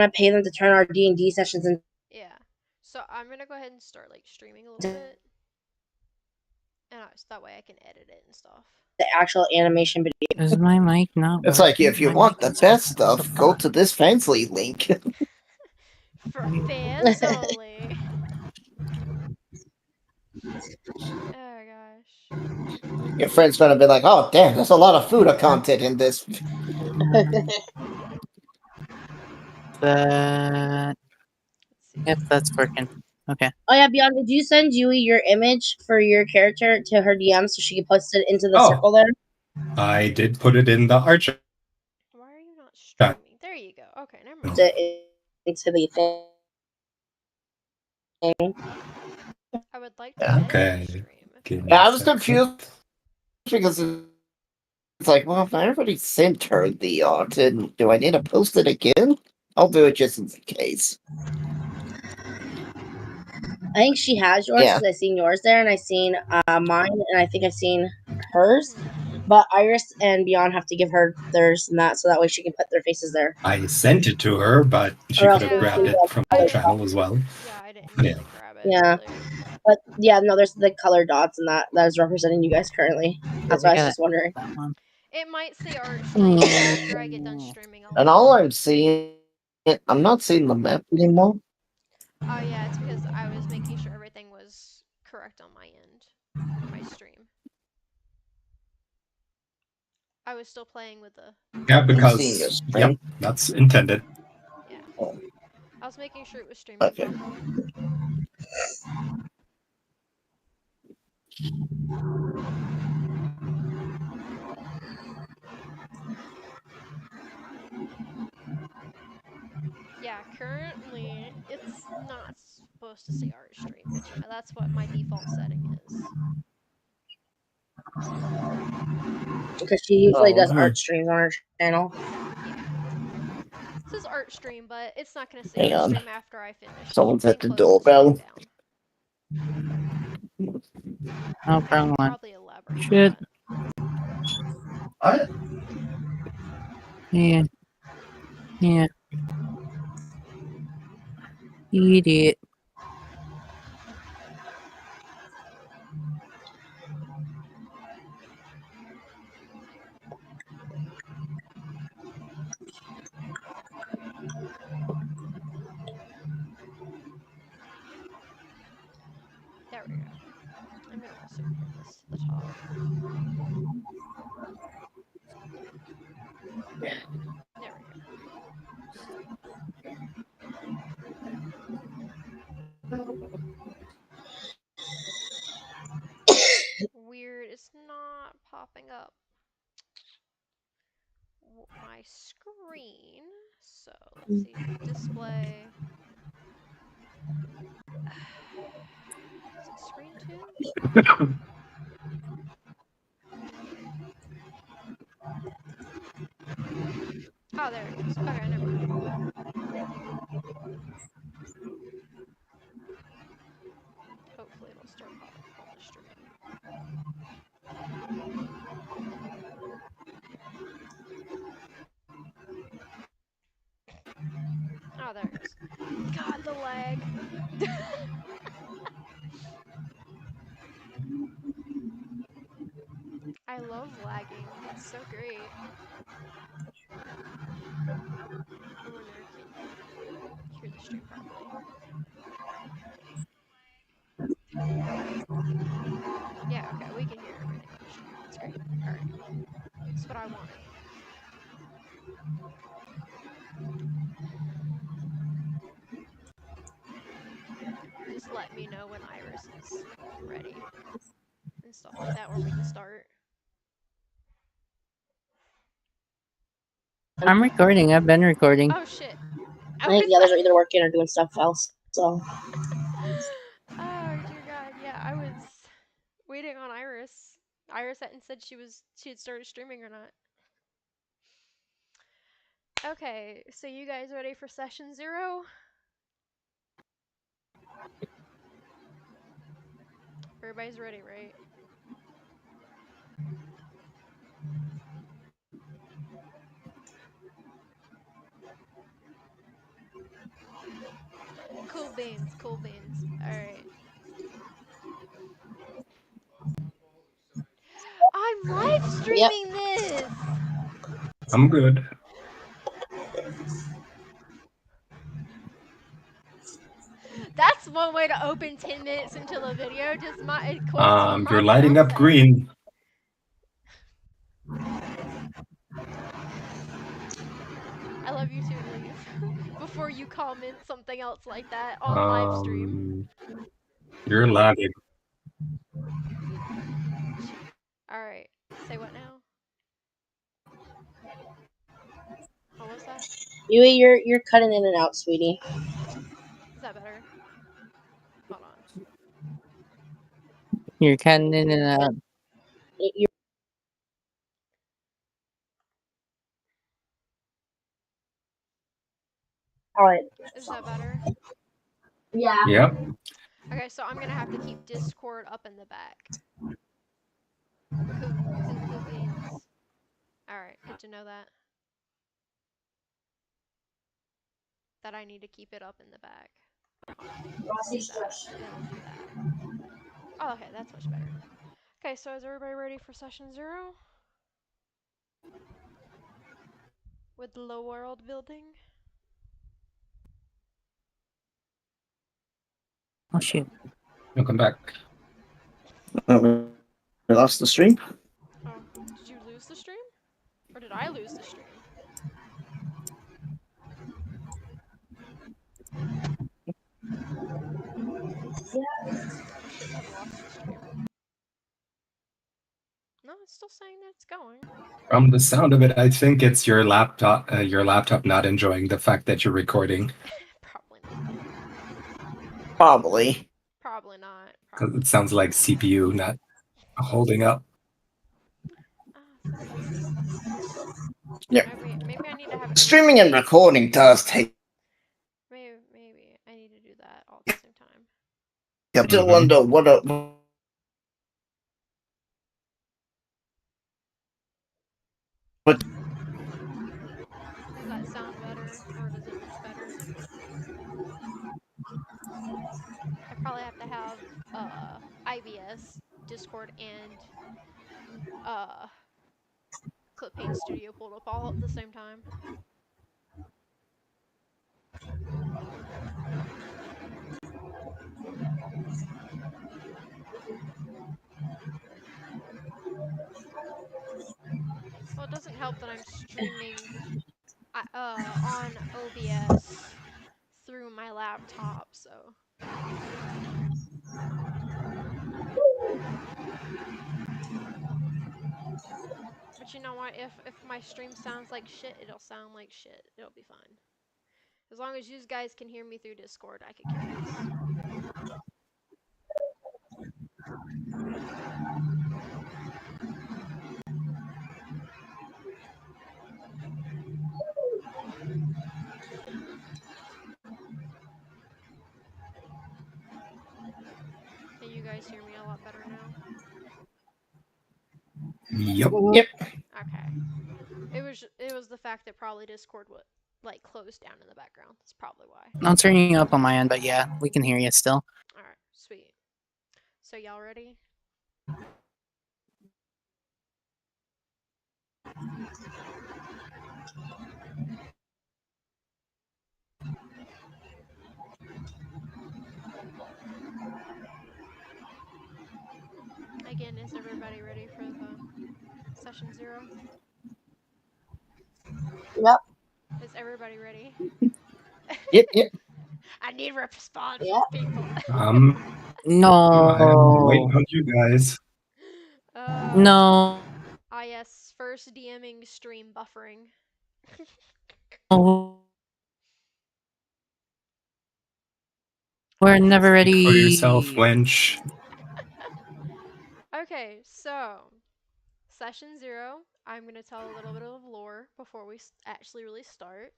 to pay them to turn our D&D sessions into. Yeah. So I'm gonna go ahead and start like streaming a little bit, and so that way I can edit it and stuff. The actual animation video. Is my mic not It's like, working? if you My want mic the is best so stuff, go to this Fansly link. For fans only. Oh gosh. Your friend's gonna be like, oh, damn, there's a lot of food content in this. But yep, that's working. Okay. Oh yeah, Beyond, did you send Yui your image for your character to her DM so she can post it into the circle there? I did put it in the Archer. Why are you not streaming? There you go. Okay, never mind. Into the thing. I would like to edit Okay. stream. Yeah, I was confused because it's like, well, if I already sent her the art, and do I need to post it again? I'll do it just in case. I think she has yours because I seen yours there, and I seen mine, and I think I seen hers. But Iris and Beyond have to give her theirs and that, so that way she can put their faces there. I sent it to her, but she could have grabbed it from the channel as well. Yeah, I didn't really grab it. Yeah. But yeah, no, there's the color dots and that is representing you guys currently. That's why I was just wondering. It might say art stream after I get done streaming. And all I'm seeing, I'm not seeing the map anymore. Oh yeah, it's because I was making sure everything was correct on my end, my stream. I was still playing with the. Yeah, because yep, that's intended. Yeah. I was making sure it was streaming. Okay. Yeah, currently it's not supposed to say art stream, but you know, that's what my default setting is. Because she usually does art streams on her channel. Yeah. It says art stream, but it's not going to say Hang art on. stream after I finish. Someone's at the doorbell. Oh, wrong one. Probably elaborate. Shit. What? Yeah. Yeah. Eat it. There we go. I'm going to also bring this to the top. There we go. Weird, it's not popping up my screen. So let's see, display. Is it screen 2? Oh, there it is. Okay, never mind. Hopefully it'll start popping up on the stream. Oh, there it is. God, the lag. I love lagging. It's so great. I wonder, can you hear the stream properly? Yeah, okay, we can hear everything on the stream. That's great. Alright. That's what I wanted. Just let me know when Iris is ready. And stuff like that, where we can start. I'm recording. I've been recording. Oh shit. I think the others are either working or doing stuff else. So. Oh dear God, yeah, I was waiting on Iris. Iris hadn't said she had started streaming or not. Okay, so you guys ready for session 0? Everybody's ready, right? Cool beans, cool beans. Alright. I'm live streaming this! I'm good. That's one way to open 10 minutes into the video. Just it quotes what my You're lighting mouth up said. green. I love you too, leave. Before you comment something else like that on live stream. You're lagging. Alright. Say what now? What was that? Yui, you're cutting in and out, sweetie. Is that better? Hold on. You're cutting in and out. You're all right. Is that better? Yeah. Yep. Okay, so I'm gonna have to keep Discord up in the back. Cool beans. Alright, good to know that. That I need to keep it up in the back. Do that, then do that. Oh, okay, that's much better. Okay, so is everybody ready for session 0? With the world building? Oh shoot. Welcome back. We lost the stream. Oh, did you lose the stream? Or did I lose the stream? I shouldn't have lost the stream. No, it's still saying that it's going. From the sound of it, I think it's your laptop. Your laptop not enjoying the fact that you're recording. Probably not. Probably. Probably not. Because it sounds like CPU not holding up. Yeah. Maybe I need to have it. Streaming and recording does take Maybe I need to do that all at the same time. up to wonder what Does that sound better, or does it look better? I probably have to have IBS, Discord, and Clip Paint Studio pulled up all at the same time. Well, it doesn't help that I'm streaming on OBS through my laptop, so. But you know what? If my stream sounds like shit, it'll sound like shit. It'll be fine. As long as you guys can hear me through Discord, I could care less. Can you guys hear me a lot better now? Yep. Yep. Okay. It was the fact that probably Discord would like close down in the background. That's probably why. I'm turning you up on my end, but yeah, we can hear you still. Alright, sweet. So y'all ready? Again, is everybody ready for the session 0? Yep. Is everybody ready? Yep. I need response, Yep. people. No. I'm waiting on you guys. No. Ah yes, first DMing stream buffering. Oh. We're never ready. For yourself, wench. Okay, so session 0. I'm gonna tell a little bit of lore before we actually really start.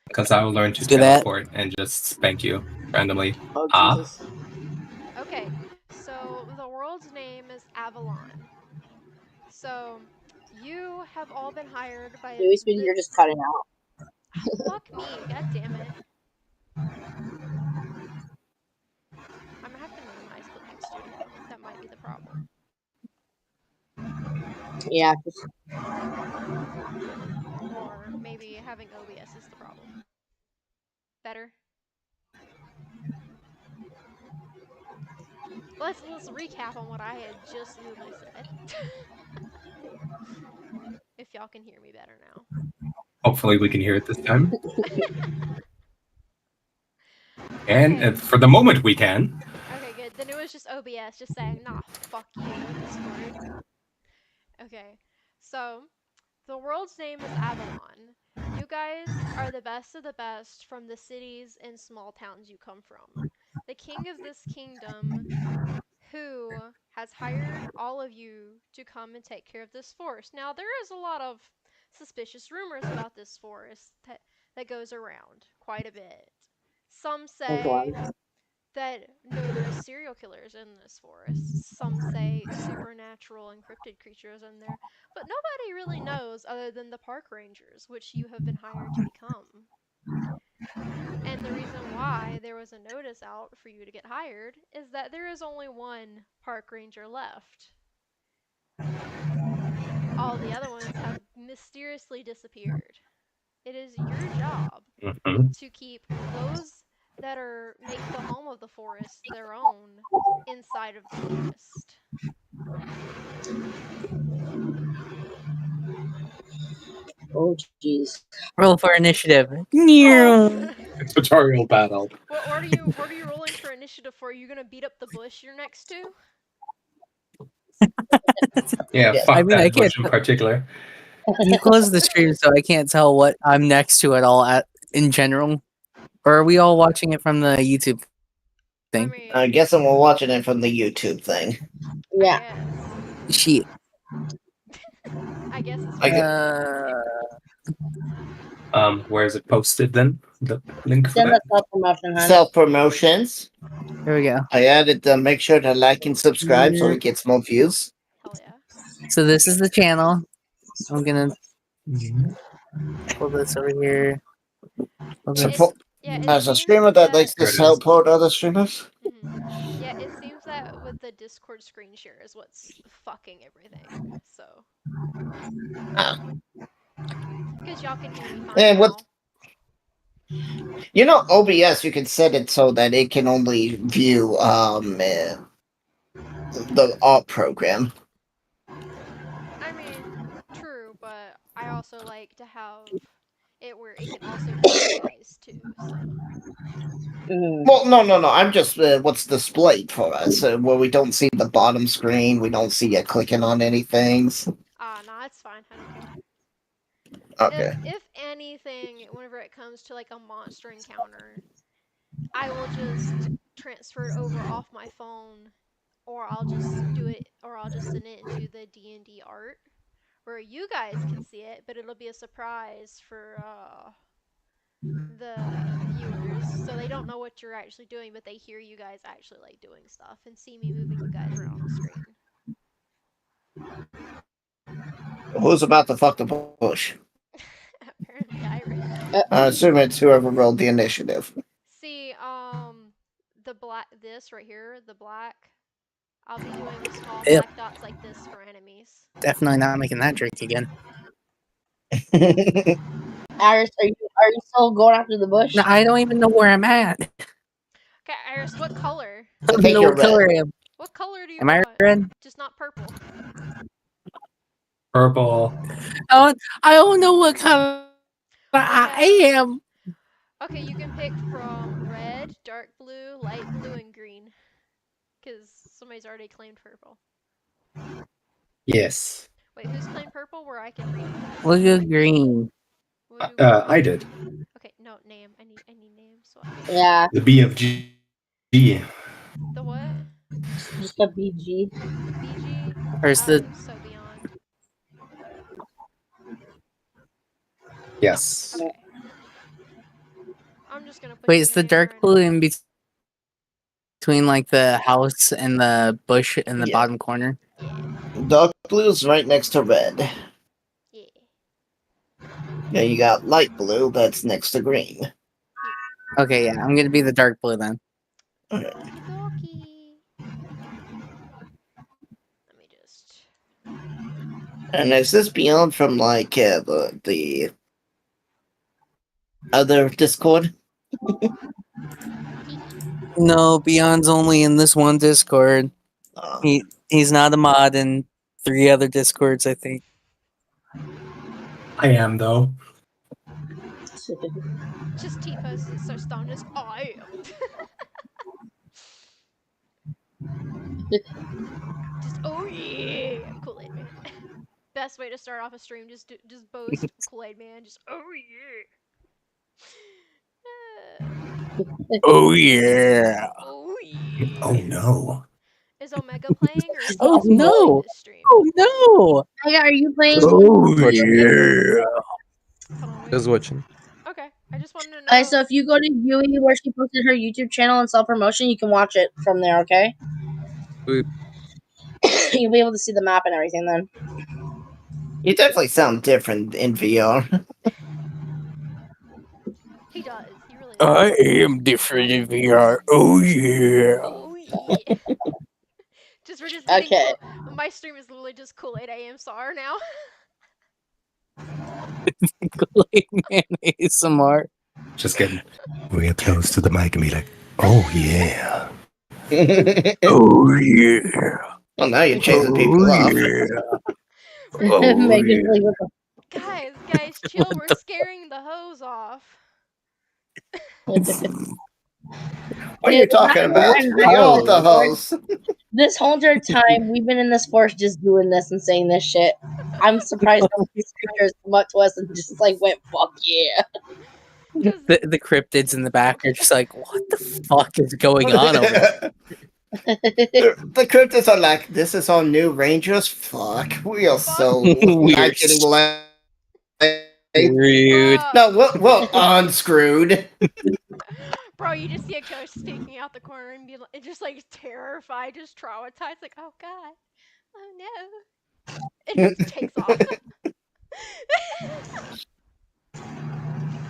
Because I will learn to Do that. teleport and just spank you randomly. Oh, Ah. Jesus. Okay, so the world's name is Avalon. So you have all been hired by. Yui, sweetie, you're just cutting out. Fuck me, god damn it. Yeah. Or maybe having OBS is the problem. Better? Let's recap on what I had just literally said. If y'all can hear me better now. Hopefully, we can hear it this time. And Okay. for the moment, we can. Okay, good. Then it was just OBS just saying, nah, fuck you, Discord. Okay, so the world's name is Avalon. You guys are the best of the best from the cities and small towns you come from. The king of this kingdom, who has hired all of you to come and take care of this forest. Now, there is a lot of suspicious rumors about this forest that goes around quite a bit. Some say that no, there's serial killers in this forest. Some say supernatural encrypted creatures in there, but nobody really knows other than the park rangers, which you have been hired to become. And the reason why there was a notice out for you to get hired is that there is only one park ranger left. All the other ones have mysteriously disappeared. It is your job to keep those that make the home of the forest their own inside of the forest. Oh, jeez. Roll for initiative. Oh. Tutorial battle. What are you rolling for initiative for? Are you gonna beat up the bush you're next to? Yeah, Yeah. fuck I mean, I that bush can't- in particular. You closed the stream, so I can't tell what I'm next to at all in general. Or are we all watching it from the YouTube thing? I mean, I guess I'm watching it from the YouTube thing. Yeah. Shit. I guess it's I fine. Where is it posted then? The link for Send that? us self promotion, hun. Self promotions. There we go. I added make sure to like and subscribe so it gets more views. Hell yeah. So this is the channel. I'm gonna pull this over here. Pull this- Support Yeah, it as a seems streamer that likes to There it is. support other streamers. Yeah, it seems that with the Discord screen share is what's fucking everything. So. Because y'all can hear me fine And now. You know, OBS, you can set it so that it can only view the art program. I mean, true, but I also like to have it where it can also view you guys too. So. Well, no. I'm just what's displayed for us, where we don't see the bottom screen, we don't see it clicking on anything. No, it's fine. I don't care. Okay. If anything, whenever it comes to like a monster encounter, I will just transfer it over off my phone, or I'll just do it, or I'll just send it into the D&D art, where you guys can see it, but it'll be a surprise for the viewers, so they don't know what you're actually doing, but they hear you guys actually like doing stuff and see me moving you guys around on the screen. Who's about to fuck the bush? Apparently Iris. I assume it's whoever rolled the initiative. See, this right here, the black, I'll be doing small Yep. black dots like this for enemies. Definitely not making that drink again. Iris, are you still going after the bush? No, I don't even know where I'm at. Okay, Iris, what color? I don't think know you're what color I am. What color do you Am I want? red? Just not purple. Purple. I don't know what color I am. Okay, you can pick from red, dark blue, light blue, and green. Because somebody's already claimed purple. Yes. Wait, who's claimed purple? Where I can read that. Look at green. I did. Okay, no, name. I need names. So Yeah. The BFG. The what? Just a BG. BG? Where's the... So beyond. Yes. Okay. I'm just gonna put Wait, your is the name dark right blue now. in between like the house and the bush in the Yeah. bottom corner? Yeah. Dark blue is right next to red. Yeah. Yeah, you got light blue that's next to green. Okay, yeah, I'm gonna be the dark blue then. Okie dokie. Let me just. And is this beyond from like the other Discord? No, Beyond's only in this one Discord. He's not a mod in 3 other Discords, I think. I am though. Just Tifa so stoned as I am. Just oh yeah, Kool-Aid man. Best way to start off a stream, just boast Kool-Aid man, just oh yeah. Oh yeah. Oh yeah. Oh no. Is Omega playing or is Oh, he no. playing this stream? Oh no. Hey, are you playing? Oh yeah. Hold on, wait. Just watching. Okay, I just wanted to know. Okay, so if you go to Yui where she posted her YouTube channel and self promotion, you can watch it from there. Okay. Wait. You'll be able to see the map and everything then. You definitely sound different in VR. He does. He really does. I am different in VR. Oh yeah. Oh yeah. We're just getting Okay. my stream is literally just Kool-Aid AMSR now. Kool-Aid Man ASMR. Just getting real close to the mic and be like, oh yeah. Oh yeah. Well, now you're chasing people off. Oh, Make it yeah. like, what Guys, chill. We're scaring the hose off. What are you talking about? You're all the host. This whole entire time we've been in this forest just doing this and saying this shit. I'm surprised these creatures come up to us and just like went fuck yeah. The cryptids in the back are just like, what the fuck is going on over there? The cryptids are like, this is our new Rangers? Fuck. We are so We're not getting laid. Rude. No, we're unscrewed. Bro, you just see a ghost peeking out the corner and be like, just like terrified, just traumatized, like, oh god, oh no. It just takes off.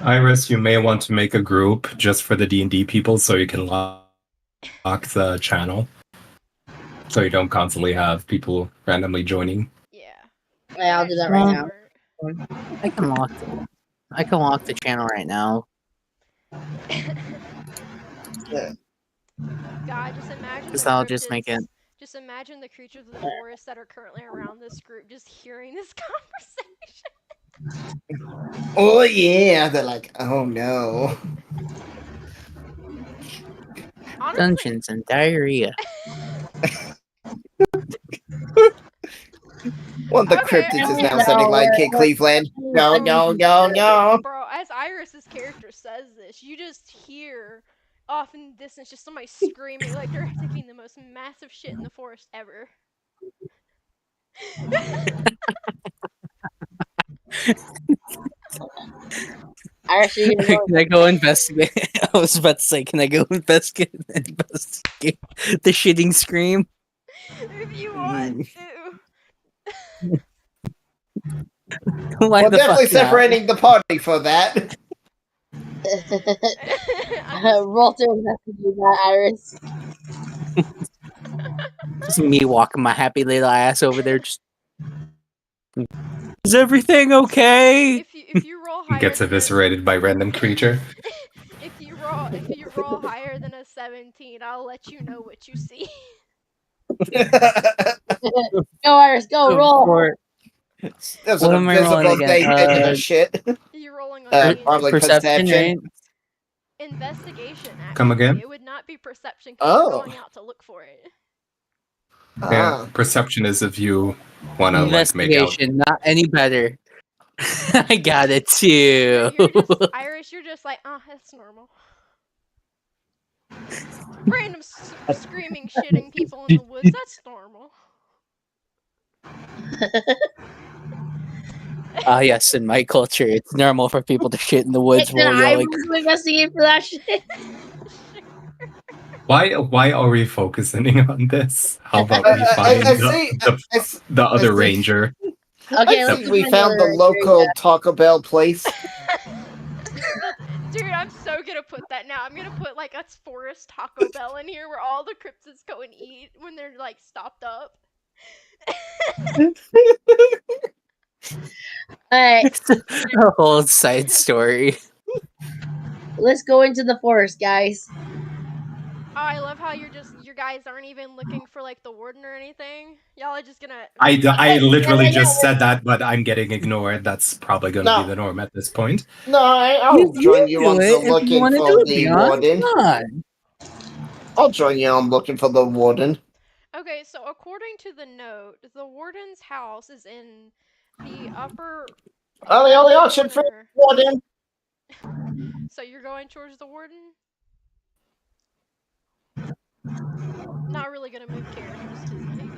Iris, you may want to make a group just for the D&D people so you can lock the channel. So you don't constantly have people randomly joining. Yeah. Yeah, I'll do that right now. I can lock the channel right now. God, just imagine. Because the I'll just make it. Just imagine the creatures of the forest that are currently around this group just hearing this conversation. Oh yeah, they're like, oh no. Honestly, Dungeons and diarrhea. One of the Okay, cryptids is okay. now sounding like Kid Cleveland. No, no, no, no. bro, as Iris's character says this, you just hear off in the distance just somebody screaming like they're taking the most massive shit in the forest ever. Actually, Can I go investigate? I was about to say, can I go investigate the shitting scream? If you want to. Why We're the definitely fuck not? separating the party for that. roll to investigate that, Iris. Just me walking my happy little ass over there. Just, is everything okay? If you roll higher Gets than a- eviscerated by random creature. if you roll higher than a 17, I'll let you know what you see. Go, Iris, go, roll. For There's What an am I rolling invisible again? thing in the shit. You're rolling on D&D. Probably perception, right? Investigation. Actually. Come again? It would not be perception because Oh. you're going out to look for it. Yeah, perception is if you want to like make out. Investigation, not any better. I got it too. You're just, Irish, you're just like, oh, that's normal. Random screaming, shitting people in the woods, that's normal. Ah, yes, in my culture, it's normal for people to shit in the woods Then while I yelling. will to investigate for that shit. Why are we focusing on this? How about we find I see. the other see. ranger? Okay, I let's think we find found the another local area. Taco Bell place. Dude, I'm so gonna put that now. I'm gonna put like a forest Taco Bell in here where all the cryptids go and eat when they're like stopped up. Alright, A whole side story. let's go into the forest, guys. Oh, I love how you guys aren't even looking for like the warden or anything. Y'all are just gonna. I literally yeah, just said that, but I'm getting ignored. That's probably going to No. be the norm at this point. No, I'll join you do on it the if you looking want to for do it, the Beyond. warden. Come on. I'll join you on looking for the warden. Okay, so according to the note, the warden's house is in the upper. Ollie, left auction for corner. warden. So you're going towards the warden? Not really gonna move characters because like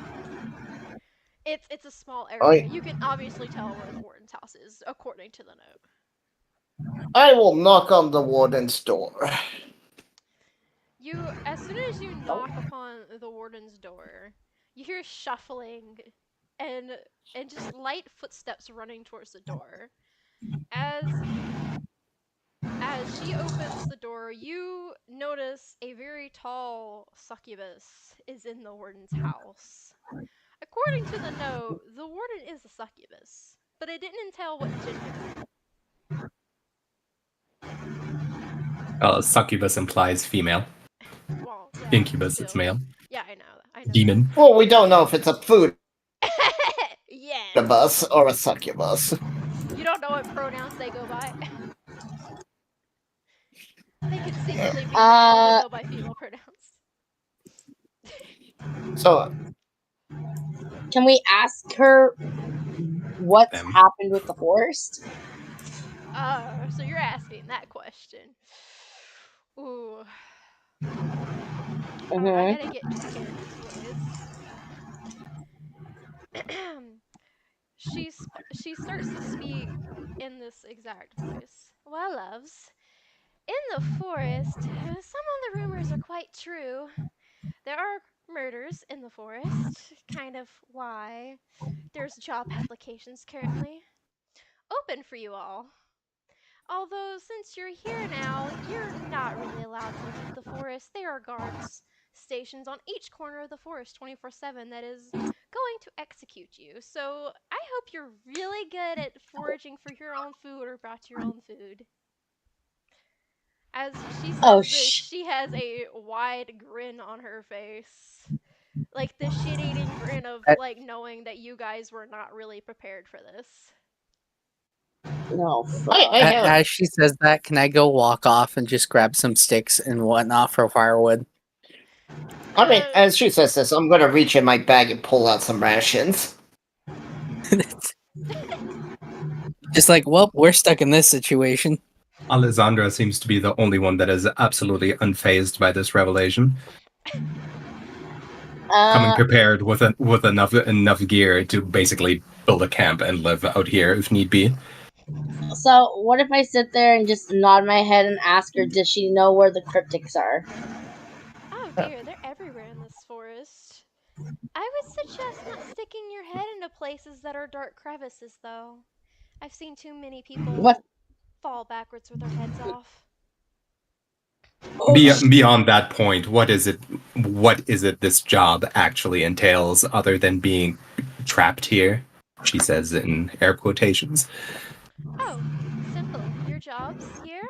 it's a small area. You can obviously tell where the warden's house is according to the note. I will knock on the warden's door. As soon as you knock upon the warden's door, you hear shuffling and just light footsteps running towards the door. As she opens the door, you notice a very tall succubus is in the warden's house. According to the note, the warden is a succubus, but it didn't entail what gender. Succubus implies female. Well, yeah, Incubus, still. it's male. Yeah, I know. Demon. Well, we don't know if it's a food Yeah. bus or a succubus. You don't know what pronouns they go by. They could secretly be male, but go by female pronouns. So, Can we ask her what's Them. happened with the forest? So you're asking that question. Ooh. I gotta get to the character's voice. She starts to speak in this exact voice. Well, loves, in the forest, some of the rumors are quite true. There are murders in the forest, kind of why there's job applications currently open for you all. Although, since you're here now, you're not really allowed to leave the forest. There are guards stations on each corner of the forest 24/7 that is going to execute you. So, I hope you're really good at foraging for your own food or brought your own food. As she says this, she has a wide grin on her face. Like the shit-eating grin of like knowing that you guys were not really prepared for this. No. As she says that, can I go walk off and just grab some sticks and whatnot for firewood? I mean, as she says this, I'm gonna reach in my bag and pull out some rations. Just like, well, we're stuck in this situation. Alessandra seems to be the only one that is absolutely unfazed by this revelation. Coming prepared with enough gear to basically build a camp and live out here if need be. So, what if I sit there and just nod my head and ask her, does she know where the cryptics are? Oh dear, they're everywhere in this forest. I would suggest not sticking your head into places that are dark crevices, though. I've seen too many people fall backwards with their heads off. Beyond that point, what is it this job actually entails other than being trapped here? She says in air quotations. Oh, simple. Your job's here?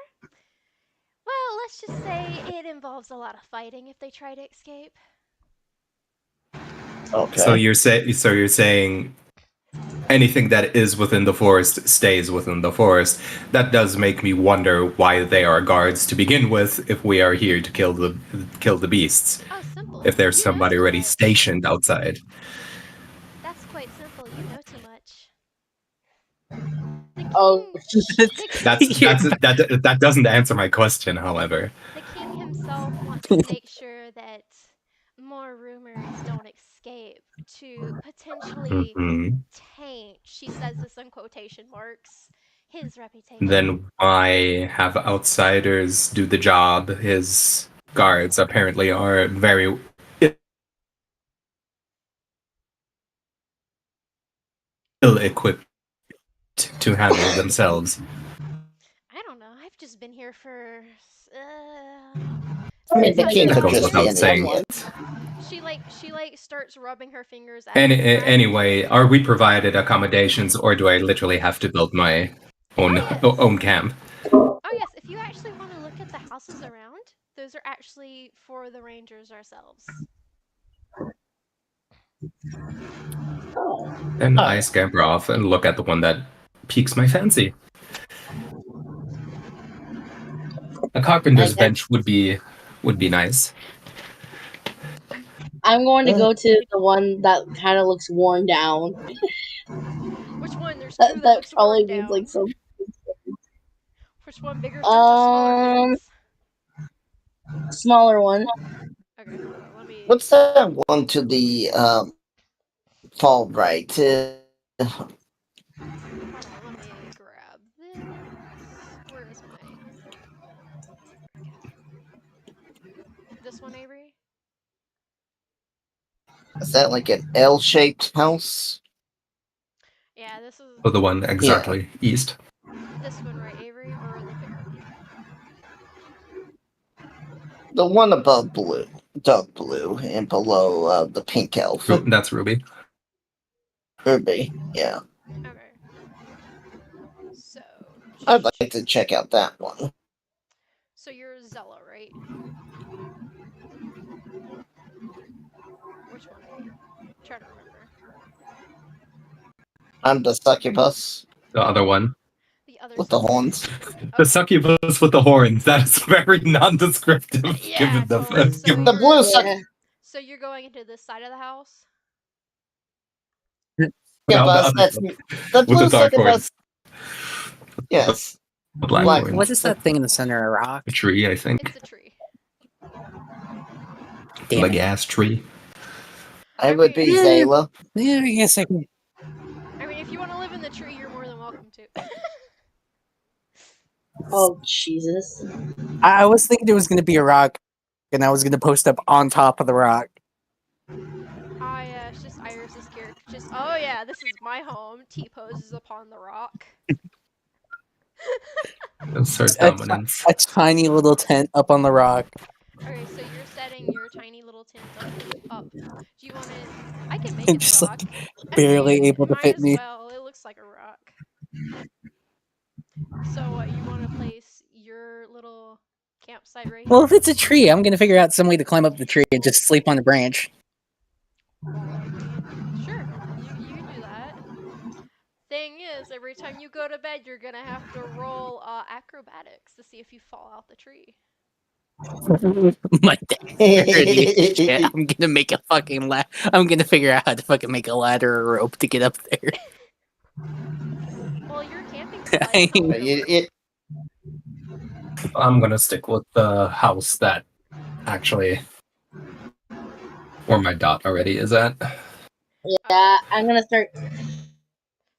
Well, let's just say it involves a lot of fighting if they try to escape. Okay. So you're saying anything that is within the forest stays within the forest. That does make me wonder why they are guards to begin with if we are here to kill the beasts. Oh, simple. If there's You somebody know already too much. stationed outside. That's quite simple. You know too much. Oh, That doesn't answer my question, however. The king himself wants to make sure that more rumors don't escape to potentially taint, she says this in quotation marks, his reputation. Then why have outsiders do the job? His guards apparently are very ill-equipped to handle themselves. I don't know. I've just been here for. I mean, the king could Goes just be without an saying. idiot. she like starts rubbing her fingers at Anyway, are we provided accommodations, or do I literally have to build my own yes. own camp? Oh yes, if you actually want to look at the houses around, those are actually for the rangers ourselves. And I scamper off and look at the one that piques my fancy. A carpenter's bench would be nice. I'm going to go to the one that kind of looks worn down. Which one? There's two that That looks probably worn needs down. like some. Which one? Bigger fence or smaller fence? Smaller one. Okay, hold on, let me. What's that one to the fall right? Hold on, let me grab this. Where is my? This one, Avery? Is that like an L-shaped house? Yeah, this is. Oh, the one exactly east. This one, right, Avery, or the bigger one? The one above blue, dark blue, and below the pink elf. That's Ruby. Ruby, yeah. Okay. So. I'd like to check out that one. So you're Zella, right? Which one are you? I'm trying to remember. I'm the succubus The other one. The other with the horns. The succubus with the horns. That is very non-descriptive. Yeah, given the totally. So given The you're- blue Yeah. succubus. So you're going into this side of the house? No, the other That's one. the With blue the dark succubus. horns. Yes. The black Black- horns. What is that thing in the center of a rock? A tree, I think. It's a tree. Damn Like it. ass tree. I would be Yeah. Zayla. Yeah, I guess I can. I mean, if you want to live in the tree, you're more than welcome to. Oh Jesus! I was thinking there was going to be a rock, and I was going to post up on top of the rock. Ah, yeah, it's just Iris's character. Just, oh yeah, this is my home. T poses upon the rock. Assert A, dominance. a tiny little tent up on the rock. Okay, so you're setting your tiny little tent up. Do you want it? I can make it Just rock. like barely able to might fit as me. well. It looks like a rock. So what? You want to place your little campsite right Well, here? if it's a tree, I'm going to figure out some way to climb up the tree and just sleep on the branch. Well, I mean, sure, you can do that. Thing is, every time you go to bed, you're gonna have to roll acrobatics to see if you fall out the tree. My dexterity. Shit, I'm gonna make a fucking I'm gonna figure out how to fucking make a ladder or rope to get up there. Well, you're camping I supplies. so mean, it'll work. I'm gonna stick with the house that actually where my dot already is at. Yeah, I'm gonna start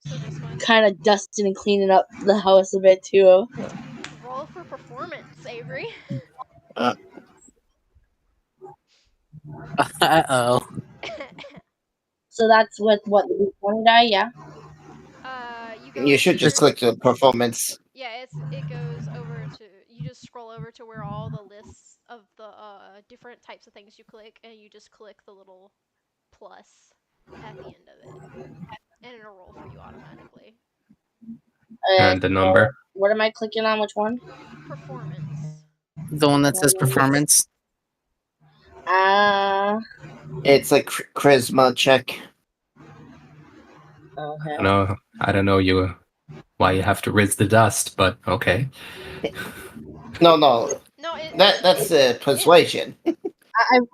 So this one. kind of dusting and cleaning up the house a bit too. Roll for performance, Avery. uh-oh. So that's with what the one die, yeah. You go. You should just into- click the performance. Yeah, it goes over to. You just scroll over to where all the lists of the different types of things you click, and you just click the little plus at the end of it, and it'll roll for you automatically. And the number. What am I clicking on? Which one? Performance. The one that says performance. It's a charisma check. Okay. No, I don't know why you have to raise the dust, but okay. No, No, that's persuasion.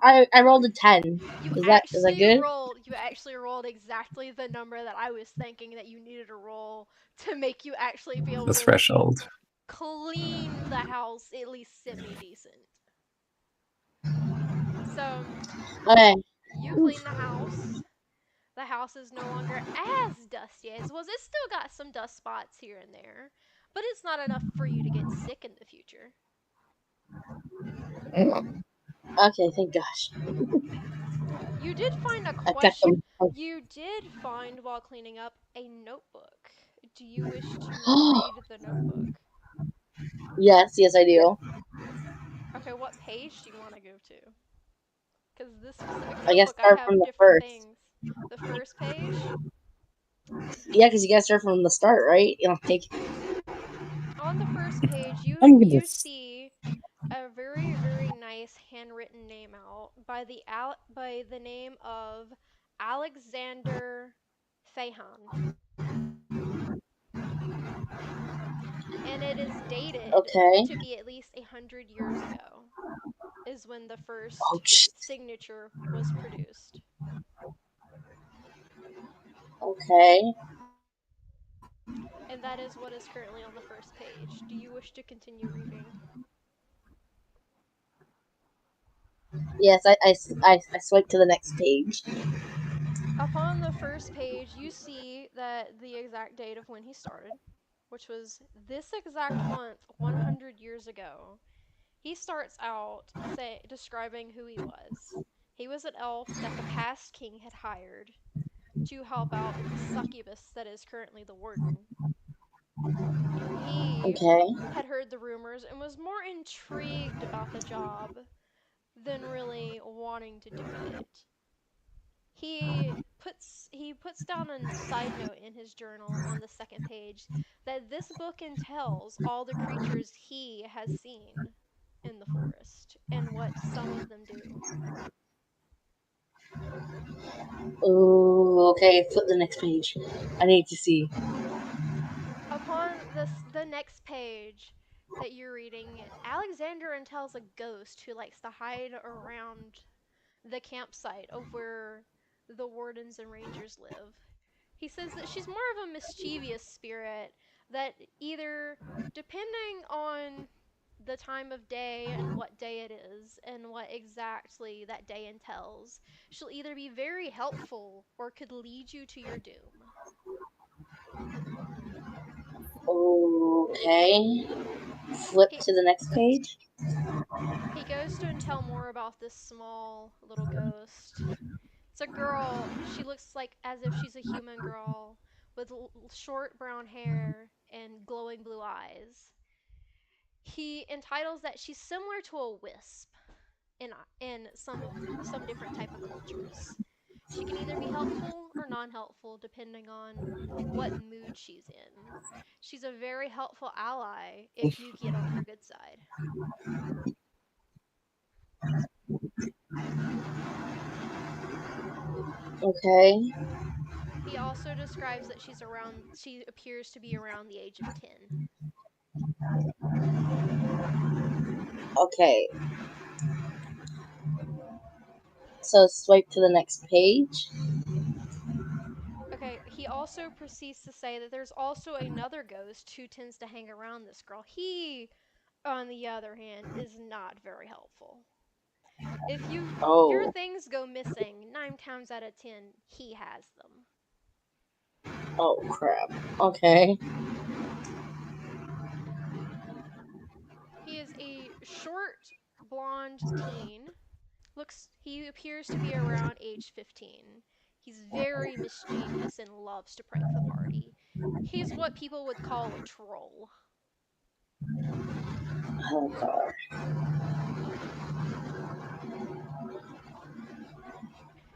I rolled a 10. Is that good? You actually rolled exactly the number that I was thinking that you needed to roll to make you actually be able The to threshold. clean the house at least semi-decent. So, Okay. you clean the house. The house is no longer as dusty as it was. It's still got some dust spots here and there, but it's not enough for you to get sick in the future. Okay, thank gosh. You did find a I've got question. some. You did find while cleaning up a notebook. Do you wish to read the notebook? Yes, I do. Okay, what page do you want to go to? Because this specific I guess notebook, I start have from the different first. things. The first page, Yeah, because you gotta start from the start, right? You know, take. on the first page, I'm gonna you see a very, very nice handwritten name out by the name of Alexander Fahan. And it is dated Okay. to be at least 100 years ago, is when the Oh, first signature was produced. okay. And that is what is currently on the first page. Do you wish to continue reading? Yes, I swipe to the next page. Upon the first page, you see that the exact date of when he started, which was this exact month 100 years ago. He starts out describing who he was. He was an elf that the past king had hired to help out with the succubus that is currently the warden. He Okay. had heard the rumors and was more intrigued about the job than really wanting to do it. He puts down a side note in his journal on the second page that this book entails all the creatures he has seen in the forest and what some of them do. Oh, okay. Flip the next page. I need to see. Upon the next page that you're reading, Alexander entails a ghost who likes to hide around the campsite of where the wardens and rangers live. He says that she's more of a mischievous spirit that either, depending on the time of day and what day it is and what exactly that day entails, she'll either be very helpful or could lead you to your doom. Okay. Flip He, to the next page. he goes to tell more about this small little ghost. It's a girl. She looks like as if she's a human girl with short brown hair and glowing blue eyes. He entitles that she's similar to a wisp in some different type of cultures. She can either be helpful or non-helpful depending on what mood she's in. She's a very helpful ally if you get on her good side. Okay. He also describes that she appears to be around the age of 10. Okay. So swipe to the next page. Okay, he also proceeds to say that there's also another ghost who tends to hang around this girl. He, on the other hand, is not very helpful. If your Oh. things go missing, 9 times out of 10, he has them. Oh crap. Okay. He is a short, blonde teen. He appears to be around age 15. He's very mischievous and loves to prank the party. He's what people would call a troll. Oh god.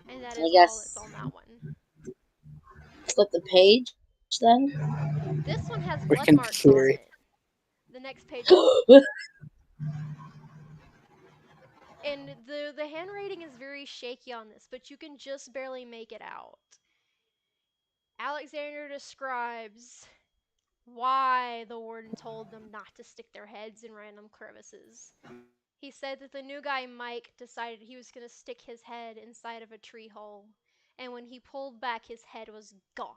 And that I is all that's guess on that one. flip the page then. This one has We're blood marks on confused. it. The next page does. And the handwriting is very shaky on this, but you can just barely make it out. Alexander describes why the warden told them not to stick their heads in random crevices. He said that the new guy, Mike, decided he was going to stick his head inside of a tree hole, and when he pulled back, his head was gone.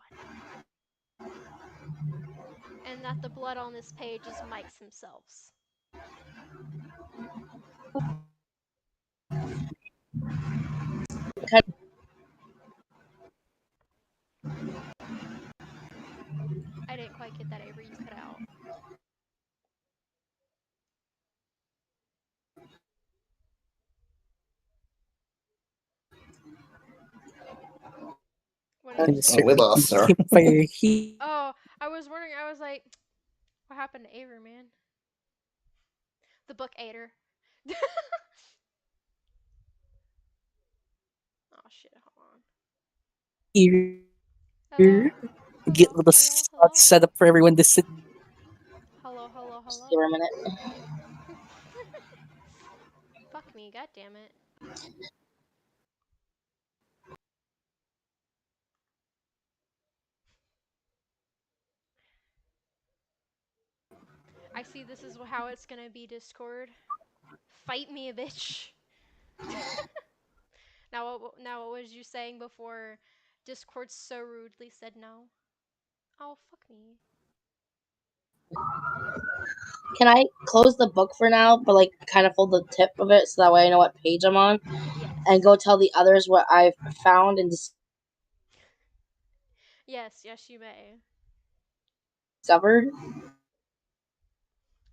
And that the blood on this page is Mike's himself. I didn't quite get that, Avery. You cut out. What did you say? We lost her. Oh, I was wondering. I was like, what happened to Avery, man? The book ate her. shit, hold on. Here, Hello? get Hello, little hello, spots hello. set up for everyone to sit. Hello, hello, Just hello. give her a minute. Fuck me, god damn it. I see this is how it's gonna be, Discord. Fight me, bitch. Now what was you saying before Discord so rudely said no? Oh, fuck me. Can I close the book for now, but like kind of fold the tip of it so that way I know what page I'm on, Yes. and go tell the others what I've found and Yes, you may. discovered?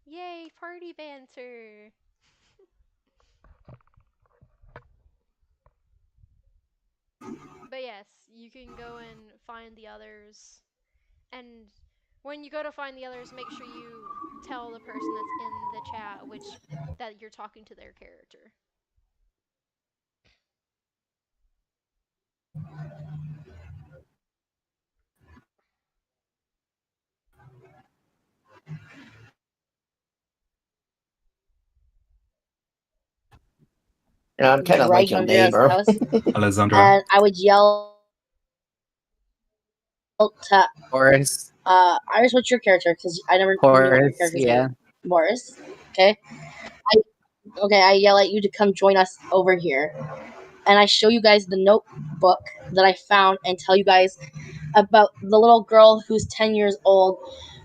Yay, party banter. But yes, you can go and find the others. And when you go to find the others, make sure you tell the person that's in the chat that you're talking to their character. I'm kind of like Dragged your Andrea's neighbor. house, Alessandra. and I would yell to Horace, Iris, what's your character? Because I never knew what your Horace, character's yeah. name. Boris. Okay. I yell at you to come join us over here, and I show you guys the notebook that I found, and tell you guys about the little girl who's 10 years old,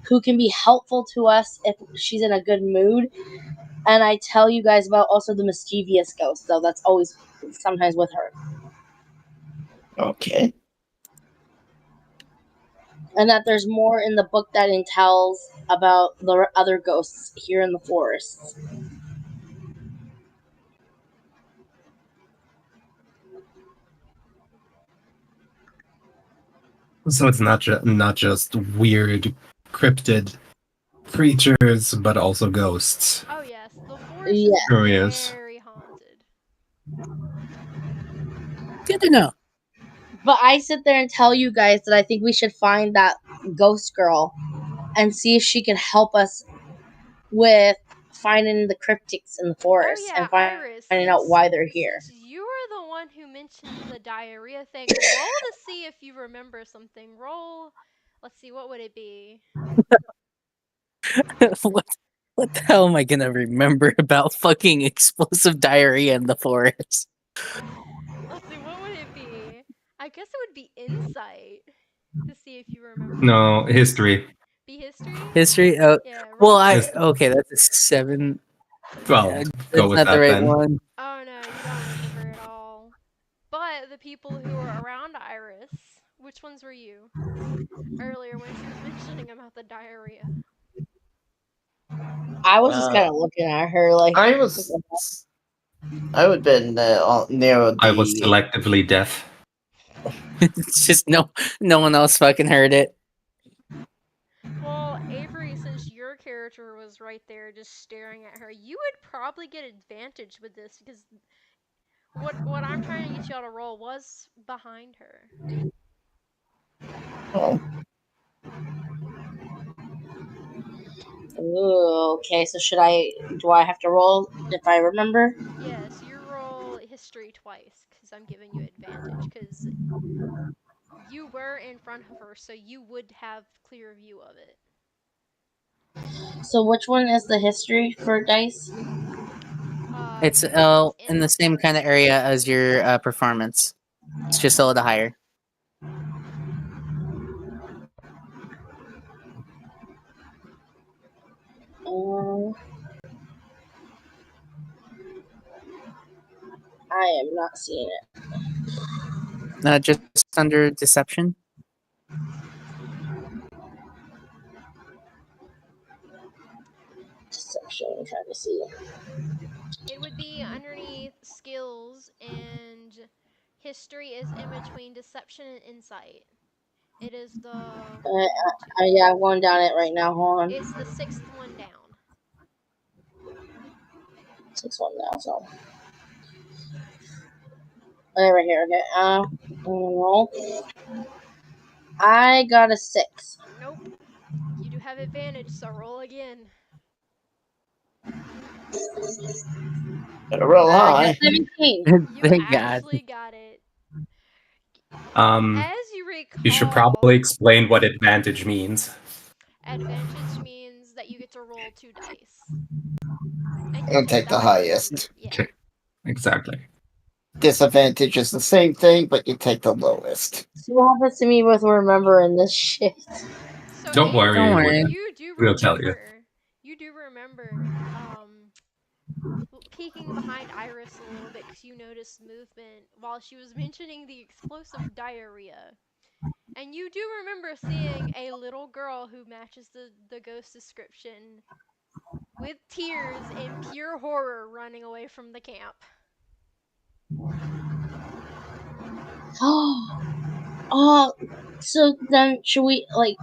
who can be helpful to us if she's in a good mood. And I tell you guys about also the mischievous ghost, though that's always sometimes with her. Okay. And that there's more in the book that tells about the other ghosts here in the forest. So it's not just weird cryptid creatures, but also ghosts. Oh yes, the forest Yeah. is Curious. very haunted. Good to know. But I sit there and tell you guys that I think we should find that ghost girl and see if she can help us with finding the cryptics in the Oh forest yeah, and Iris, finding out why they're here. since you are the one who mentioned the diarrhea thing, roll to see if you remember something. Roll. Let's see, what would it be? what the hell am I gonna remember about fucking explosive diarrhea in the forest? Let's see, what would it be? I guess it would be insight to see if you remember. No, history. Be history? History? Oh, Yeah, well, roll. okay, that's a 7. Well, Yeah, go that's with not the that right then. one. Oh no, you don't remember at all. But the people who were around Iris, which ones were you? Earlier when she was mentioning about the diarrhea. I was just kind of looking at her like. I would have been near I was the. selectively deaf. It's just no one else fucking heard it. Well, Avery, since your character was right there just staring at her, you would probably get advantage with this because what I'm trying to get y'all to roll was behind her. Oh, Ooh, okay, so do I have to roll if I remember? Yes, you roll history twice because I'm giving you advantage because you were in front of her, so you would have clear view of it. So which one is the history for dice? It's It's in the same kind of area as your performance. It's just a little higher. I am not seeing it. Just under deception. Deception, I'm trying to see. It would be underneath skills, and history is in between deception and insight. It is the Yeah, I'm going down it right now. Hold on. it's the sixth one down. 6-1 now, so. Okay, right here. Okay. Roll. I got a 6. Nope. You do have advantage, so roll again. Better roll I got high. 17. You Thank God. actually got it. Um, As you you should recall, probably explain what advantage means. advantage means that you get to roll 2 dice. And you I'll take take the the highest. highest. Yeah. Okay. Exactly. Disadvantage is the same thing, but you take the lowest. See what happens to me with remembering this shit. So Don't worry. Don't worry. you do We'll tell you. remember. You do remember peeking behind Iris a little bit because you noticed movement while she was mentioning the explosive diarrhea. And you do remember seeing a little girl who matches the ghost description with tears and pure horror running away from the camp. So then should we like?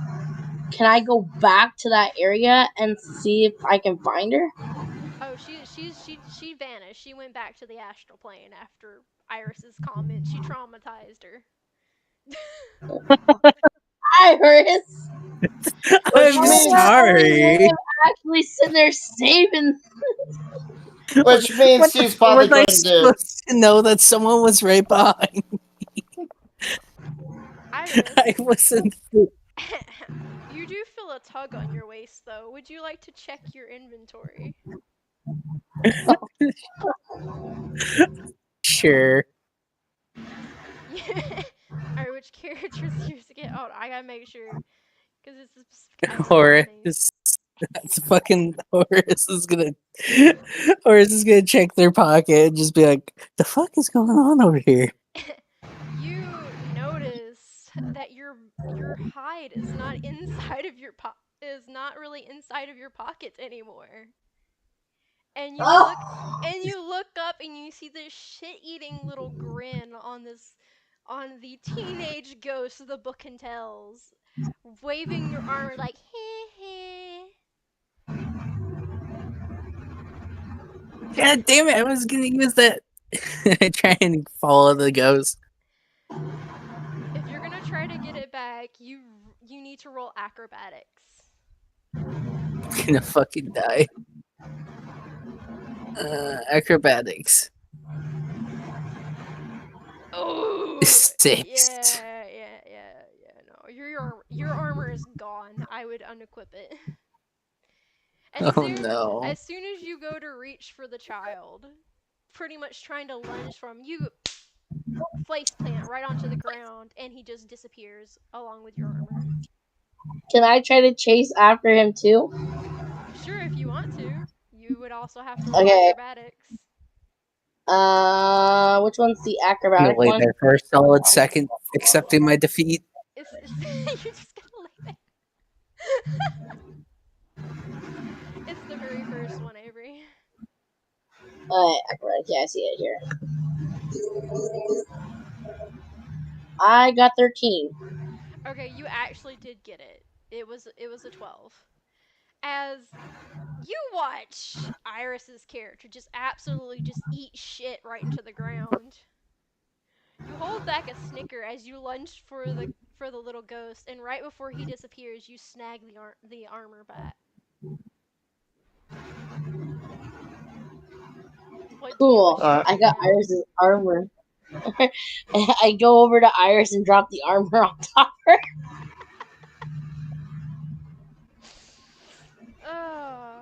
Can I go back to that area and see if I can find her? Oh, she vanished. She went back to the astral plane after Iris's comment. She traumatized her. Iris, Which I'm means- sorry. actually sitting there saving. Which means What she's probably was I going to. supposed to know that someone was right behind? Iris, I wasn't. you do feel a tug on your waist, though. Would you like to check your inventory? Sure. Alright, which characters yours get? Oh, I gotta make sure. Because it's kind of Horace. funny. That's fucking Horace is gonna. Horace is gonna check their pocket and just be like, "The fuck is going on over here?" You notice that your hide is not inside of your is not really inside of your pockets anymore. And you look up and you see this shit-eating little grin on the teenage ghost of the book and tells, waving your arm like heh heh. God damn it! I was gonna use that. Try and follow the ghost. If you're gonna try to get it back, you need to roll acrobatics. I'm gonna fucking die. Acrobatics. Oh, 6. yeah. No, your armor is gone. I would unequip it. Oh no. As soon as you go to reach for the child, pretty much trying to lunge from you, face plant right onto the ground, and he just disappears along with your armor. Can I try to chase after him too? Sure, if you want to. You would also have to roll Okay. acrobatics. Which one's the I'm gonna acrobatic lay one? there for a solid second, accepting my defeat. You're just gonna lay there. It's the very first one, Avery. Acrobatic. Yeah, I see it here. I got 13. Okay, you actually did get it. It was a 12. As you watch Iris's character just absolutely just eat shit right into the ground. You hold back a snicker as you lunge for the little ghost, and right before he disappears, you snag the armor back. What do you Cool. wish to I do got now? Iris's armor. I go over to Iris and drop the armor on top of her. Oh.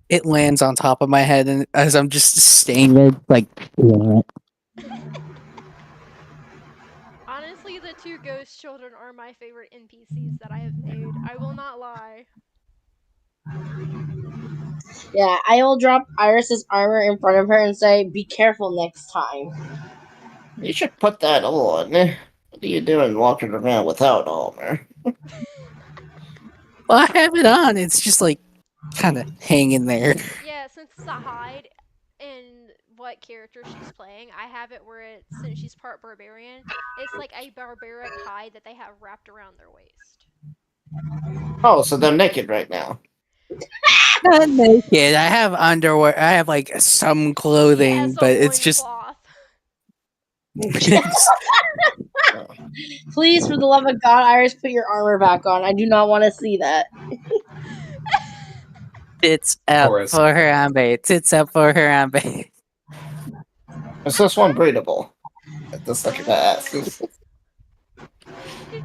It lands on top of my head, and as I'm just staying there, like, yeah. Honestly, the two ghost children are my favorite NPCs that I have made. I will not lie. Yeah, I will drop Iris's armor in front of her and say, "Be careful next time." You should put that on. What are you doing walking around without armor? Well, I have it on. It's just like kind of hanging there. Yeah, since it's a hide and what character she's playing, I have it where since she's part barbarian, it's like a barbaric hide that they have wrapped around their waist. Oh, so they're naked right now. Not naked. I have underwear. I have like some clothing, Yes, a but it's just loincloth. Please, for the love of God, Iris, put your armor back on. I do not want to see that. Tits up Chorus. for Harambe. Tits up for Harambe. Is this one breedable? The second I ask. Did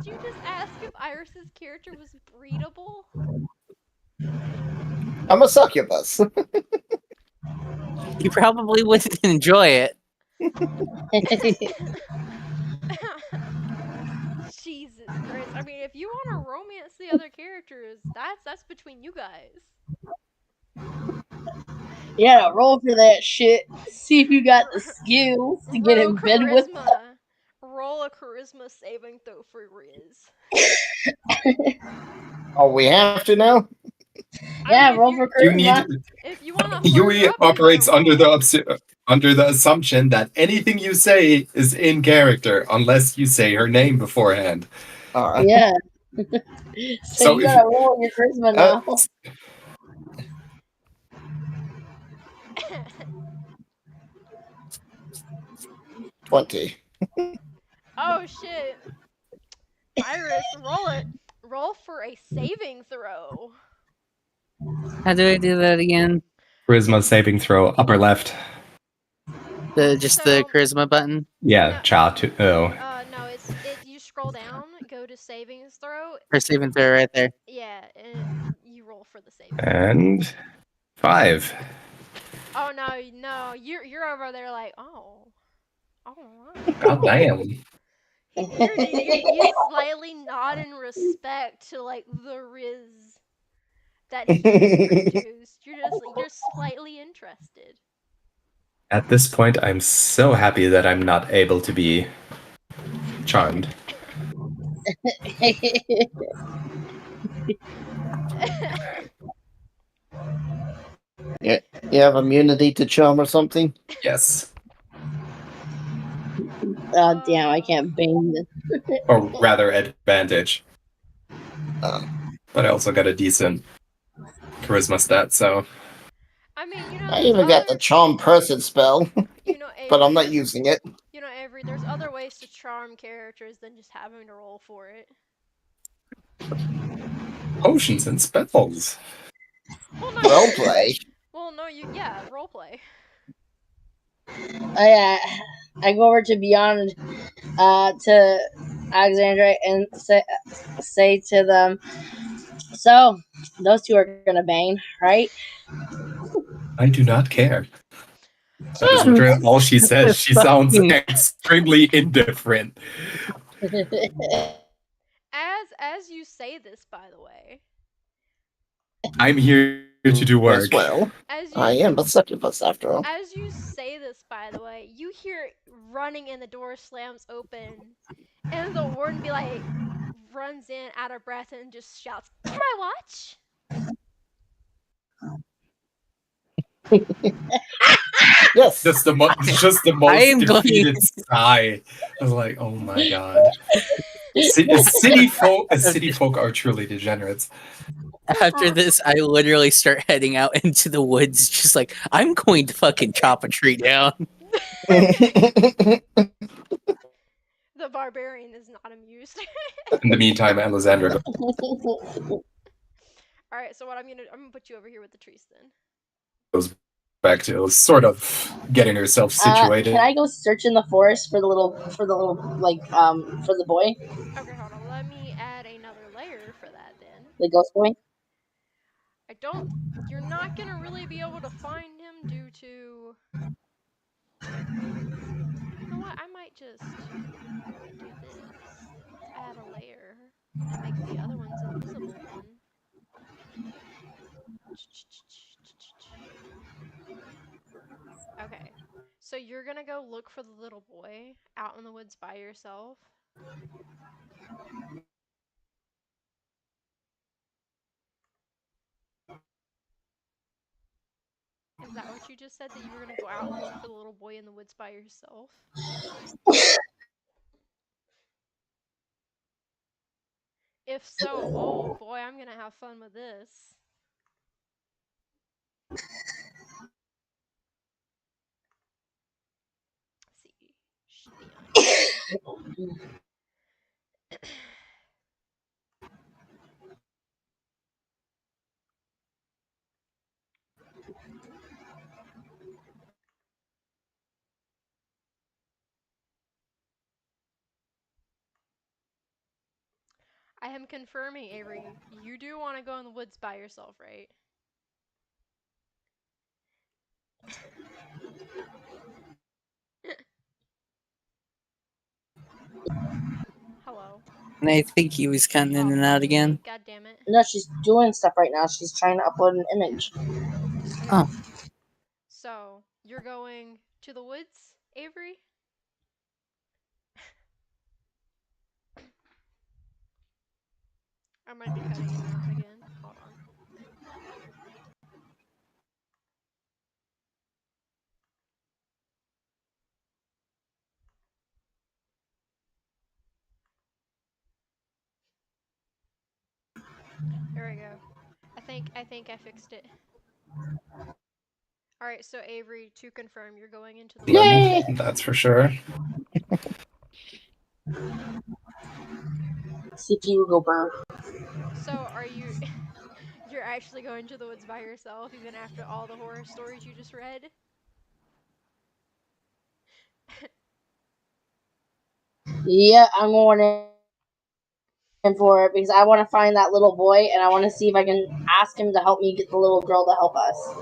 you just ask if Iris's character was breedable? I'm a succubus. You probably wouldn't enjoy it. Jesus Christ. I mean, if you want to romance the other characters, that's between you guys. Yeah, roll for that shit. See if you got the skills to get in bed with. charisma. Roll a charisma saving throw for Riz. Oh, we have to now? Yeah, if roll you- for You charisma. need. If you want to Yui operates under the assumption that anything you say is in character unless you say her name beforehand. Alright. Yeah. So So you if- gotta roll your charisma now. 20. Oh shit. Iris, roll it. Roll for a saving throw. How do I do that again? Charisma saving throw, upper left. The So- charisma button. Yeah, No. cha to oh. No, you scroll down, go to savings throw. Or saving throw right there. Yeah, and you roll for the saving. And 5. Oh no, you're over there like, oh, right. God damn. You slightly nod in respect to like the Riz that he just produced. You're slightly interested. At this point, I'm so happy that I'm not able to be charmed. You have immunity to charm or something? Yes. Oh damn, I can't bang this. Or rather, advantage. Uh, But I also got a decent charisma stat, so. I mean, I even got the charm person spell, but I'm not Avery, using it. Avery, there's other ways to charm characters than just having to roll for it. Potions and spells. Well, no, Roleplay. well, no, roleplay. I go over to Beyond, to Alexandra and say to them, so those two are gonna bang, right? I do not care. That is literally all she says. She sounds extremely indifferent. As you say this, by the way, I'm here to do work. As well. as you I am a succubus after all. As you say this, by the way, you hear running and the door slams open, and the warden be like, runs in out of breath and just shouts, "To my watch!" Yes. Just the most I am going- defeated sigh. I was like, oh my god. City folk are truly degenerates. After this, I literally start heading out into the woods, just like, I'm going to fucking chop a tree down. The barbarian is not amused. In the meantime, Alexandra Alright, so what I'm gonna put you over here with the trees then. goes back to sort of getting herself situated. Can I go search in the forest for the little for the boy, Okay, hold on. Let me add another layer for that then. the ghost boy? You're not gonna really be able to find him due to... You know what? I might just do this. Let's add a layer and make the other ones invisible then. Okay. So you're gonna go look for the little boy out in the woods by yourself. Is that what you just said? That you were gonna go out and look for the little boy in the woods by yourself? If so, oh boy, I'm gonna have fun with this. Let's see. Should be on. I am confirming, Avery, you do want to go in the woods by yourself, right? Hello. And I think he was cutting in and out again. God damn it. No, she's doing stuff right now. She's trying to upload an image. Okay. Oh. So, you're going to the woods, Avery? I might be cutting in and out again. Hold on. There we go. I think I fixed it. Alright, so Avery, to confirm, you're going into the woods. Yay! That's for sure. CPU go burn. So, are you... You're actually going to the woods by yourself, even after all the horror stories you just read? Yeah, I'm going in for it because I want to find that little boy and I want to see if I can ask him to help me get the little girl to help us.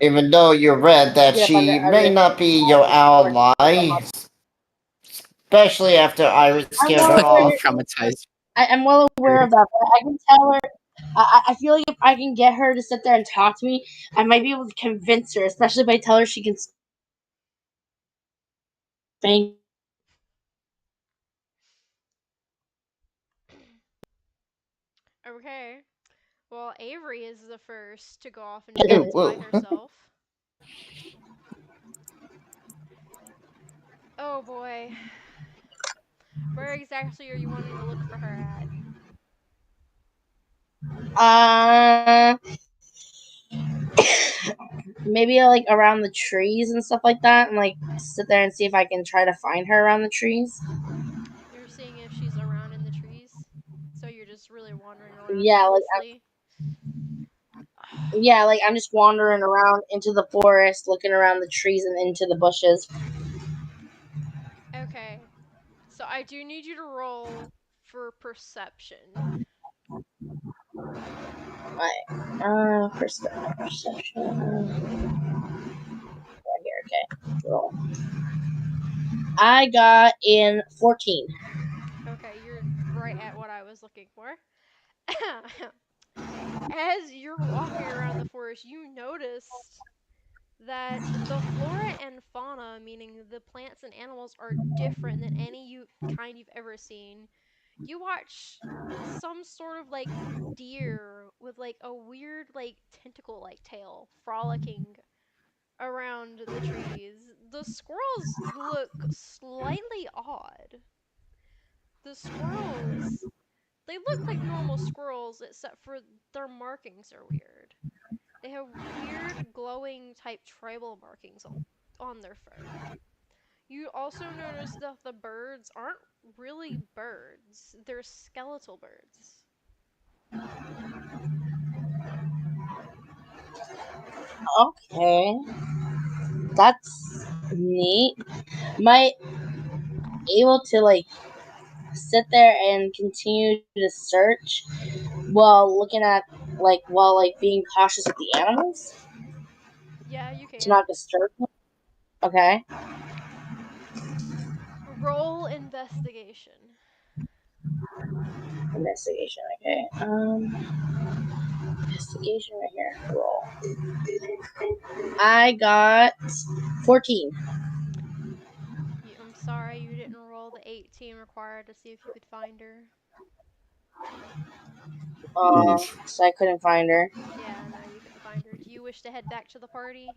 Even though you read that Get up she under- may under- not be your ally, especially after Iris scared her well Fucking off. traumatized. I'm well aware of that, but I can tell her. I feel like if I can get her to sit there and talk to me, I might be able to convince her, especially if I tell her she can spank. Okay. Well, Avery is the first to go off into the woods by Whoa. herself. Oh boy. Where exactly are you wanting to look for her at? Maybe like around the trees and stuff like that, and like sit there and see if I can try to find her around the trees. You're seeing if she's around in the trees? So you're just really wandering around Yeah, like aimlessly? Yeah, like I'm just wandering around into the forest, looking around the trees and into the bushes. Okay. So I do need you to roll for perception. Perception. Right here, okay. Roll. I got in 14. Okay, you're right at what I was looking for. As you're walking around the forest, you noticed that the flora and fauna, meaning the plants and animals, are different than any kind you've ever seen. You watch some sort of like deer with like a weird like tentacle like tail frolicking around the trees. The squirrels look slightly odd. The squirrels, they look like normal squirrels except for their markings are weird. They have weird glowing type tribal markings on their fur. You also notice that the birds aren't really birds, they're skeletal birds. Okay. That's neat. Might able to like sit there and continue to search while looking at while being cautious with the animals Yeah, you to can. not disturb them. Okay. Roll investigation. Investigation, okay. Investigation right here. Roll. I got 14. I'm sorry you didn't roll the 18 required to see if you could find her. So I couldn't find her. Yeah, no, you couldn't find her. Do you wish to head back to the party?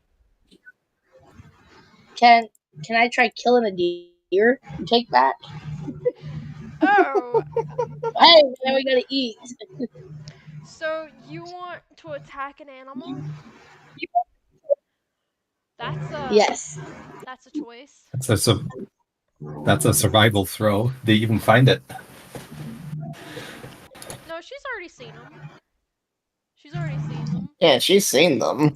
Can I try killing a deer and take that? Oh! Hey, now we gotta eat. So you want to attack an animal? That's Yes. That's a choice. That's a survival throw. They even find it. No, she's already seen them. She's already seen them. Yeah, she's seen them.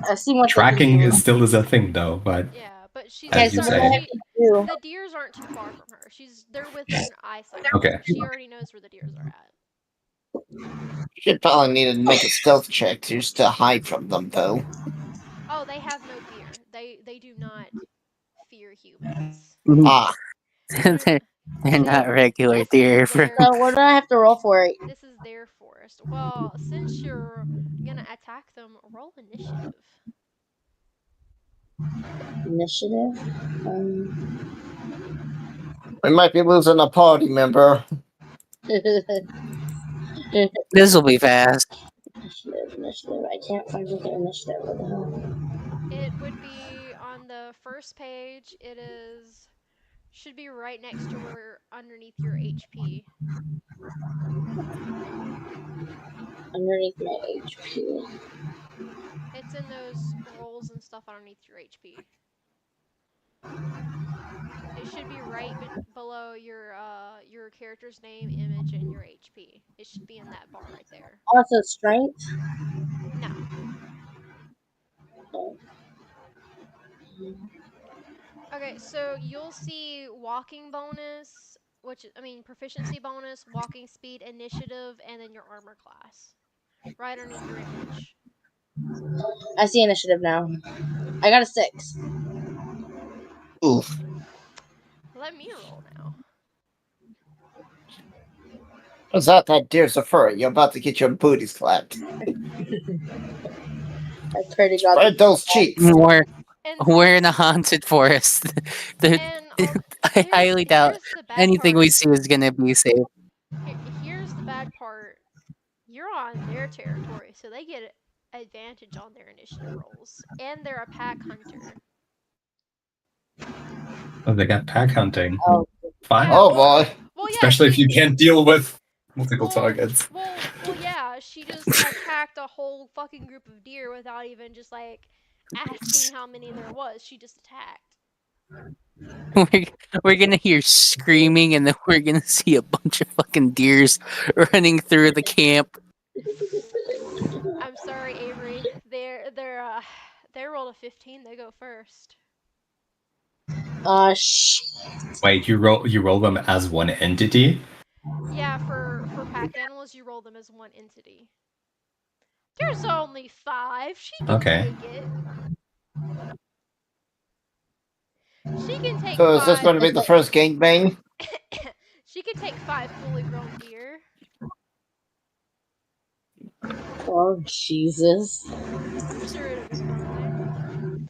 I've seen what Tracking they do. still is a thing, though. But Yeah, but she's As you so say. what do I have to do? the deers aren't too far from her. They're within eyesight. Okay. She already knows where the deers are at. She'd probably need to make a stealth check just to hide from them, though. Oh, they have no fear. They do not fear humans. Ah, they're not regular This deer. is their, So what do I have to roll for it? this is their forest. Well, since you're gonna attack them, roll initiative. Initiative? we might be losing a party member. This will be fast. Initiative. I can't find the initiative. What the hell? It would be on the first page. Should be right next to where underneath your HP. Underneath my HP. It's in those rolls and stuff underneath your HP. It should be right below your character's name, image, and your HP. It should be in that bar right there. Also strength. No. Okay, so you'll see walking bonus, proficiency bonus, walking speed, initiative, and then your armor class. Right underneath your image. I see initiative now. I got a 6. Oof. Let me roll now. What's that deer's a furry? You're about to get your booties clapped. I pray to God. Spread those cheeks. We're And in a haunted forest. and I highly doubt here's the bad anything part. we see is gonna be safe. Here's the bad part. You're on their territory, so they get advantage on their initiative rolls, and they're a pack hunter. oh, they got pack hunting. Oh. Fine. Oh boy. Well, yeah, Especially if you can't deal with multiple Well, targets. Well, yeah, she just attacked a whole fucking group of deer without even just like asking how many there was. She just attacked. We're gonna hear screaming, and then we're gonna see a bunch of fucking deers running through the camp. I'm sorry, Avery. They rolled a 15. They go first. Wait, you roll them as one entity? Yeah, for pack animals, you roll them as one entity. There's only 5. She can Okay. take it. She can take So is this 5. going to be the first gangbang? She can take 5 fully grown deer. Oh, Jesus. I'm sure it'll be fine.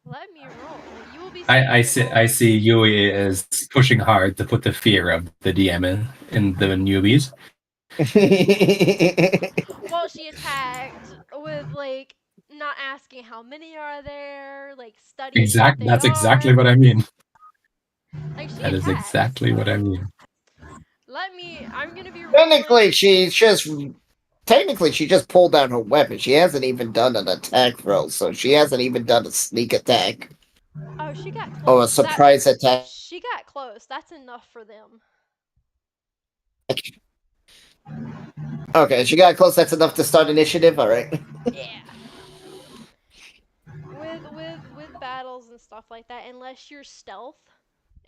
Let me roll. You will be. I see Yui is pushing hard to put the fear of the DM in the newbies. Well, she attacked with like not asking how many are there, like studying. Exactly. That's exactly are. what I mean. Like she That is attacked, exactly what I mean. I'm gonna be rolling. Technically, she just pulled out her weapon. She hasn't even done an attack throw, so she hasn't even done a sneak attack Oh, she got close. or a surprise attack. She got close. That's enough for them. Okay, she got close. That's enough to start initiative. All right. Yeah. With battles and stuff like that, unless you're stealth,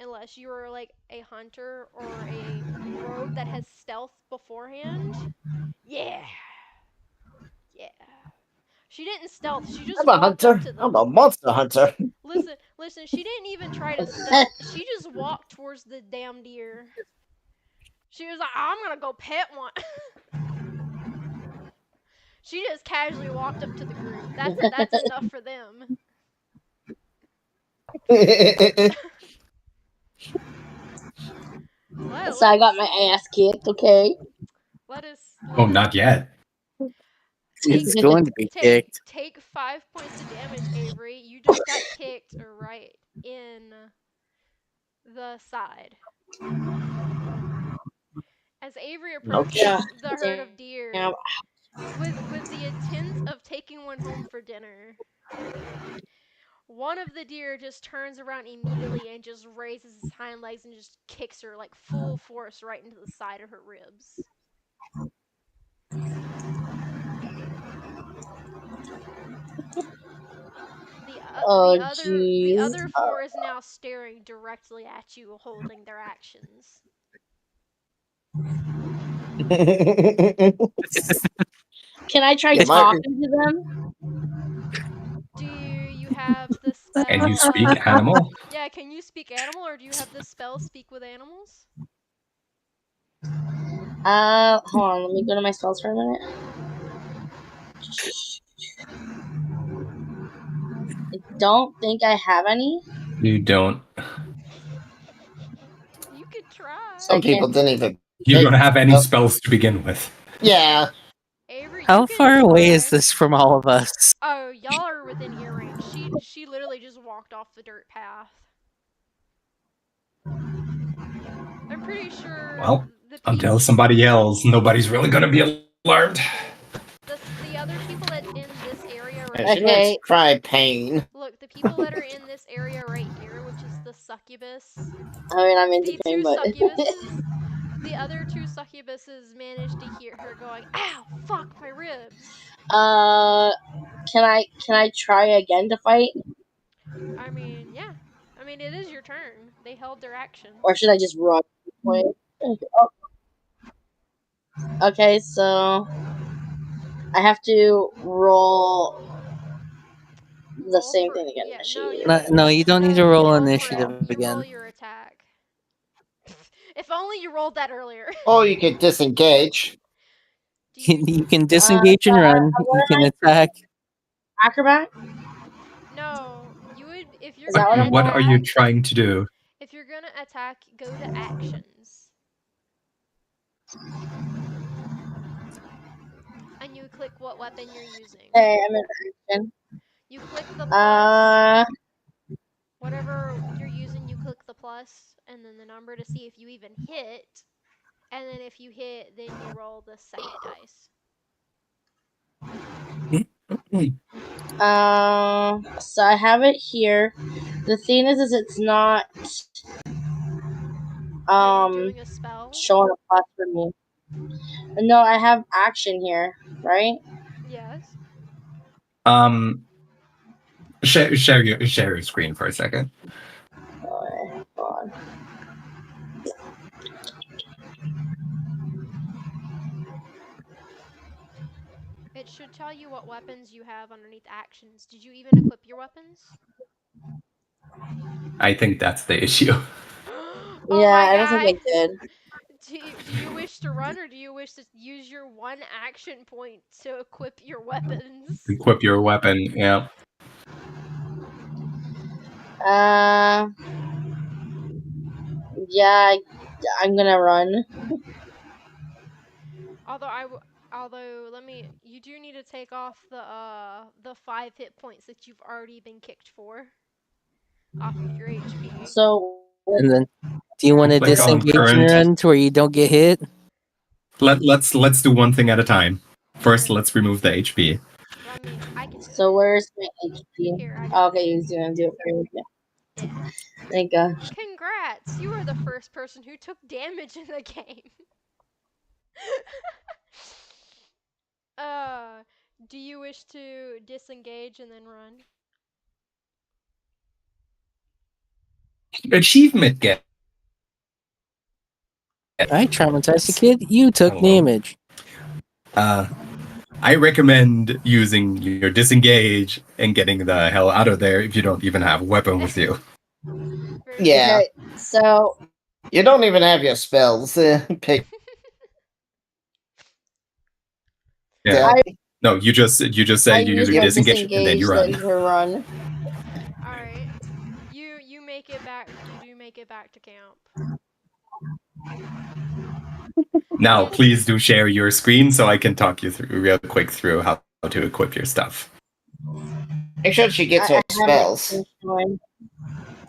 unless you're like a hunter or a rogue that has stealth beforehand. Yeah. Yeah. She didn't stealth. She just I'm a walked hunter. up to them. I'm a monster hunter. Listen. She didn't even try to stealth. She just walked towards the damn deer. She was like, I'm gonna go pet one. She just casually walked up to the group. That's enough for them. So I got my ass kicked, okay? Let us. Oh, not yet. It's going to be kicked. Take 5 points of damage, Avery. You just got kicked right in the side. As Avery approaches the herd of deer with the intent of taking one home for dinner. one of the deer just turns around immediately and just raises his hind legs and just kicks her like full force right into the side of her ribs. Oh, The jeez. other four is now staring directly at you, holding their actions. Can I try Yeah, talking to them? Do you have the spell? Can you speak animal? Yeah, can you speak animal, or do you have the spell speak with animals? Hold on. Let me go to my spells for a minute. I don't think I have any. You don't. You could try. Some people didn't even. You don't have any Oh. spells to begin with. Yeah. Avery, How you can far away is try. this from all of us? Oh, y'all are within ear range. She literally just walked off the dirt path. I'm pretty sure Well, the until somebody yells, nobody's really gonna be alarmed. the other people that in this area right And she Okay. needs try pain. Look, the people that are in this area right here, which is the succubus, I mean, I'm into the pain, two but succubuses, the other two succubuses managed to hear her going, "Ow, fuck my ribs." can I try again to fight, I mean, yeah. I mean, it is your turn. They held their action. or should I just run? Wait. Oh. Okay, so I have to roll the same thing again. Yeah, Actually. no, you No, you don't need to no, roll for initiative you roll again. your attack. If only you rolled that earlier. Or you could disengage. Do you, You can disengage and run. You can attack. Acrobat? no, you would if you're Is that gonna what I'm What rolling? are you trying to do? if you're gonna attack, go to actions. And you click what weapon you're using. Okay, I'm in action. You click the plus. Uh, Whatever you're using, you click the plus and then the number to see if you even hit. And then if you hit, then you roll the second dice. so I have it here. The thing is it's not Are you doing a spell? showing a plus for me. No, I have action here, right? Yes. Share your screen for a second. Hold on. It should tell you what weapons you have underneath actions. Did you even equip your weapons? I think that's the issue. Oh Yeah, my I don't think God. I did. Do you wish to run, or do you wish to use your one action point to equip your weapons? Equip your weapon, yeah. Yeah, I'm gonna run. Although you do need to take off the 5 hit points that you've already been kicked for off of your HP. So, And then, do you want to Click on disengage and current. run to where you don't get hit? Let's do one thing at a time. First, let's remove the HP. I mean, I can do so it. where's my HP? Here, I Oh, got okay, it. he's gonna do it for me. Yeah. Thank God. Congrats! You are the first person who took damage in the game. Do you wish to disengage and then run? Achievement get. I traumatized a kid. You took Hello. damage. I recommend using your disengage and getting the hell out of there if you don't even have a weapon with you. Very Yeah. Okay, so You don't even have your spells. Pick. Yeah. I- No, you just say I you use use your my disengage and then you run. then to run. Alright. You make it back. You do make it back to camp. Now, please do share your screen so I can talk you through real quick through how to equip your stuff. Make sure she gets her I have my spells. screen showing.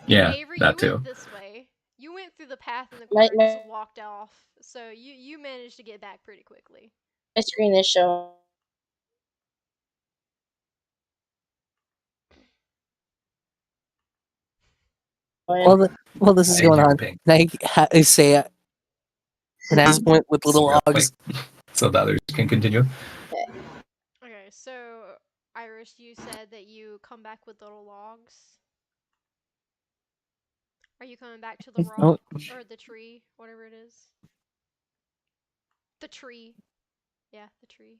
Yeah, Avery, that you too. went this way. You went through the path and the My- car just walked off. So you managed to get back pretty quickly. My screen is showing. Well, this is Hey, going you're on. pink. Can I say can I point with little Real logs? quick, so the others can continue. Okay, so Iris, you said that you come back with little logs. Are you coming back to the Oh, rock or the tree, whatever it is? The tree. Yeah, the tree.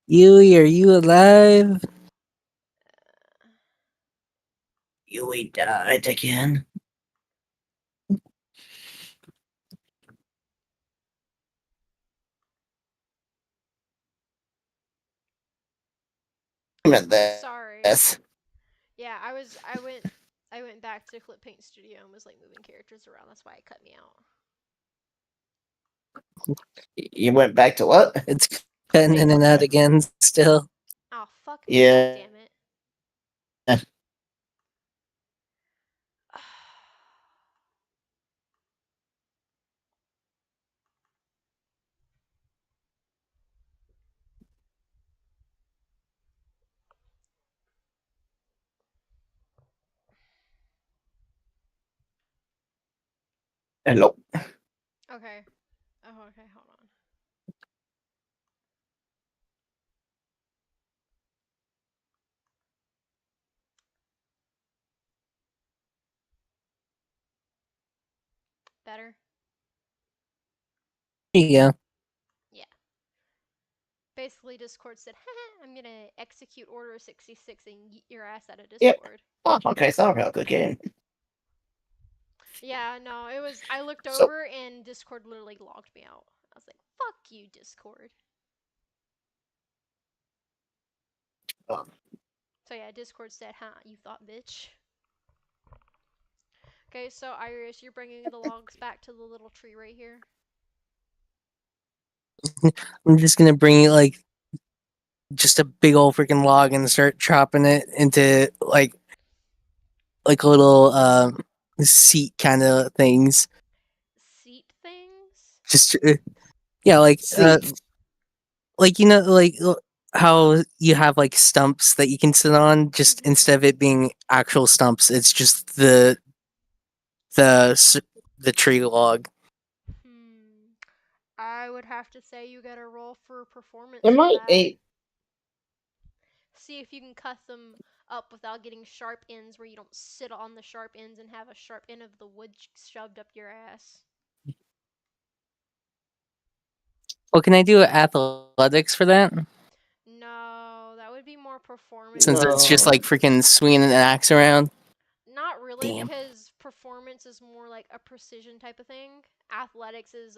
Yui, are you alive? Yui died again. Sorry. This. Yeah, I went back to Flip Paint Studio and was like moving characters around. That's why it cut me out. You went back to what? It's cutting in and out again still. Oh, fuck me, Yeah. goddammit. Hello. Okay. Oh, okay, hold on. Better? There you go. Yeah. Basically, Discord said, haha, I'm gonna execute Order 66 and yeet your ass out of Yep. Discord. Oh, okay, so real good game. Yeah, no, it was. I looked So- over and Discord literally logged me out. I was like, fuck you, Discord. Oh. So yeah, Discord said, huh, you thought, bitch. Okay, so Iris, you're bringing the logs back to the little tree right here. I'm just gonna bring like just a big old freaking log and start chopping it into like little seat kind of things. Seat things? Just yeah, like See, like you know like how you have like stumps that you can sit on. Just Mhm. instead of it being actual stumps, it's just the tree log. I would have to say you gotta roll for performance there for might that. be. See if you can cut them up without getting sharp ends where you don't sit on the sharp ends and have a sharp end of the wood shoved up your ass. Well, can I do athletics for that? No, that would be more performance. Since it's just No. like freaking swinging an axe around. Not really, Damn. because performance is more like a precision type of thing. Athletics is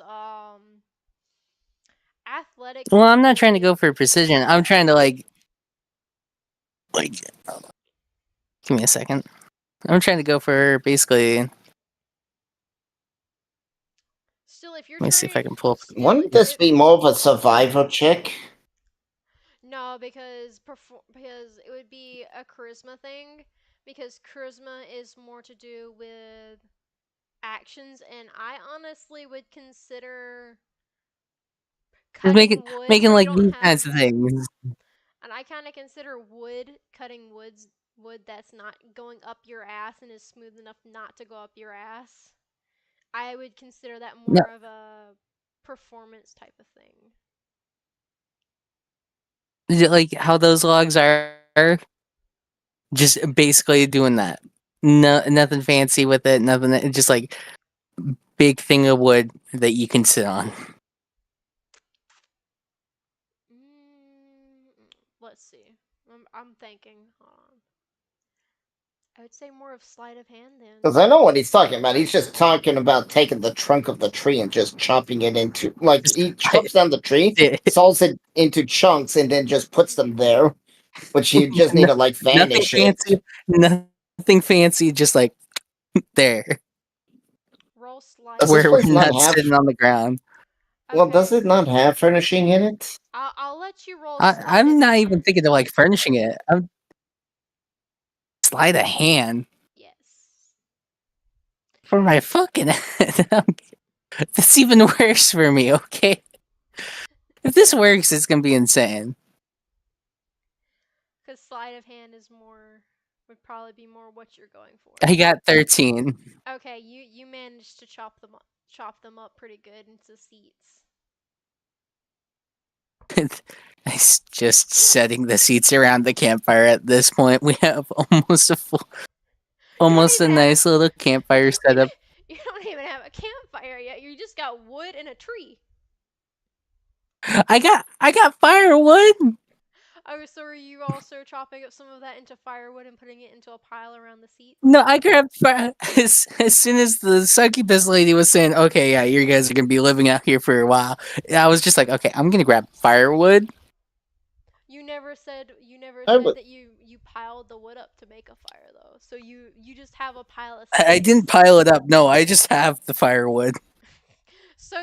athletics. Well, is I'm not trying to really- go for precision. I'm trying to like give me a second. I'm trying to go for basically. Still, if you're Let me see if I trying, can pull up. still, Wouldn't this be more of a survival check? No, because because it would be a charisma thing. Because charisma is more to do with actions, and I honestly would consider Just cutting wood making where you like don't these have. kinds of things. And I kind of consider cutting wood that's not going up your ass and is smooth enough not to go up your ass. I would consider that No. more of a performance type of thing. Is it like how those logs are? Just basically doing that. No, nothing fancy with it. Nothing. Just like big thing of wood that you can sit on. Let's see. I'm thinking. Hold on. I would say more of sleight of hand then. Because I know what he's talking about. He's just talking about taking the trunk of the tree and just chopping it into, like, he chops down the tree, saws it into chunks, and then just puts them there. Which you just need to, like, Nothing vanish it. fancy. Nothing fancy. Just like there, Roll sleight. Does this where we're place not not have- sitting on the ground. Well, does Okay, it not have furnishing in it? I'll let you roll. I'm not even thinking of like furnishing it. I'm sleight of hand Yes. for my fucking head. That's even worse for me. Okay, if this works, it's gonna be insane. sleight of hand is more would probably be more what you're going for. I got 13. Okay, you managed to chop them up pretty good into seats. It's just setting the seats around the campfire at this point. We have almost almost a even nice little campfire setup. You don't even have a campfire yet. You just got wood and a tree. I got firewood. Oh, so are you also chopping up some of that into firewood and putting it into a pile around the seats? No, I grabbed as soon as the succubus lady was saying, "Okay, yeah, you guys are gonna be living out here for a while." I was just like, "Okay, I'm gonna grab firewood." You never said I would- that you piled the wood up to make a fire though. So you just have a pile of I didn't sticks. pile it up. No, I just have the firewood. So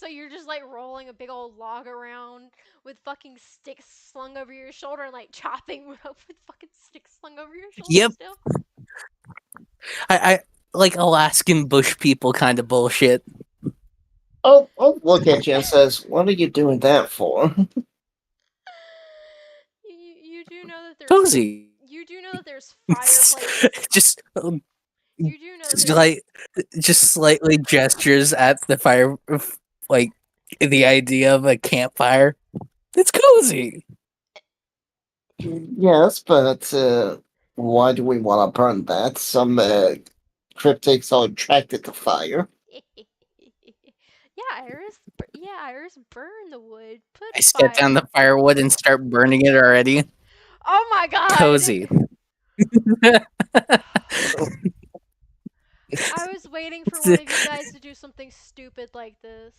you're just like rolling a big old log around with fucking sticks slung over your shoulder and like chopping wood up with fucking sticks slung over your shoulder Yep. still. I like Alaskan bush people kind of bullshit. I'll look at you and says, "What are you doing that for?" You do know that there's Cozy. you do know that there's fireplaces. just You do know that just there's like just slightly gestures at the fire, like the idea of a campfire. It's cozy. Yes, but why do we want to burn that? Some cryptics are attracted to fire. Yeah, Iris, burn the wood. Put I set down fire. the firewood and start burning it already. Oh my god. Cozy. I was waiting for one of you guys to do something stupid like this.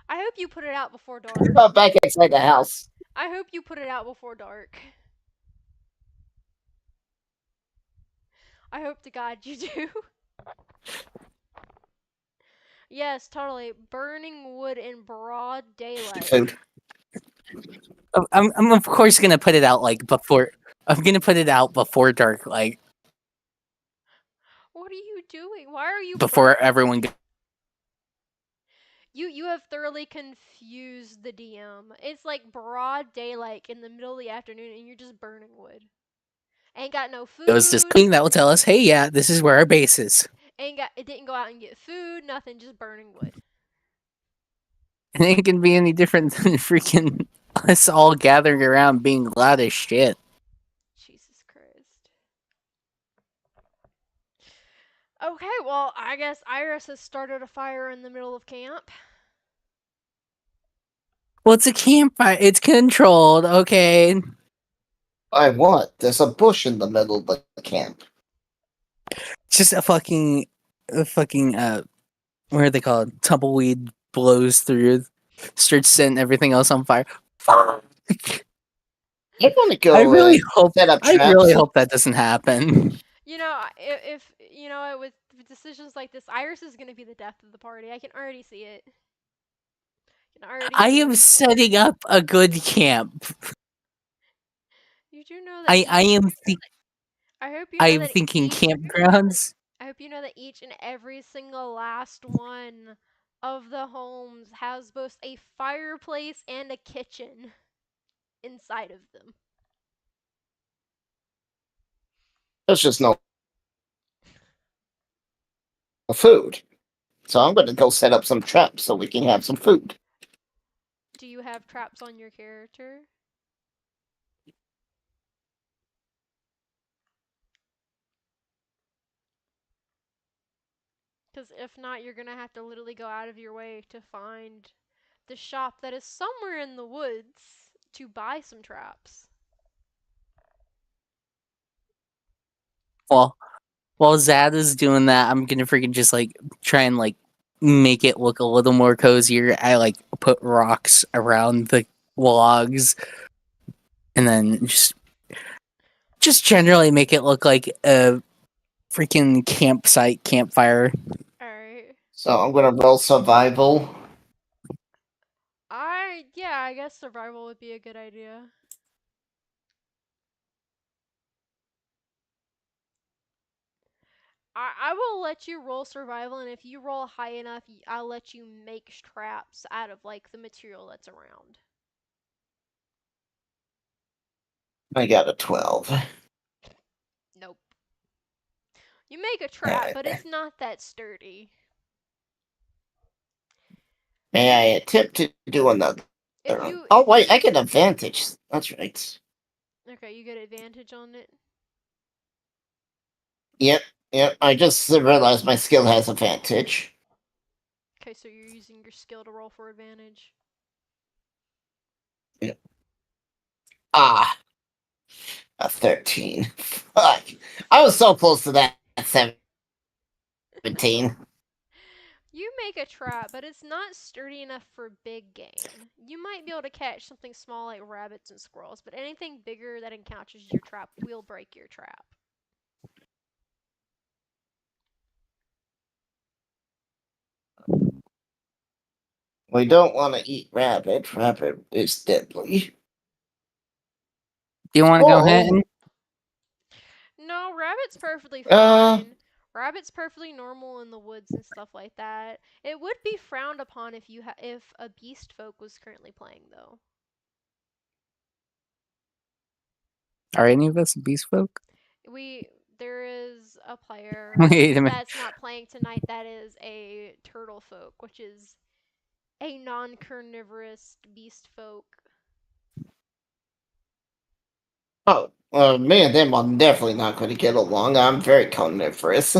I hope you put it out before dark. Not back inside the house. I hope you put it out before dark. I hope to God you do. Yes, totally. Burning wood in broad daylight. Food. I'm of course gonna put it out like before. I'm gonna put it out before dark, like What are you doing? Why are you before everyone. You have thoroughly confused the DM. It's like broad daylight in the middle of the afternoon and you're just burning wood. Ain't got no food. Goes this thing that will tell us, hey, yeah, this is where our base is. It didn't go out and get food, nothing, just burning wood. And it can be any different than freaking us all gathering around being loud as shit. Jesus Christ. Okay, well, I guess Iris has started a fire in the middle of camp. Well, it's a campfire. It's controlled, okay? I what? There's a bush in the middle of the camp. It's just a fucking, what are they called? Tumbleweed blows through, starts setting everything else on fire. Fuck! I want to go. I really hope. set up I traps. really hope that doesn't happen. You know, if you know, with decisions like this, Iris is gonna be the death of the party. I can already see it. I am setting up a good camp. You do know that. I am. I hope you know I'm that thinking campgrounds. I hope you know that each and every single last one of the homes has both a fireplace and a kitchen inside of them. There's just no food. So I'm going to go set up some traps so we can have some food. Do you have traps on your character? Because if not, you're gonna have to literally go out of your way to find the shop that is somewhere in the woods to buy some traps. Well, while Zad is doing that, I'm gonna freaking just like try and like make it look a little more cozier. I like put rocks around the logs, and then just generally make it look like a freaking campfire. Alright. So I'm going to roll survival. Yeah, I guess survival would be a good idea. I will let you roll survival, and if you roll high enough, I'll let you make traps out of like the material that's around. I got a 12. Nope. You make a trap, but it's not that sturdy. May I attempt to do another? If Oh wait, I get advantage. That's right. Okay, you get advantage on it. Yep. I just realized my skill has advantage. Okay, so you're using your skill to roll for advantage. Ah, a 13. Fuck. I was so close to that 17. You make a trap, but it's not sturdy enough for big game. You might be able to catch something small like rabbits and squirrels, but anything bigger that encounters your trap will break your trap. We don't want to eat rabbit. Rabbit is deadly. Do you want to go ahead? No, rabbit's perfectly Uh, fine. Rabbit's perfectly normal in the woods and stuff like that. It would be frowned upon if if a beast folk was currently playing though. Are any of us beast folk? There is a player Wait a minute. that's not playing tonight that is a turtle folk, which is a non-carnivorous beast folk. Oh, me and them are definitely not going to get along. I'm very carnivorous.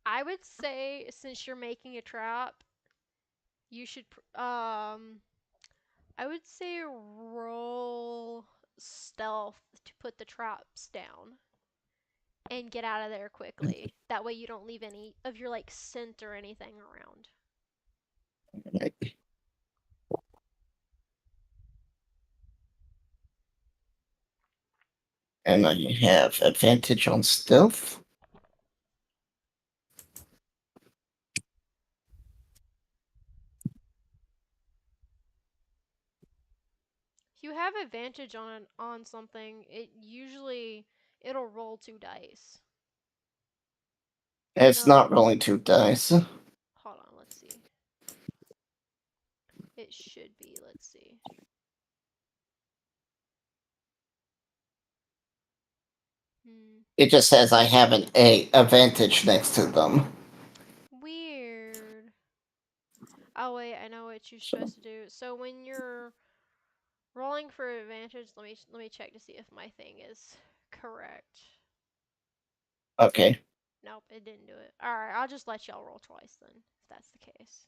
I would say since you're making a trap, you should I would say roll stealth to put the traps down and get out of there quickly. That way you don't leave any of your like scent or anything around. And I have advantage on stealth. If you have advantage on something, it'll roll 2 dice. It's No. not rolling 2 dice. Hold on, let's see. It should be, let's see. It just says I have an A advantage next to them. Weird. Oh wait, I know what you're supposed to do. So when you're rolling for advantage, let me check to see if my thing is correct. Okay. Nope, it didn't do it. Alright, I'll just let y'all roll twice then, if that's the case.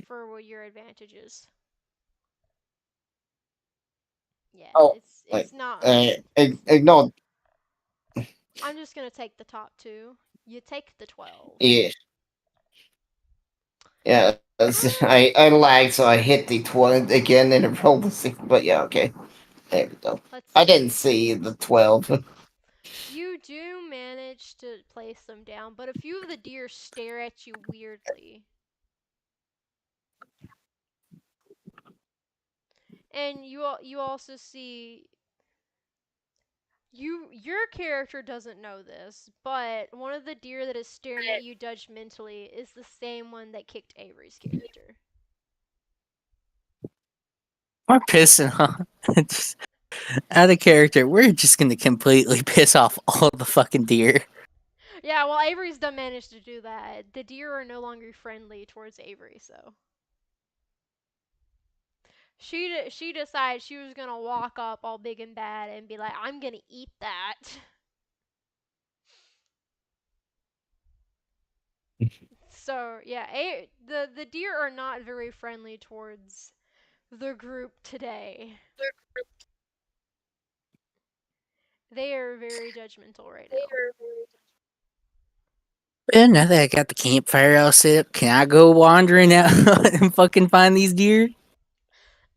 For what your advantage is. Yeah, Oh, it's not. Ignore. I'm just gonna take the top 2. You take the 12. Yeah. Yeah. I lagged, so I hit the 12 again and it rolled the 6. But yeah, okay. There we go. I didn't see the 12. You do manage to place them down, but a few of the deer stare at you weirdly. And you also see your character doesn't know this, but one of the deer that is staring at you judgmentally is the same one that kicked Avery's character. We're pissing off. Just out of character, we're just gonna completely piss off all the fucking deer. Yeah, well, Avery's done managed to do that. The deer are no longer friendly towards Avery, so. She decided she was gonna walk up all big and bad and be like, I'm gonna eat that. So yeah, the deer are not very friendly towards the group today. They are very judgmental right now. And now that I got the campfire all set up, can I go wandering out and fucking find these deer?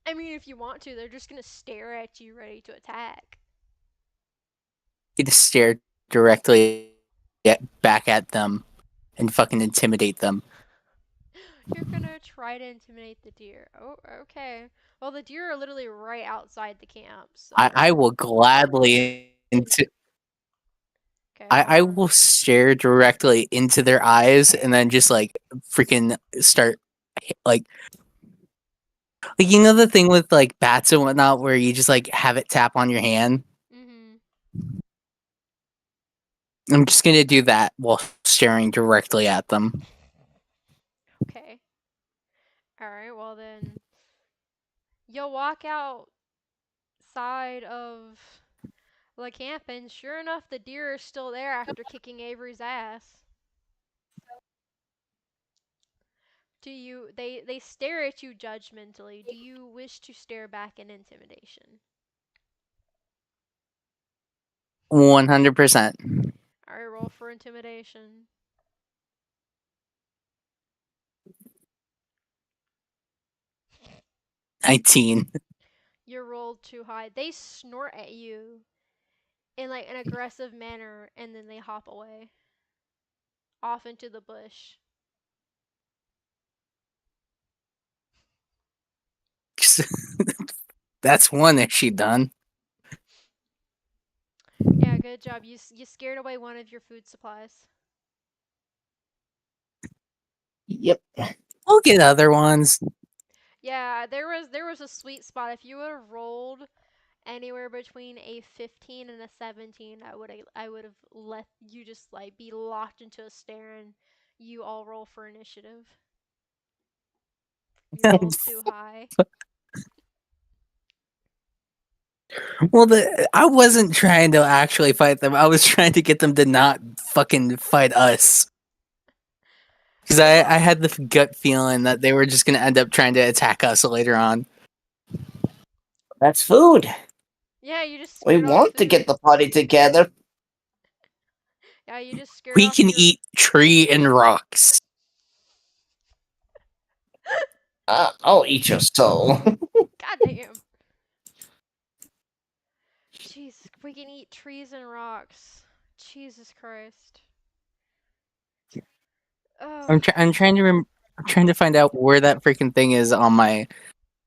I mean, if you want to, they're just gonna stare at you, ready to attack. You just stare directly back at them and fucking intimidate them. You're gonna try to intimidate the deer. Oh, okay. Well, the deer are literally right outside the camp. So. I will gladly I will stare directly into their eyes and then just like freaking start like you know the thing with like bats and whatnot where you just like have it tap on your hand. Mhm. I'm just gonna do that while staring directly at them. Okay. All right. Well then, you'll walk outside of the camp, and sure enough, the deer are still there after kicking Avery's ass. They stare at you judgmentally. Do you wish to stare back in intimidation? 100%. All right, roll for intimidation. 19. You rolled too high. They snort at you in like an aggressive manner, and then they hop away off into the bush. That's one issue done. Yeah, good job. You scared away one of your food supplies. Yep. We'll get other ones. Yeah, there was a sweet spot. If you would have rolled anywhere between a 15 and a 17, I would have let you just like be locked into a stare and you all roll for initiative. You rolled too high. Well, I wasn't trying to actually fight them. I was trying to get them to not fucking fight us. Because I had the gut feeling that they were just going to end up trying to attack us later on. That's food. Yeah, you just We scared off want to food. get the party together. Yeah, you just scared We off can your... eat tree and rocks. I'll eat your soul. God damn. Jeez, we can eat trees and rocks. Jesus Christ. Oh, I'm trying to I'm trying to find out where that freaking thing is on my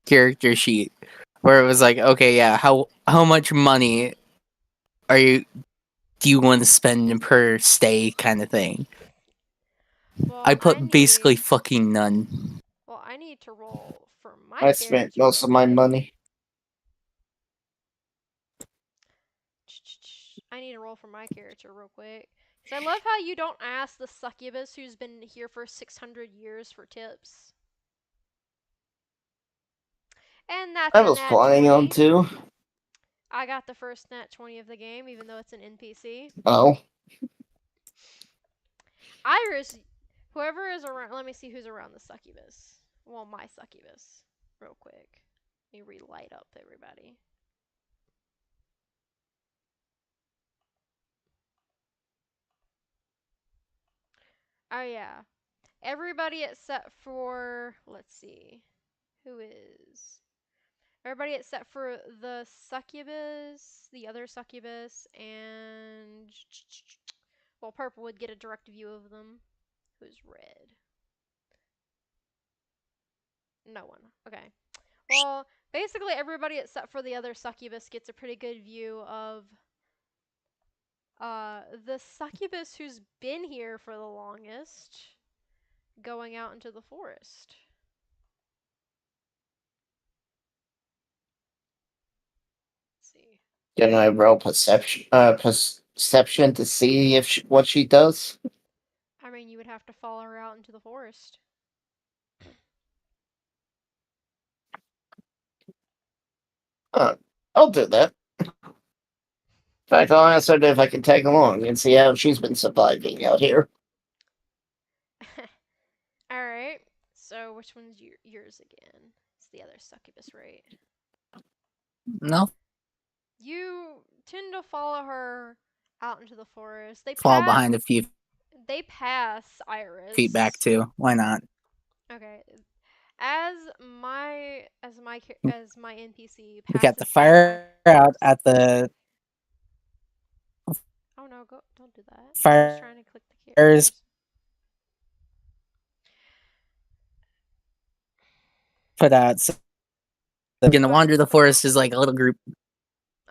character sheet, where it was like, okay, yeah, how much money do you want to spend per stay kind of thing? well, I put basically fucking none. Well, I need to roll for my I character. spent most of my real quick. money. I need to roll for my character real quick. Because I love how you don't ask the succubus who's been here for 600 years for tips. And that's I a was nat planning 20. on to. I got the first nat 20 of the game, even though it's an NPC. Oh. Iris, whoever is around, let me see who's around the succubus. Well, my succubus, real quick. Let me relight up everybody. Oh yeah, everybody except for, let's see, who is? Everybody except for the succubus, the other succubus, and well, purple would get a direct view of them. Who's red? No one. Okay. Well, basically everybody except for the other succubus gets a pretty good view of the succubus who's been here for the longest going out into the forest. Let's see. Can I roll perception to see if what she does? I mean, you would have to follow her out into the forest. I'll do that. In fact, I'll ask her if I can tag along and see how she's been surviving out here. Alright, so which one's yours again? It's the other succubus, right? No, You tend to follow her out into the forest. fall behind a few They pass Iris. feet back too. Why not? Okay. As my NPC passes We got the by fire out at the Oh no, don't do that. I was fire trying to click the Fires characters. put out. So gonna wander the forest as like a little group.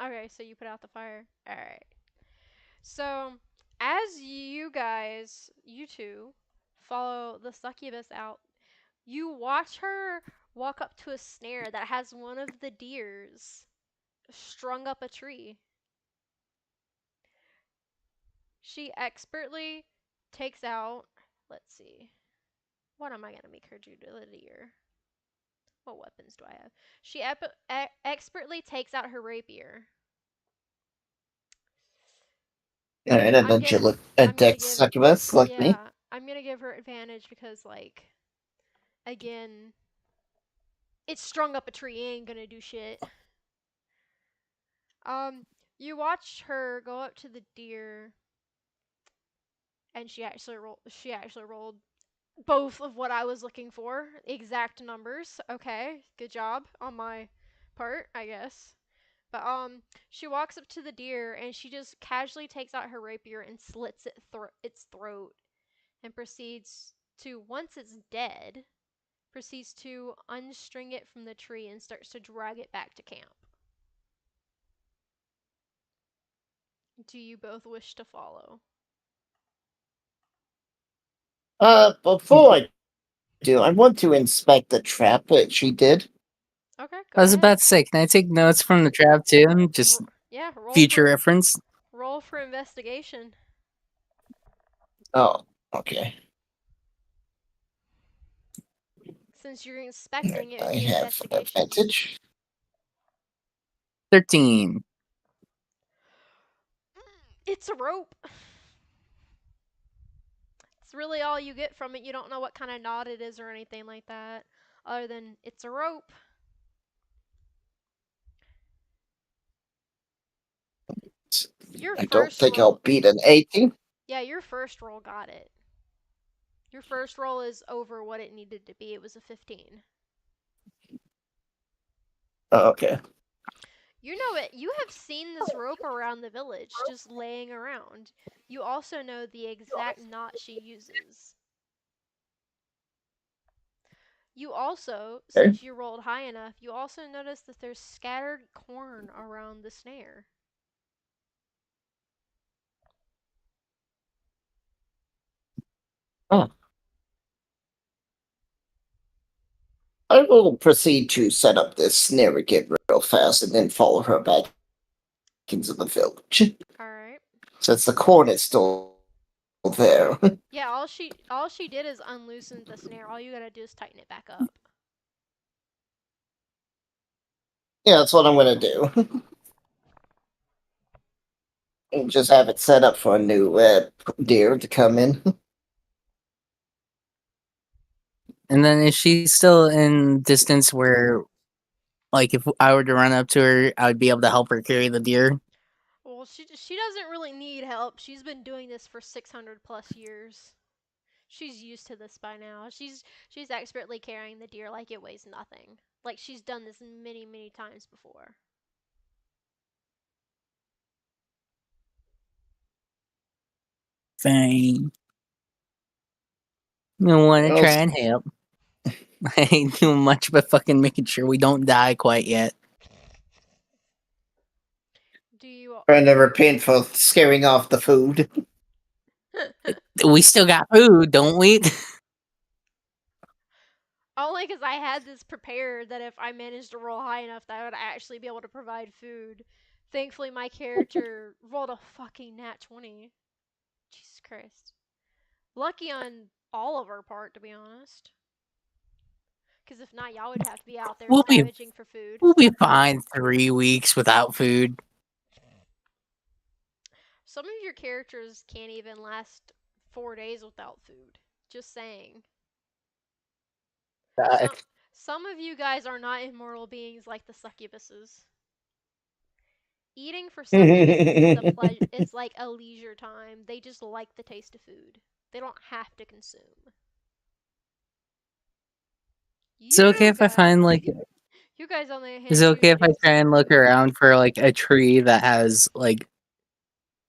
Okay, so you put out the fire. Alright. So, as you two, follow the succubus out, You watch her walk up to a snare that has one of the deers strung up a tree. She expertly takes out, let's see, what am I going to make her do to the deer? What weapons do I have? She expertly takes out her rapier. And I'm don't you gonna, look I'm a gonna dex give, succubus like me? yeah, I'm gonna give her advantage because, like, again, it's strung up a tree, ain't gonna do shit. You watch her go up to the deer, and she actually rolled both of what I was looking for, exact numbers. Okay, good job on my part, I guess. But she walks up to the deer and she just casually takes out her rapier and slits its throat, and proceeds to, once it's dead, proceeds to unstring it from the tree and starts to drag it back to camp. Do you both wish to follow? Before I do, I want to inspect the trap that she did. Okay, I go was ahead. about to say, can I take notes from the trap too? Just Yeah, future reference. roll for investigation. Oh, okay. Since you're inspecting, it would I be have investigation. advantage. 13. It's a rope. It's really all you get from it. You don't know what kind of knot it is or anything like that, other than it's a rope. Your I don't first think roll, I'll beat an 18. yeah, your first roll got it. Your first roll is over what it needed to be. It was a 15. Oh, okay. You know it. You have seen this rope around the village, just laying around. You also know the exact knot she uses. You also, Okay. since you rolled high enough, you also notice that there's scattered corn around the snare. Oh. I will proceed to set up this snare again real fast and then follow her back into the village. Alright. Since the corn is still there. Yeah, all she did is unloosen the snare. All you gotta do is tighten it back up. Yeah, that's what I'm gonna do. And just have it set up for a new deer to come in. And then is she still in distance where, like, if I were to run up to her, I would be able to help her carry the deer? Well, she doesn't really need help. She's been doing this for 600 plus years. She's used to this by now. She's expertly carrying the deer like it weighs nothing. Like she's done this many, many times before. Fine. I want to Well, try and help. I ain't doing much but fucking making sure we don't die quite yet. Do you trying to repent for scaring off the food. We still got food, don't we? Only because I had this prepared that if I managed to roll high enough that I would actually be able to provide food. Thankfully, my character rolled a fucking nat 20. Jesus Christ. Lucky on all of our part, to be honest. Because if not, y'all would have to be out there We'll be- scavenging for food. We'll be fine 3 weeks without food. Some of your characters can't even last 4 days without food. Just saying. Some of you guys are not immortal beings like the succubuses. Eating for succubuses is like a leisure time. They just like the taste of food. They don't have to consume. Is it okay if I find, like, You guys on the hand. is it okay if I try and look around for, like, a tree that has, like,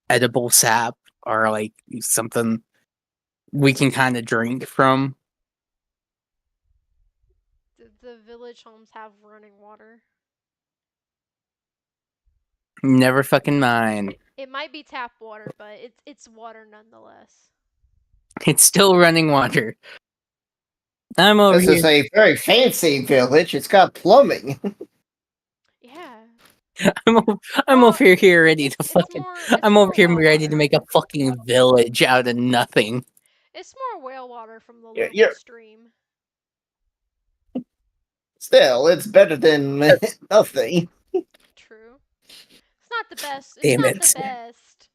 edible sap or, like, something we can kind of drink from? The village homes have running water. Never fucking mind. It might be tap water, but it's water nonetheless. It's still running water. I'm over This is here. a very fancy village. It's got plumbing. Yeah. I'm Well, over here ready to it's fucking. more it's I'm over more here well ready to water. make a fucking village out of nothing. It's more whale water from the You're- local you're- stream. Still, it's better than nothing. True. It's not the best. It's Damn not the it. best.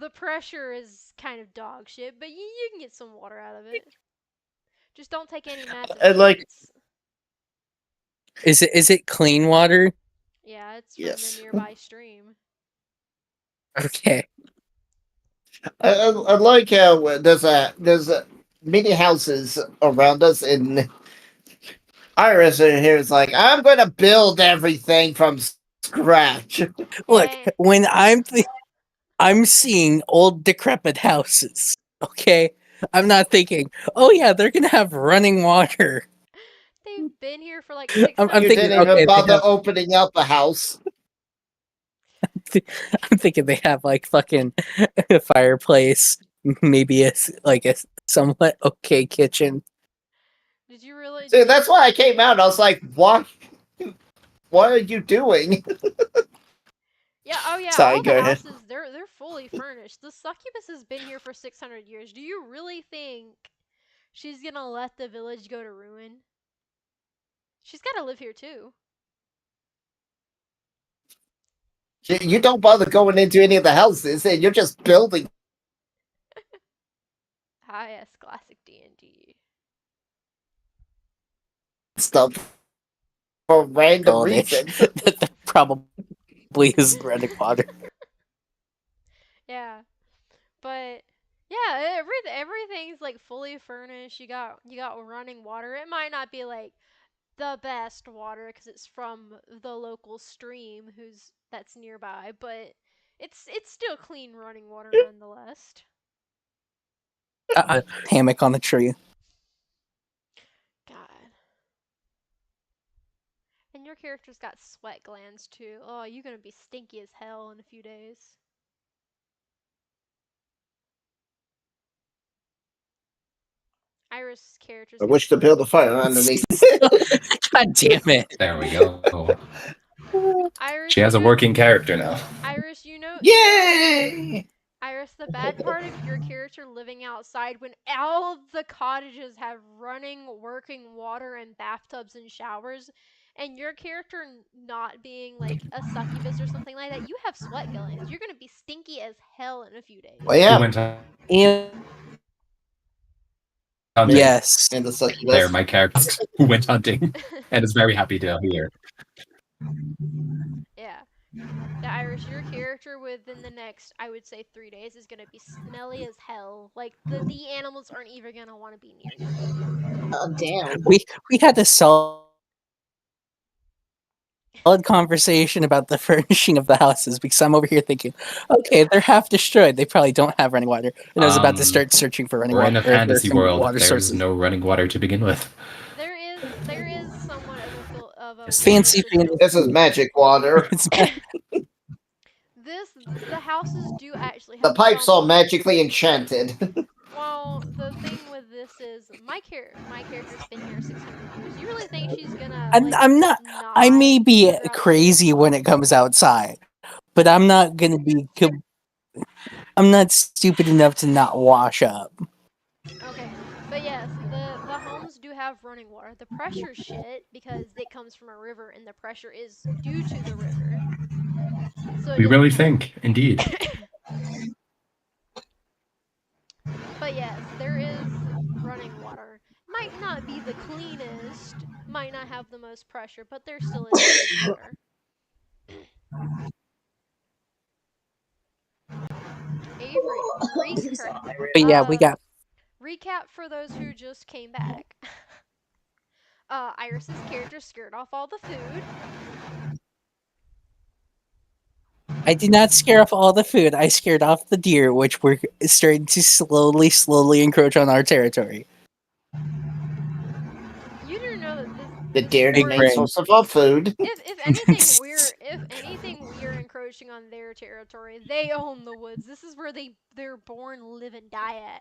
The pressure is kind of dog shit, but you can get some water out of it. Just don't take any massive And, like- hits. Is it clean water? Yeah, it's from Yes. the nearby stream. Okay. I like how there's many houses around us, and Iris in here is like, I'm going to build everything from scratch. Look, Eh, when I'm seeing old decrepit houses. Okay, I'm not thinking, oh yeah, they're gonna have running water. they've been here for like I'm 600 You thinking, didn't okay, even they bother have, opening up a house. I'm thinking they have like fucking a fireplace, maybe like a somewhat okay kitchen. Did you really? See, that's why I came out. I was like, what? What are you doing? Yeah, oh yeah, Sorry, all go the ahead. houses, they're fully furnished. The succubus has been here for 600 years. Do you really think she's gonna let the village go to ruin? She's gotta live here too. You don't bother going into any of the houses, and you're just building Ah, yes, classic D&D. stuff for random Build it. reasons. That probably isn't running water. Yeah, but yeah, everything's like fully furnished. You got running water. It might not be like the best water because it's from the local stream that's nearby, but it's still clean running water nonetheless. Hammock on the tree. God. And your character's got sweat glands too. Oh, you're gonna be stinky as hell in a few days. Iris' character's I got wish to sweat build a fire underneath. God damn it. There we go. Iris, She has a working character now. Iris, you know. Yay! Iris, the bad part of your character living outside when all of the cottages have running, working water and bathtubs and showers, and your character not being like a succubus or something like that, you have sweat glands. You're gonna be stinky as hell in a few days. Well, Who yeah, went on Yes. and the succubus. there, my character who went hunting and is very happy to hear. Yeah. The Irish, your character within the next, I would say, 3 days is gonna be smelly as hell. Like the animals aren't even gonna want to be near you. Oh, damn. We had a solid conversation about the furnishing of the houses because I'm over here thinking, okay, they're half destroyed. They probably don't have running water. And I was about to start searching for running We're water. in a or fantasy some world. water There's sources. no running water to begin with. There is somewhat of a It's water fancy system. This is magic water. It's The houses do actually The have pipe's all somewhat. magically enchanted. Well, the thing with this is my character's been here 600 years. You really think she's gonna? Like, I'm not. I may be figure out the crazy rules? when it comes outside, but I'm not gonna be. I'm not stupid enough to not wash up. Okay, but yes, the homes do have running water. The pressure's shit because it comes from a river, and the pressure is due to the river. So We really think, indeed. But yes, there is running water. Might not be the cleanest, might not have the most pressure, but there still is running water. Avery, But yeah, we got. recap for those who just came back. Iris's character scared off all the food. I did not scare off all the food. I scared off the deer, which were starting to slowly encroach on our territory. You do know that The this deer, the Big main brain. source of our food. if anything we're encroaching on their territory. They own the woods. This is where they're born, live, and die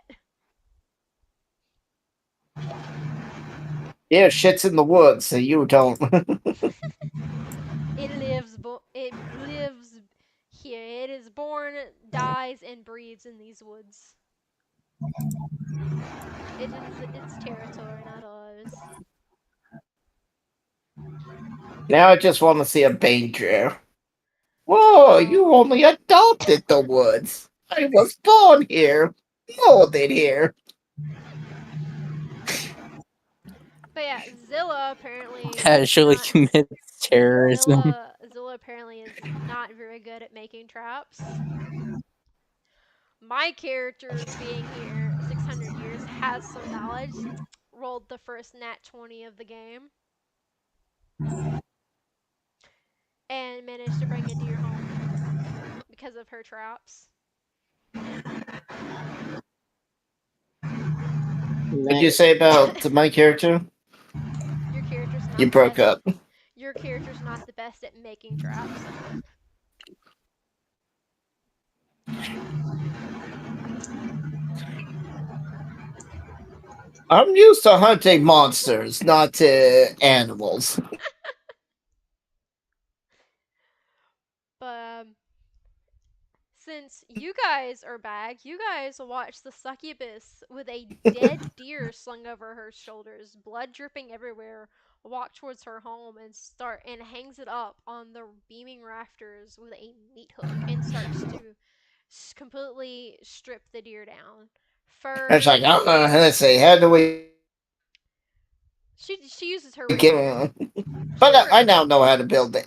at. Yeah, shit's in the woods, so you don't. It lives here. It is born, dies, and breeds in these woods. It is its territory, not ours. Now I just want to see a Banger. Whoa, you only adopted the woods. I was born here, molded here. But yeah, Zilla apparently Casually not- commits terrorism. Zilla apparently is not very good at making traps. My character, being here 600 years, has some knowledge. Rolled the first nat 20 of the game. And managed to bring a deer home because of her traps. What'd you say about my character? Your character's not You the broke best- up. Your character's not the best at making traps. I'm used to hunting monsters, not animals. But since you guys are back, you guys watch the succubus with a dead deer slung over her shoulders, blood dripping everywhere, walk towards her home and hangs it up on the beaming rafters with a meat hook and starts to completely strip the deer down. It's like, let's see, how do we She uses her get? But I now know how to build the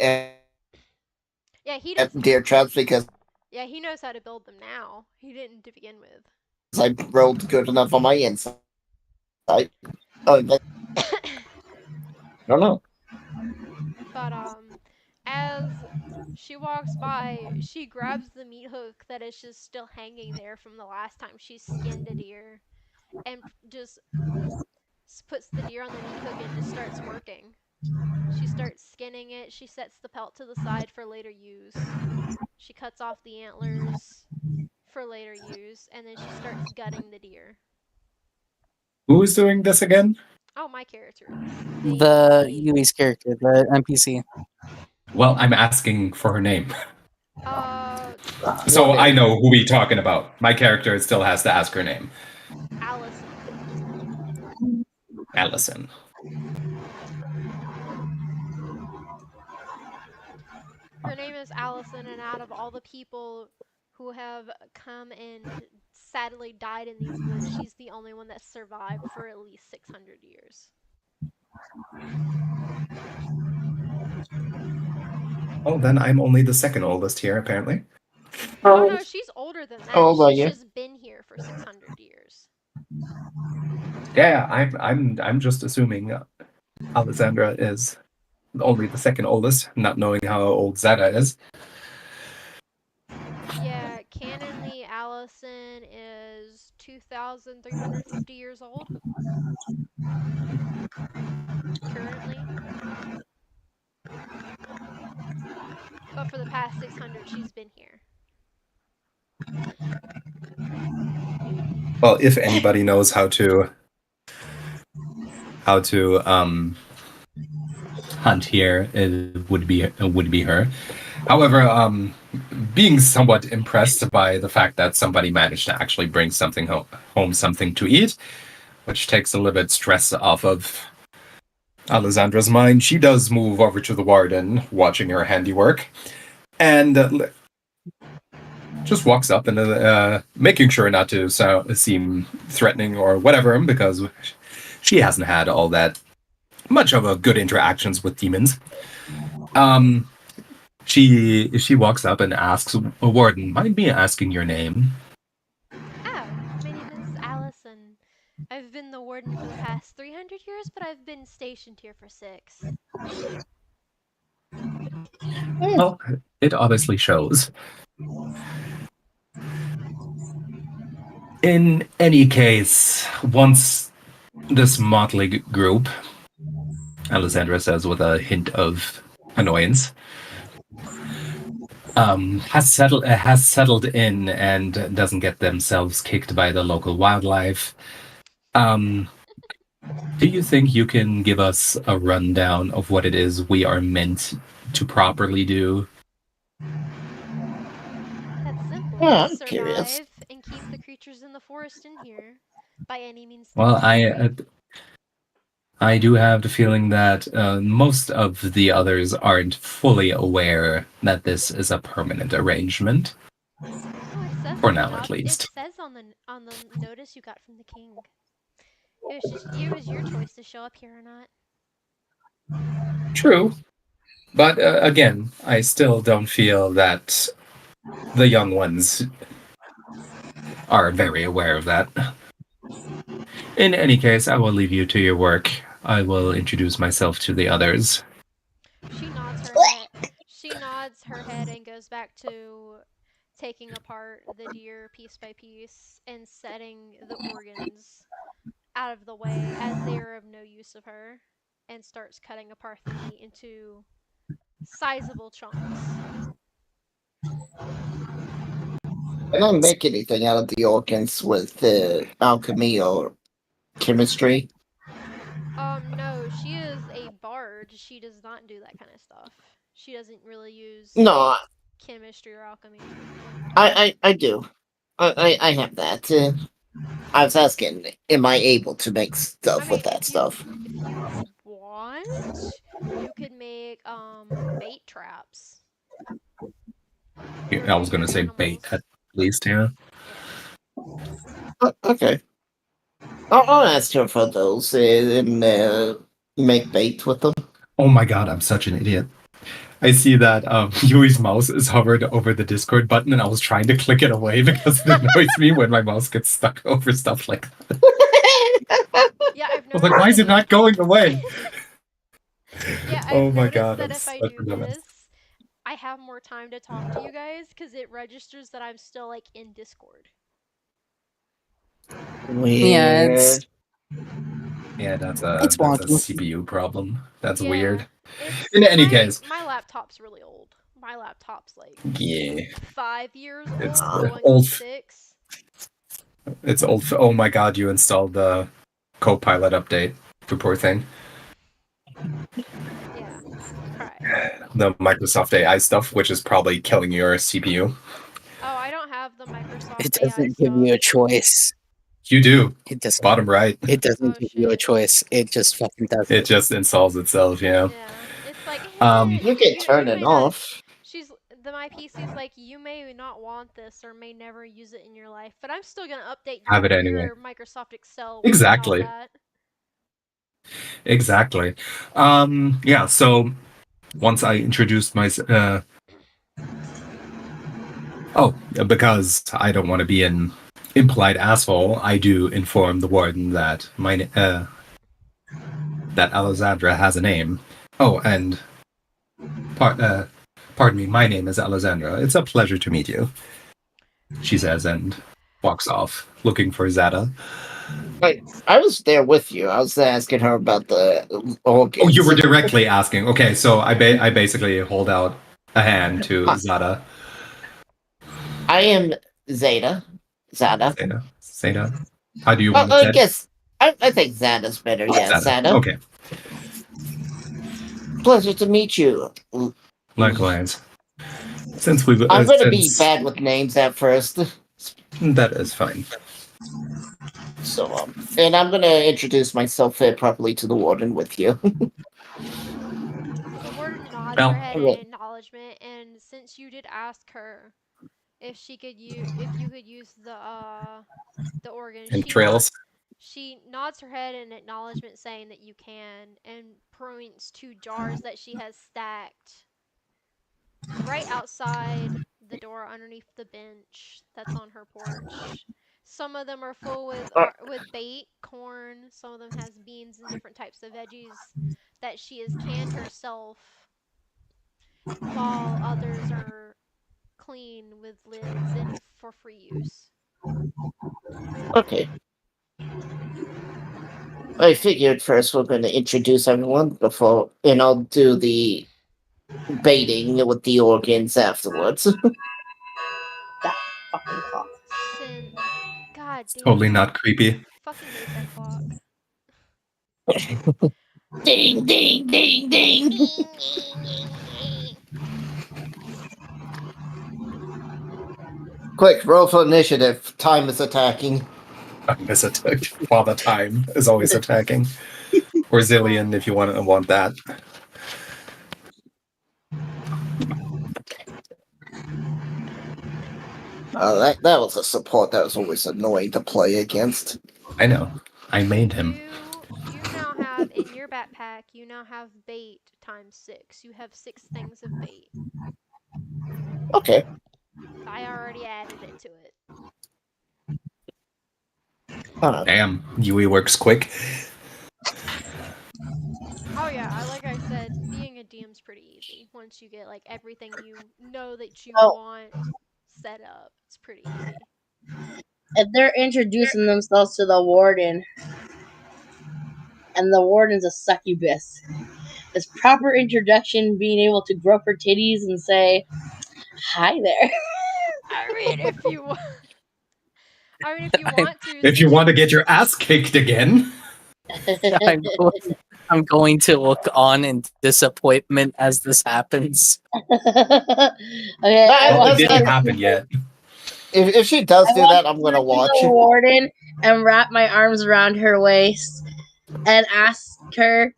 yeah, he does. deer traps because Yeah, he knows how to build them now. He didn't to begin with. I rolled good enough on my inside. Oh, I don't know. But as she walks by, she grabs the meat hook that is just still hanging there from the last time she skinned a deer, and just puts the deer on the meat hook and just starts working. She starts skinning it. She sets the pelt to the side for later use. She cuts off the antlers for later use, and then she starts gutting the deer. Who is doing this again? Oh, my character. The Yui's character, the NPC. Well, I'm asking for her name. So Allison. I know who we're talking about. My character still has to ask her name. Allison. Her name is Allison, and out of all the people who have come and sadly died in these woods, she's the only one that survived for at least 600 years. Oh, then I'm only the second oldest here, apparently. Oh no, she's older than that. How old are She's you? just been here for 600 years. Yeah, I'm just assuming Alessandra is only the second oldest, not knowing how old Zeta is. Yeah, canonly Allison is 2,350 years old. Currently. But for the past 600, she's been here. Well, if anybody knows how to hunt here, it would be her. However, being somewhat impressed by the fact that somebody managed to actually bring something home something to eat, which takes a little bit stress off of Alessandra's mind, she does move over to the warden, watching her handiwork, and just walks up and making sure not to seem threatening or whatever, because she hasn't had all that much of a good interactions with demons. She walks up and asks, "Warden, mind me asking your name?" Oh, my name is Allison. I've been the warden for the past 300 years, but I've been stationed here for 6. Well, it obviously shows. In any case, once this motley group, Alessandra says with a hint of annoyance, has settled in and doesn't get themselves kicked by the local wildlife, Do you think you can give us a rundown of what it is we are meant to properly do? That's simple. Yeah, To I'm curious. survive and keep the creatures in the forest in here by any means Well, necessary. I do have the feeling that most of the others aren't fully aware that this is a permanent arrangement. Oh, it says For on the now, at it least. says on the notice you got from the king. It was your choice to show up here or not. True. But again, I still don't feel that the young ones are very aware of that. In any case, I will leave you to your work. I will introduce myself to the others. She nods her head. She nods her head and goes back to taking apart the deer piece by piece and setting the organs out of the way as they are of no use of her, and starts cutting apart the meat into sizable chunks. Can I make anything out of the organs with alchemy or chemistry? No, she is a bard. She does not do that kind of stuff. She doesn't really use No, chemistry or alchemy. I do. I have that. I was asking, am I able to make stuff I mean, with that stuff? if you want, you could make bait traps. I was going to say bait, Animals. at least, yeah. Yeah. Okay. I'll ask her for those and make bait with them. Oh my god, I'm such an idiot. I see that Yui's mouse is hovered over the Discord button, and I was trying to click it away because it annoys me when my mouse gets stuck over stuff like that. Yeah, I've I was like, why is it not going away? Yeah, Oh I've my noticed god, that I'm if I such do a dumbass. this, I have more time to talk to you guys because it registers that I'm still like in Discord. Yeah, it's Yeah, that's It's a wonky. CPU problem. That's Yeah, weird. It's In any case. my laptop's really old. My laptop's like Yeah. 5 years It's old, going on old. 6. It's old. Oh my god, you installed the Copilot update. The poor thing. Yeah, cry. The Microsoft AI stuff, which is probably killing your CPU. Oh, I don't have the Microsoft It AI doesn't give you a stuff. choice. You do. It doesn't. Bottom right. It doesn't Oh, give you a shit. choice. It just fucking does It it. just installs itself, yeah. Yeah, it's like, Um, hey, You can turn you it may not. off. My PC's like, you may not want this or may never use it in your life, but I'm still gonna update Have it anyway. your Microsoft Excel and all Exactly. that. Exactly. Yeah, so once I introduced myself, because I don't want to be an impolite asshole, I do inform the warden that that Alessandra has a name. Oh, and pardon me, my name is Alessandra. It's a pleasure to meet you, she says, and walks off, looking for Zada. I was there with you. I was asking her about the organs. Oh, you were directly asking. Okay, so I basically hold out a hand to Zada. I am Zeta. Zada. Zada. How do you want I it said? guess I think Zada's better. Yeah, Zada. Okay. Pleasure to meet you. Likewise. Since we've I'm going to be bad with names at first. That is fine. So, and I'm going to introduce myself properly to the warden with you. The warden nods her head in acknowledgement, and since you did ask her if you could use the organ, she nods her head in acknowledgement, saying that you can, and points to jars that she has stacked right outside the door underneath the bench that's on her porch. Some of them are full with bait, corn. Some of them has beans and different types of veggies that she has canned herself, while others are clean with lids and for free use. Okay. I figured first we're going to introduce everyone before, and I'll do the baiting with the organs afterwards. That fucking clock. God damn. Totally not creepy. Fucking hate that clock. Ding, ding, ding, ding. Quick, roll for initiative. Time is attacking. Time is attacked while the time is always attacking. Or Zillion, if you want that. That was a support that was always annoying to play against. I know. I made him. You now have in your backpack. You now have bait times 6. You have 6 things of bait. Okay. I already added it to it. Damn, Yui works quick. Oh yeah, like I said, being a DM's pretty easy. Once you get like everything you know that you want set up, it's pretty easy. If they're introducing themselves to the warden, and the warden's a succubus, is proper introduction being able to grope her titties and say, "Hi there." I mean, if you want to. If you want to get your ass kicked again. I'm going to look on in disappointment as this happens. Okay, It didn't happen yet. If she does do that, I'm gonna watch. The warden and wrap my arms around her waist and ask her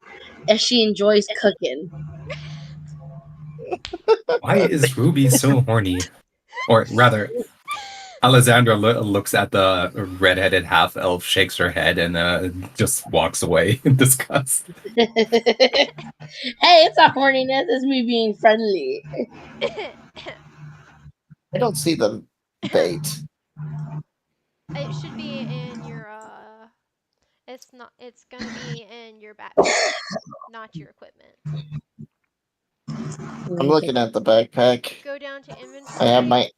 if she enjoys cooking. Why is Ruby so horny? Or rather, Alessandra looks at the redheaded half elf, shakes her head, and just walks away in disgust. Hey, it's a horniness. It's me being friendly. I don't see the bait. It should be in your it's gonna be in your backpack, not your equipment. I'm looking at the backpack. Go down to inventory. I have my.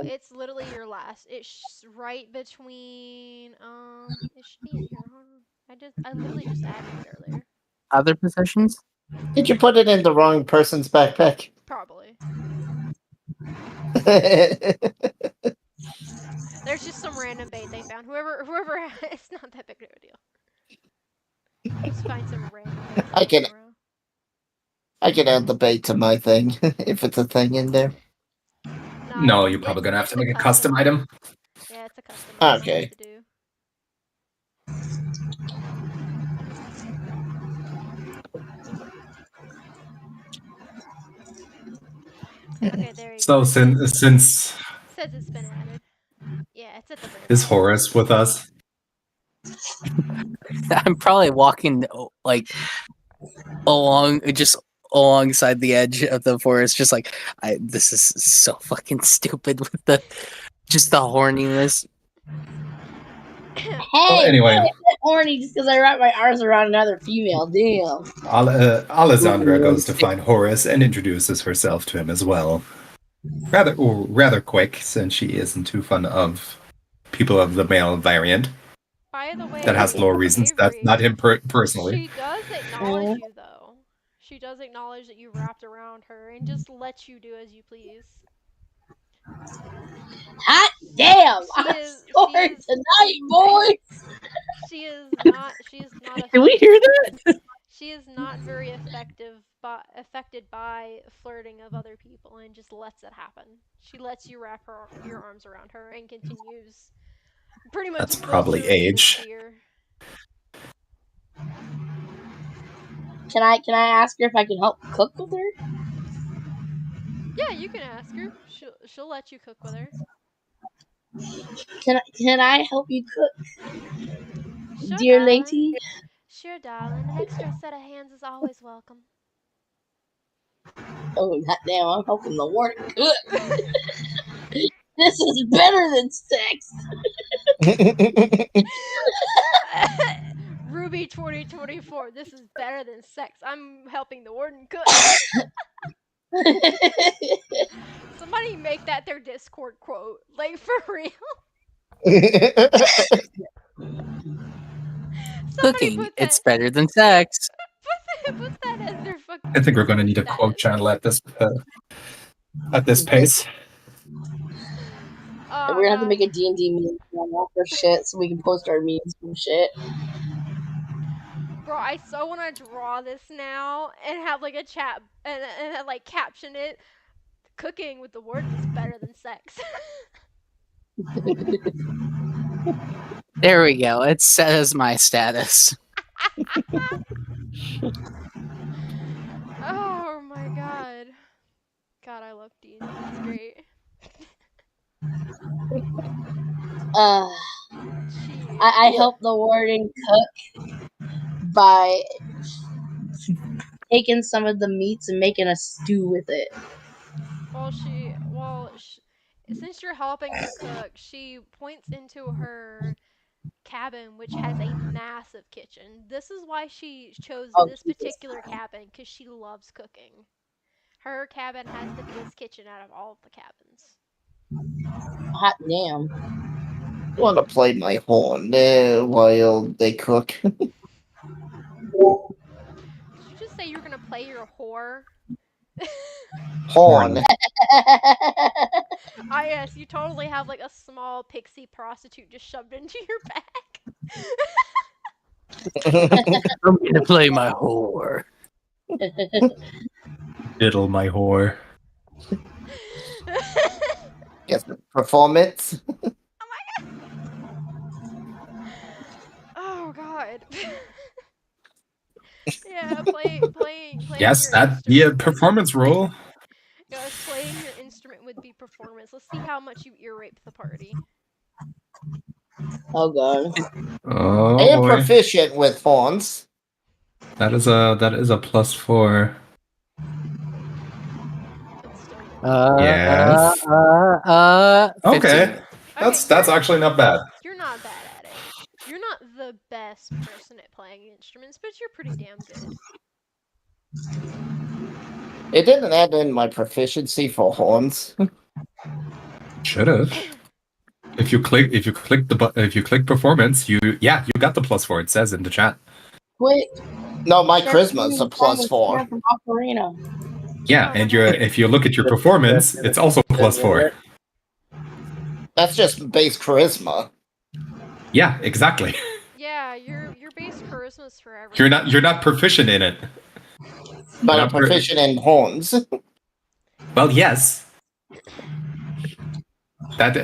It's literally your last. It's right between. It should be in here. I literally just added it earlier. Other possessions? Did you put it in the wrong person's backpack? Probably. There's just some random bait they found. Whoever, it's not that big of a deal. Just find some random bait. I can add the bait to my thing if it's a thing in there. No, you're probably gonna have to make a custom item. Yeah, it's a custom item. Okay. To do. Okay, there you So go. since Says it's been added. Yeah, it's at the very is Horace with us? I'm probably walking like alongside the edge of the forest, just like this is so fucking stupid with the horniness. Hey, well, anyway, I'm horny just because I wrap my arms around another female. Damn. Alessandra goes to find Horace and introduces herself to him as well. Rather quick, since she isn't too fond of people of the male variant. By the way, that has lower reasons. Avery, That's not him personally. She does acknowledge you, though. She does acknowledge that you wrapped around her and just lets you do as you please. Hot damn! I'm sorry tonight, boys. She is not. Can we hear that? She is not very affected by flirting of other people and just lets it happen. She lets you wrap your arms around her and continues. Pretty much. That's probably age. Can I ask her if I can help cook with her? Yeah, you can ask her. She'll let you cook with her. Can I help you cook, sure, dear darling. lady? Sure, darling. An extra set of hands is always welcome. Oh, goddamn! I'm helping the warden cook. This is better than sex. Ruby 2024. This is better than sex. I'm helping the warden cook. Somebody make that their Discord quote. Like, for real. Cooking, it's better than sex. Put that as their fucking. I think we're going to need a quote channel at this pace. We're gonna have to make a D&D meme for shit, so we can post our memes and shit. Bro, Bro, I so want to draw this now and have like a chat and like caption it. Cooking with the warden is better than sex. There we go. It says my status. Oh my god. God, I love D&D. It's great. Jeez. I help the warden cook by taking some of the meats and making a stew with it. Since you're helping her cook, she points into her cabin, which has a massive kitchen. This is why she chose Oh, this Jesus. particular cabin, because she loves cooking. Her cabin has the biggest kitchen out of all of the cabins. Hot damn. I want to play my horn while they cook. Did you just say you were gonna play your whore? Horn. Ah, yes, you totally have like a small pixie prostitute just shoved into your back. I'm gonna play my whore. Diddle my whore. Yes, performance. Oh god. Yeah, playing Yes, your that yeah, instrument. performance role. Guys, playing your instrument would be performance. Let's see how much you ear rape the party. Oh god. Oh, I am boy. proficient with horns. That is a +4. It's still Yes. 15. Okay, that's actually not bad. You're not bad at it. You're not the best person at playing instruments, but you're pretty damn good. It didn't add in my proficiency for horns. Should have. If you click performance, you got the +4. It says in the chat. Wait. No, my charisma is a +4. From Ocarina. Yeah, and if you look at your performance, it's also +4. That's just base charisma. Yeah, exactly. Yeah, your base charisma is for everything. You're not proficient in it. But Not I'm proficient in horns. Well, yes. That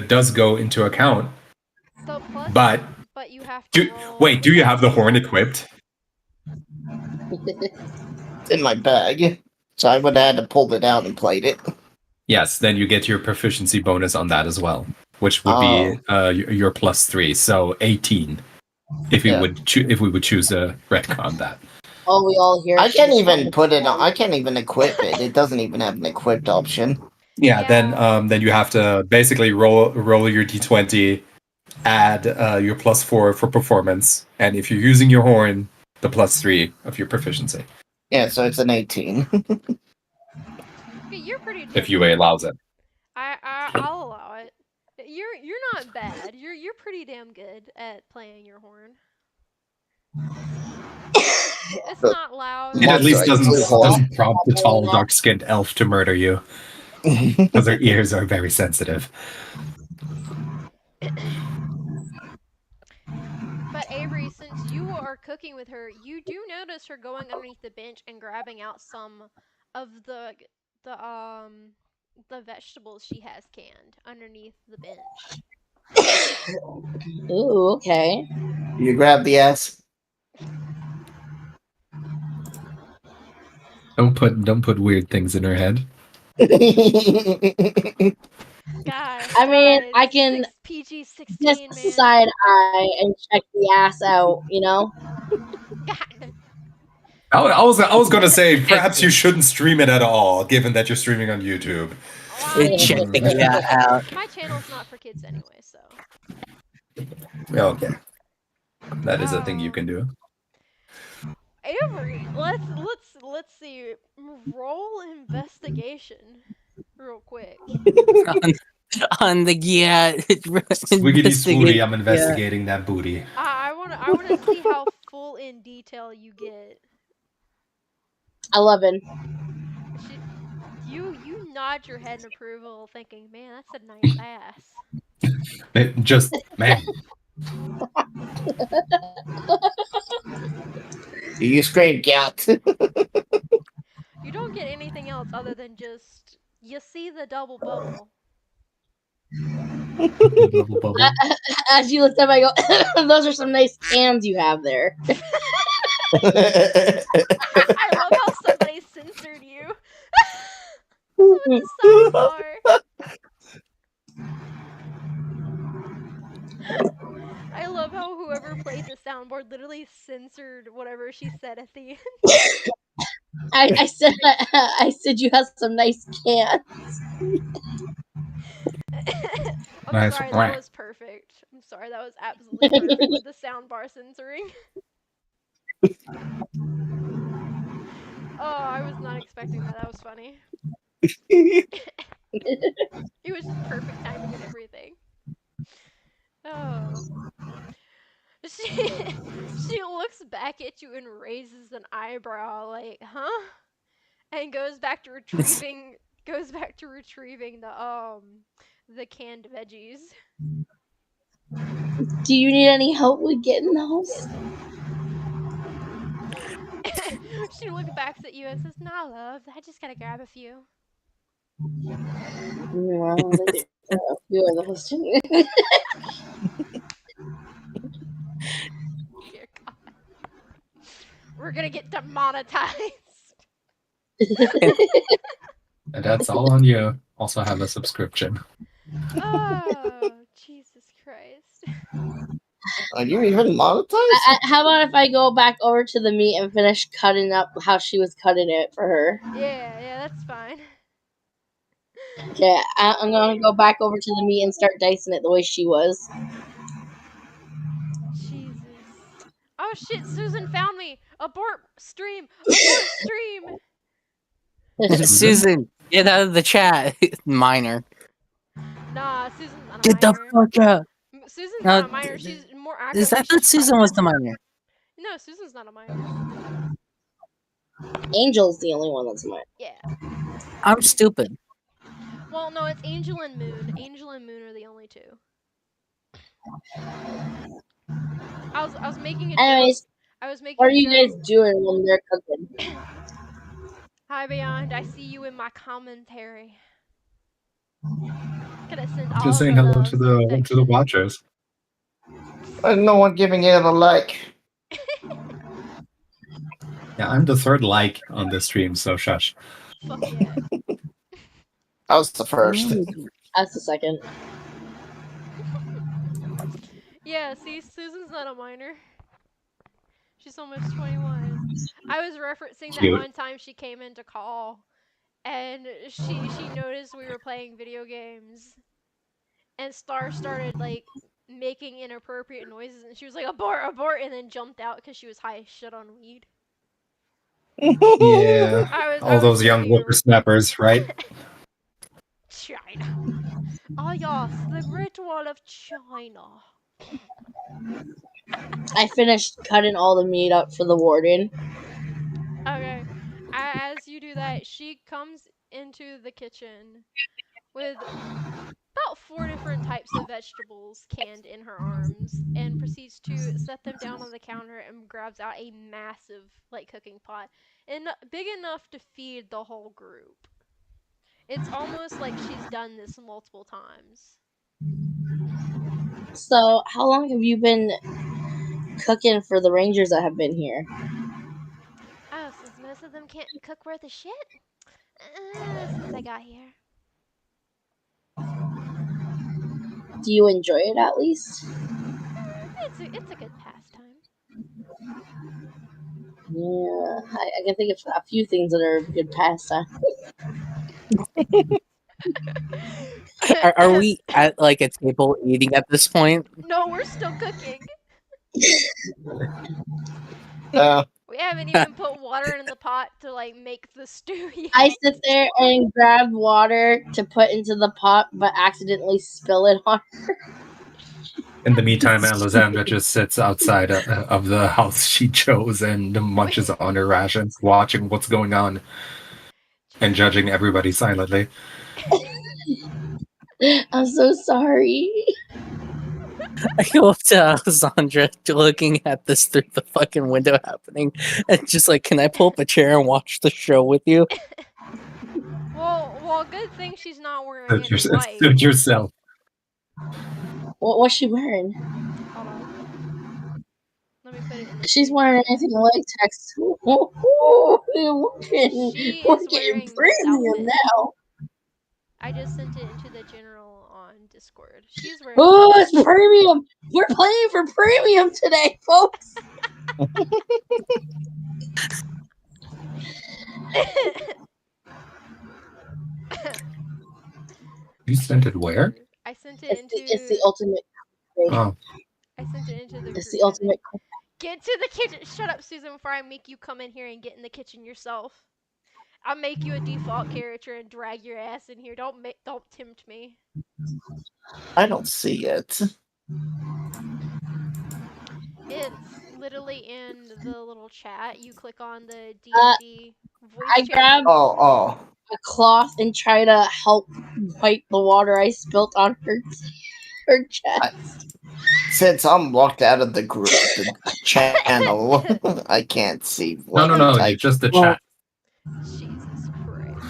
does go into account. So plus, But you have to roll. wait, do you have the horn equipped? It's in my bag. So I would have had to pull it out and played it. Yes, then you get your proficiency bonus on that as well, which would be your +3, so 18. If we would choose to retcon that. Oh, we all hear. I can't even put it on. I can't even equip it. It doesn't even have an equipped option. Yeah, Yeah. then you have to basically roll your d20, add your +4 for performance, and if you're using your horn, the +3 of your proficiency. Yeah, so it's an 18. Okay, you're pretty. If UA allows it. I'll allow it. You're not bad. You're pretty damn good at playing your horn. It's not loud. It at least Monster, doesn't prompt the tall, dark-skinned elf to murder you, because their ears are very sensitive. But Avery, since you are cooking with her, you do notice her going underneath the bench and grabbing out some of the vegetables she has canned underneath the bench. Ooh, okay. You grab the ass. Don't put weird things in her head. God, I mean, I can PG-16, just man. side eye and check the ass out, you know? God. I was gonna say perhaps you shouldn't stream it at all, given that you're streaming on YouTube. Check the cat out. My channel's not for kids anyway, so. Okay, that is a thing you can do. Avery, let's see. Roll investigation, real quick. on the Swiggity swooty, I'm investigating that booty. I wanna see how full in detail you get. 11. You nod your head in approval, thinking, "Man, that's a nice ass." Just man, You scream gout. You don't get anything else other than just you see the double bubble. Bubble, bubble. As you looked up, I go, those are some nice cans you have there. I love how somebody censored you. With the soundbar. I love how whoever played the soundboard literally censored whatever she said at the end. I said you have some nice cans. I'm Nice. sorry, that was perfect. I'm sorry, that was absolutely perfect with the soundbar censoring. Oh, I was not expecting that. That was funny. It was just perfect timing and everything. Oh. She looks back at you and raises an eyebrow like, huh? And goes back to retrieving the canned veggies. Do you need any help with getting those? She looks back at you and says, "Nah, love, I just gotta grab a few." Well, they got a few of those too. Dear God. We're gonna get demonetized. And that's all on you. Also have a subscription. Oh, Jesus Christ. Are you even monetized? How about if I go back over to the meat and finish cutting up how she was cutting it for her? Yeah, that's fine. Okay, I'm gonna go back over to the meat and start dicing it the way she was. Jesus. Oh shit, Susan found me! Abort stream! Abort stream! Susan, get out of the chat. Minor. Nah, Susan's not a Get the minor. fuck out. Susan's No, not a minor, she's more active. Is that what Susan was the minor? No, Susan's not a minor. Angel's the only one that's mine. Yeah. I'm stupid. Well, no, it's Angel and Moon. Angel and Moon are the only two. I was making a joke. Anyways, I was making what a are you joke. guys doing when they're cooking? Hi Beyond, I see you in my commentary. Gonna send all Just the saying hello love to the affection. watchers. No one giving it a like. Yeah, I'm the third like on this stream, so shush. Fuck yeah. I was the first. That's the second. Yeah, see, Susan's not a minor. She's almost 21. I was referencing that Cute. one time she came in to call, and she noticed we were playing video games, and Star started like making inappropriate noises, and she was like abort, abort, and then jumped out because she was high as shit on weed. Yeah. I All was those young giving her whippersnappers, right? China. Oh yes, the Great Wall of China. I finished cutting all the meat up for the warden. Okay. As you do that, she comes into the kitchen with about 4 different types of vegetables canned in her arms and proceeds to set them down on the counter and grabs out a massive like cooking pot and big enough to feed the whole group. It's almost like she's done this multiple times. So, how long have you been cooking for the rangers that have been here? Oh, since most of them can't cook worth a shit? Since I got here. Do you enjoy it at least? It's a good pastime. Yeah, I can think of a few things that are good pastime. Are we at like a table eating at this point? No, we're still cooking. We haven't even put water in the pot to like make the stew yet. I sit there and grab water to put into the pot, but accidentally spill it on her. In the meantime, Alexandra just sits outside of the house she chose and munches on her rations, watching what's going on and judging everybody silently. I'm so sorry. I go up to Alessandra looking at this through the fucking window happening and just like, can I pull up a chair and watch the show with you? Well, good thing she's not wearing any Suit white. yourself. What's she wearing? Hold on. Let me put it in the She's stream wearing chat. anything like text. We're getting, She we're is getting wearing this premium outfit. now. I just sent it into the general on Discord. She's wearing. Oh, it's premium. We're playing for premium today, folks. You sent it where? I sent it into. It's the ultimate. Oh, I sent it into the. It's group the chat. ultimate. Get to the kitchen. Shut up, Susan, before I make you come in here and get in the kitchen yourself. I'll make you a default character and drag your ass in here. Don't tempt me. I don't see it. It's literally in the little chat. You click on the D&D voice I chat. grabbed Oh. a cloth and try to help wipe the water I spilt on her chest. Since I'm locked out of the group, the channel, I can't see what no, I typed. just the Well- chat. Jesus Christ.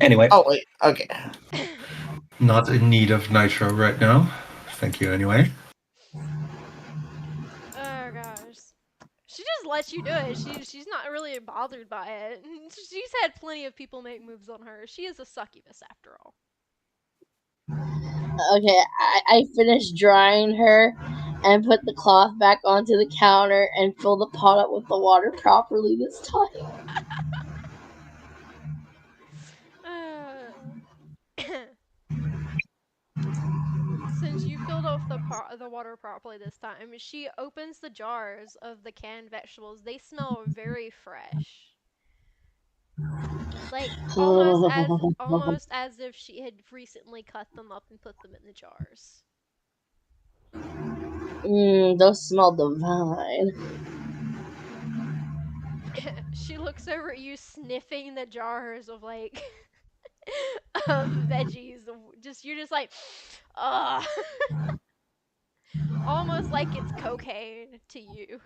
Anyway, Oh wait, okay. not in need of nitro right now. Thank you anyway. Oh gosh. She just lets you do it. She's not really bothered by it. She's had plenty of people make moves on her. She is a succubus after all. Okay, I finished drying her and put the cloth back onto the counter and filled the pot up with the water properly this time. Since you filled off the water properly this time, she opens the jars of the canned vegetables. They smell very fresh. Like almost as if she had recently cut them up and put them in the jars. Those smell divine. She looks over at you sniffing the jars of like of veggies. You're just like, ugh. Almost like it's cocaine to you.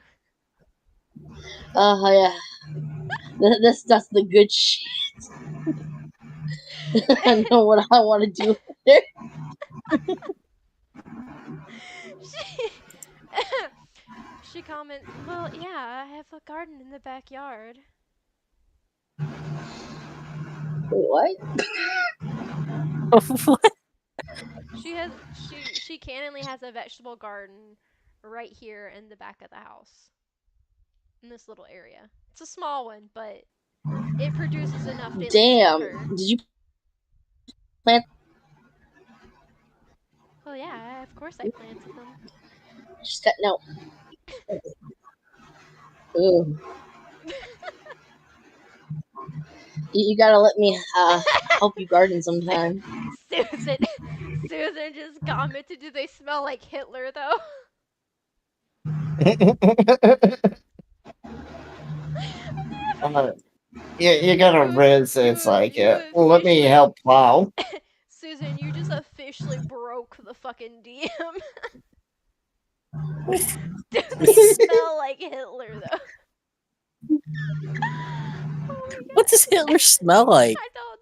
Yeah. This that's the good shit. I know what I want to do with it. She comments, well, yeah, I have a garden in the backyard. What? What? She canonically has a vegetable garden right here in the back of the house. In this little area. It's a small one, but it produces enough to Damn. feed her. Did you plant? Well, yeah, of course I planted them. Just got no. Ooh. You gotta let me help you garden sometime. Susan just commented, do they smell like Hitler though? You gotta riz. It's like, let me help plow. Susan, you just officially broke the fucking DM. Do they smell like Hitler though? What does Hitler smell like? I don't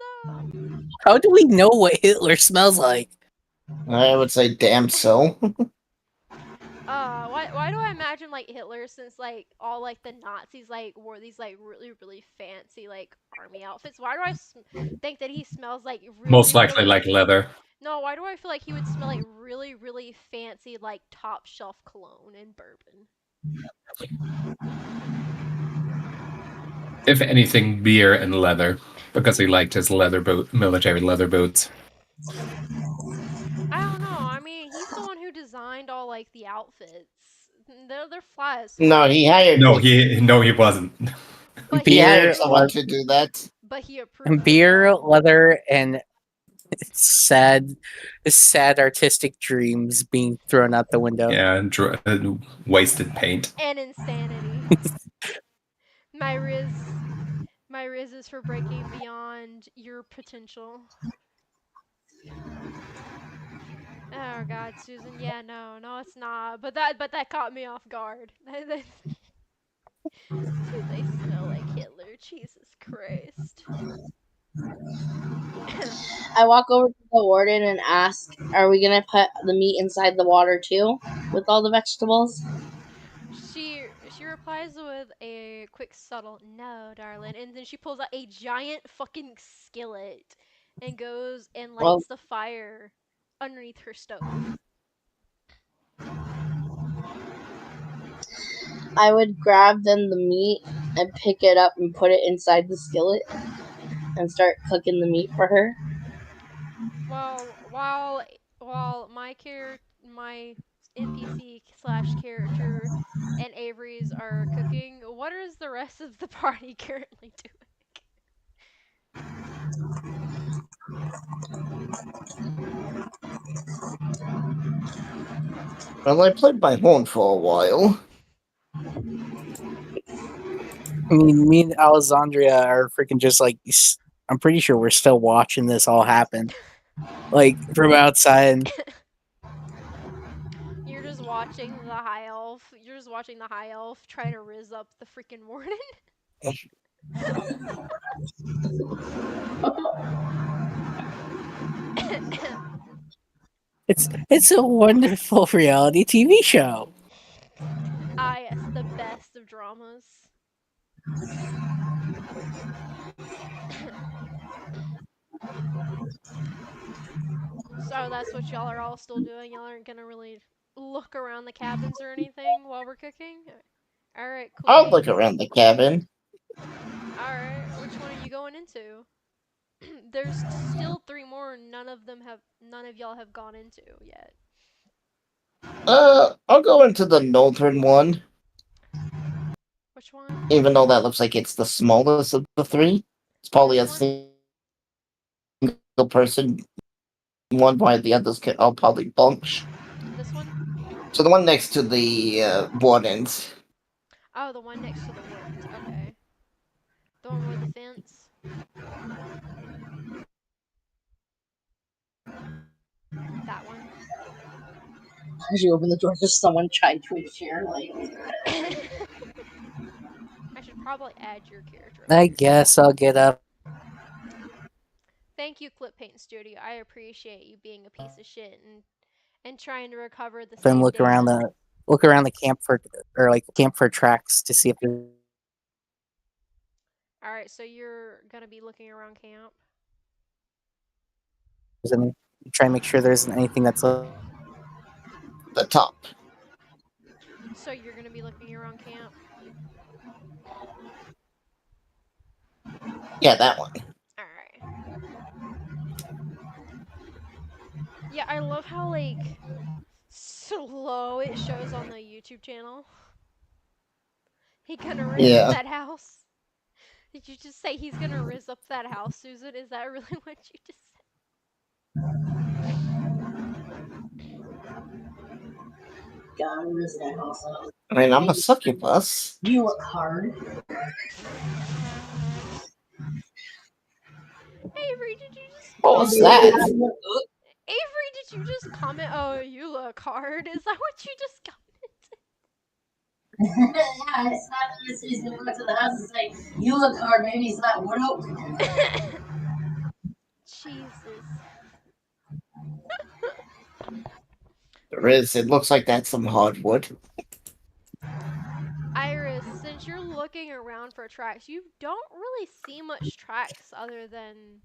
know. How do we know what Hitler smells like? I would say, damn so. Why do I imagine like Hitler, since like all like the Nazis like wore these like really fancy like army outfits? Why do I think that he smells like really, Most likely really... like leather. No, why do I feel like he would smell like really fancy like top shelf cologne and bourbon? If anything, beer and leather, because he liked his military leather boots. I don't know. I mean, he's the one who designed all like the outfits. They're fly as fuck. No, he hired. No, he wasn't. But He Beer, hired someone to do that. But he approved. Beer, leather, and sad artistic dreams being thrown out the window. Yeah, and wasted paint. And insanity. My riz is for breaking beyond your potential. Oh God, Susan. Yeah, no, it's not. But that caught me off guard. Dude, they smell like Hitler. Jesus Christ. I walk over to the warden and ask, "Are we gonna put the meat inside the water too, with all the vegetables?" She replies with a quick subtle no, darling, and then she pulls out a giant fucking skillet and goes and Well, lights the fire underneath her stove. I would grab then the meat and pick it up and put it inside the skillet and start cooking the meat for her. Well, while my NPC slash character and Avery's are cooking, what is the rest of the party currently doing? Well, I played my horn for a while. I mean, me and Alessandria are freaking just like. I'm pretty sure we're still watching this all happen, like from outside. You're just watching the high elf. You're just watching the high elf try to rizz up the freaking warden. It's a wonderful reality TV show. Ah, yes, the best of dramas. So that's what y'all are all still doing. Y'all aren't gonna really look around the cabins or anything while we're cooking. All right, cool. I'll look around the cabin. All right, which one are you going into? There's still 3 more. None of y'all have gone into yet. I'll go into the northern one, Which one? even though that looks like it's the smallest of the 3. It's probably a This one? single person one, while the others can all probably bunch. This one? So the one next to the wardens. Oh, the one next to the wardens. Okay. The one with the fence. That one. As you open the door, there's someone tied to a chair. Like, I should probably add your character. I guess I'll get up. Thank you, Clip Paint Studio. I appreciate you being a piece of shit and trying to recover the And look around bandana. the camp for tracks to see if there's Alright, so you're gonna be looking around camp. any. Try and make sure there isn't anything that's. The top. So you're gonna be looking around camp. Yeah, that one. Alright. Yeah, I love how, like, slow it shows on the YouTube channel. He gonna rizz up that house. Did you just say he's gonna rizz up that house, Susan? Is that really what you just said? God, rizz that house up. I mean, I'm a succubus. You look hard. Avery, did you just What was comment? that? Avery, did you just comment, "Oh, you look hard"? Is that what you just commented? Yeah, it's not that he's gonna go to the house and say, "You look hard." Maybe he's not wood oak. Jesus. There is. It looks like that's some hardwood. Iris, since you're looking around for tracks, you don't really see much tracks other than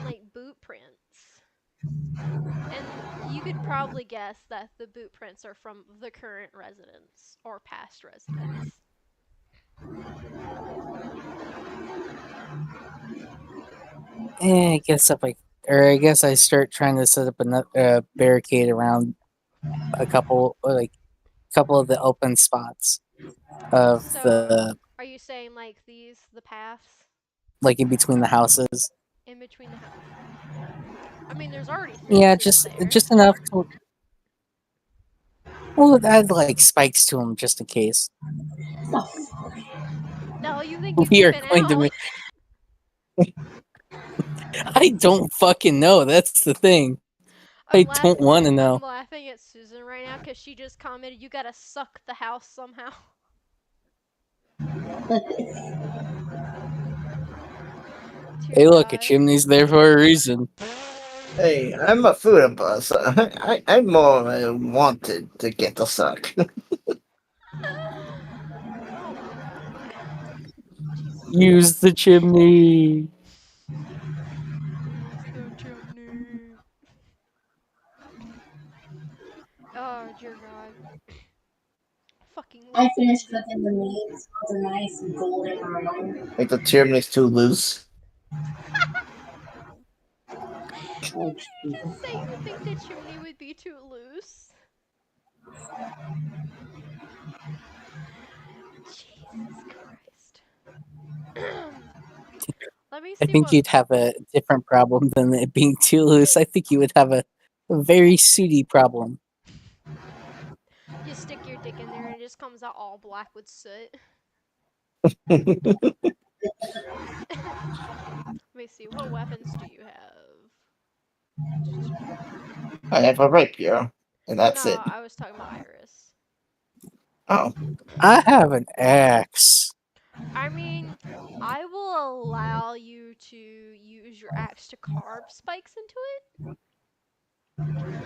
like boot prints. And you could probably guess that the boot prints are from the current residents or past residents. I guess I start trying to set up a barricade around a couple of the open spots of So, the are you saying like the paths like in between the houses. in between the houses? I mean, there's already Yeah, fences there. just enough to. Well, add like spikes to them just in case. No, you think you've We are given going out. to. I don't fucking know. That's the thing. I don't want to I'm know. laughing at Susan right now because she just commented, "You gotta suck the house somehow." Dear Hey, look, a God. chimney's there for a reason. Hey, I'm a food boss. I'm more wanted to get the suck. Oh my God. Jesus Use the chimney. Use the chimney. Oh dear God. Fucking I love finished chimney. cooking the meat. It's a nice golden brown. Like the chimney's too loose. Oh, Just say you think the chimney would be too loose. Jesus Christ. Let me I see think what. you'd have a different problem than it being too loose. I think you would have a very sooty problem. You stick your dick in there and it just comes out all black with soot. Let me see. What weapons do you have? I have a rapier, and that's No, it. I was talking about Iris. Oh, I have an axe. I mean, I will allow you to use your axe to carve spikes into it.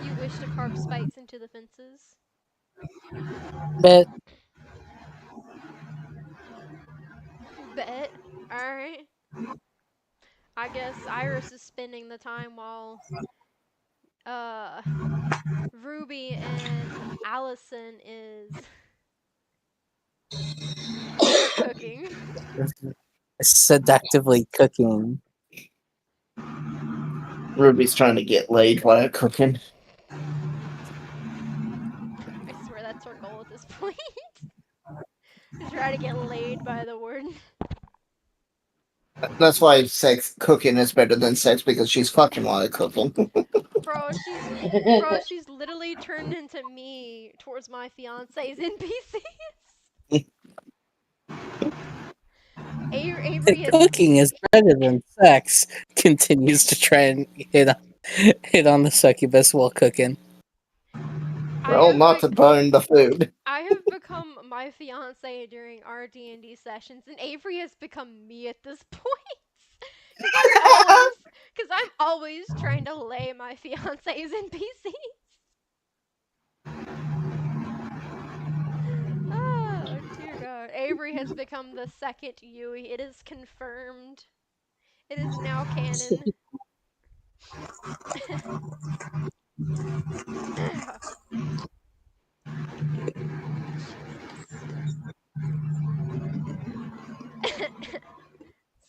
You wish to carve spikes into the fences? But Bet. Alright. I guess Iris is spending the time while uh Ruby and Allison is cooking. seductively cooking. Ruby's trying to get laid while cooking. I swear that's her goal at this point. To try to get laid by the warden. That's why sex cooking is better than sex because she's fucking while cooking. Bro, she's literally turned into me towards my fiance's NPCs. Avery has Cooking is better than sex. Continues to try and hit on the succubus while cooking. Well, not to burn the food. I have become my fiance during our D&D sessions, and Avery has become me at this point. Because I'm always trying to lay my fiance's NPCs. Oh dear God, Avery has become the second Yui. It is confirmed. It is now canon. Jesus.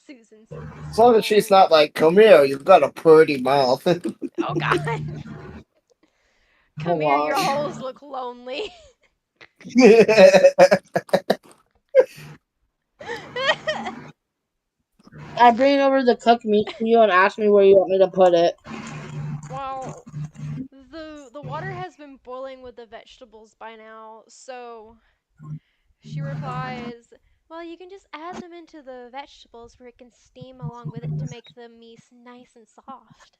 Susan says this As long as she's not like, come here, you've got a pretty mouth. Oh God. Come here, your wow. holes look lonely. I bring over the cooked meat to you and ask me where you want me to put it. Well, the water has been boiling with the vegetables by now, so she replies, "Well, you can just add them into the vegetables where it can steam along with it to make the meat nice and soft."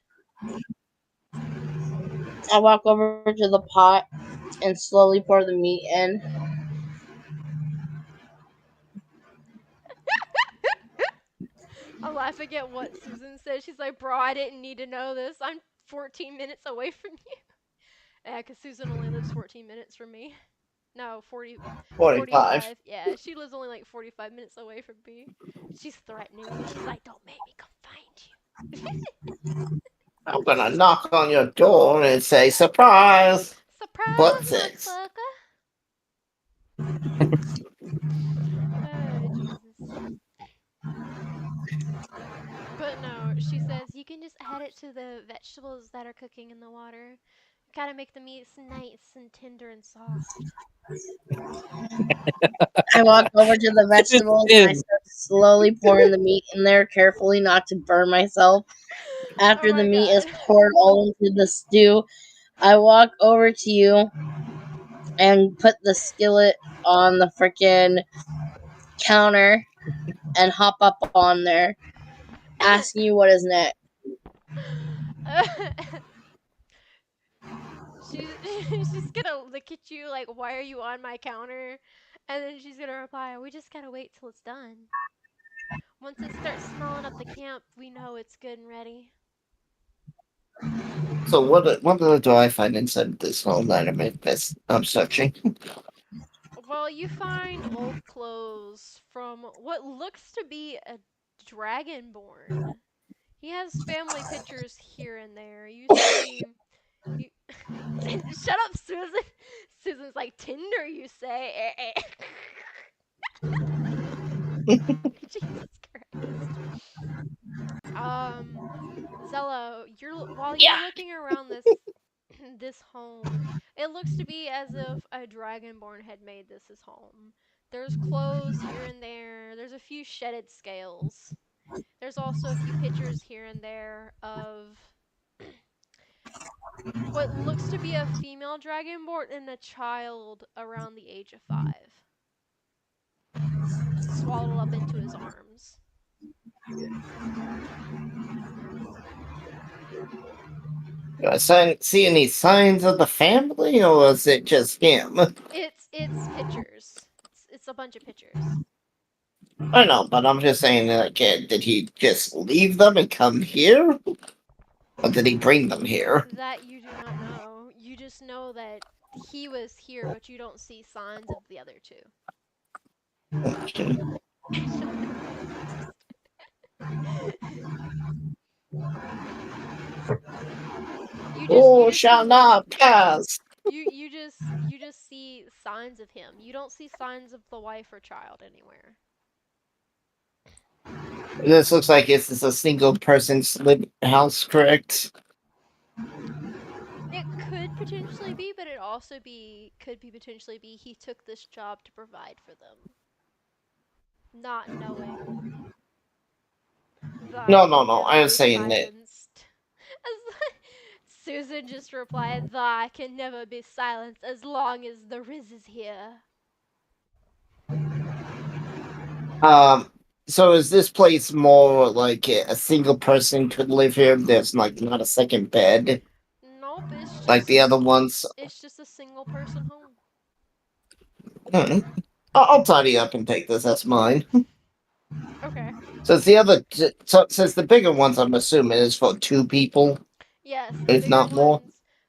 I walk over to the pot and slowly pour the meat in. I'm laughing at what Susan said. She's like, "Bro, I didn't need to know this. I'm 14 minutes away from you." Yeah, because Susan only lives 14 minutes from me. No, 45. Yeah, she lives only like 45 minutes away from me. She's threatening me. She's like, "Don't make me come find you." I'm gonna knock on your door and say, surprise! Surprise, Butt sex. motherfucker. Oh, Jesus. But no, she says you can just add it to the vegetables that are cooking in the water. Gotta make the meat nice and tender and soft. I walk over to the vegetables and I start slowly pouring the meat in there, carefully not to burn myself. After Oh the my meat is God. poured all into the stew, I walk over to you and put the skillet on the freaking counter and hop up on there, asking you what is next. she's gonna look at you like, why are you on my counter? And then she's gonna reply, we just gotta wait till it's done. Once it starts smelling up the camp, we know it's good and ready. So what do I find inside this whole database I'm searching? Well, you find old clothes from what looks to be a dragonborn. He has family pictures here and there. You see, you shut up, Susan. Susan's like, Tinder, you say? Jesus Christ. Zella, while you're looking around this home, it looks to be as if a dragonborn had made this his home. There's clothes here and there. There's a few shedded scales. There's also a few pictures here and there of what looks to be a female dragonborn and a child around the age of 5. Swaddled up into his arms. Do I see any signs of the family, or is it just him? It's pictures. It's a bunch of pictures. I know, but I'm just saying, like, did he just leave them and come here? Or did he bring them here? That you do not know. You just know that he was here, but you don't see signs of the other two. You shall not pass. You just see signs of him. You don't see signs of the wife or child anywhere. This looks like this is a single person's house, correct? It could potentially be, but it also could potentially be he took this job to provide for them. Not knowing. No. I was saying that. Susan just replied, "I can never be silenced as long as the Riz is here." So is this place more like a single person could live here? There's like not a second bed. Nope, it's just Like the other ones. It's just a single person home. I'll tidy up and take this. That's mine. Okay. So since the bigger ones, I'm assuming is for 2 people. Yes. If not more.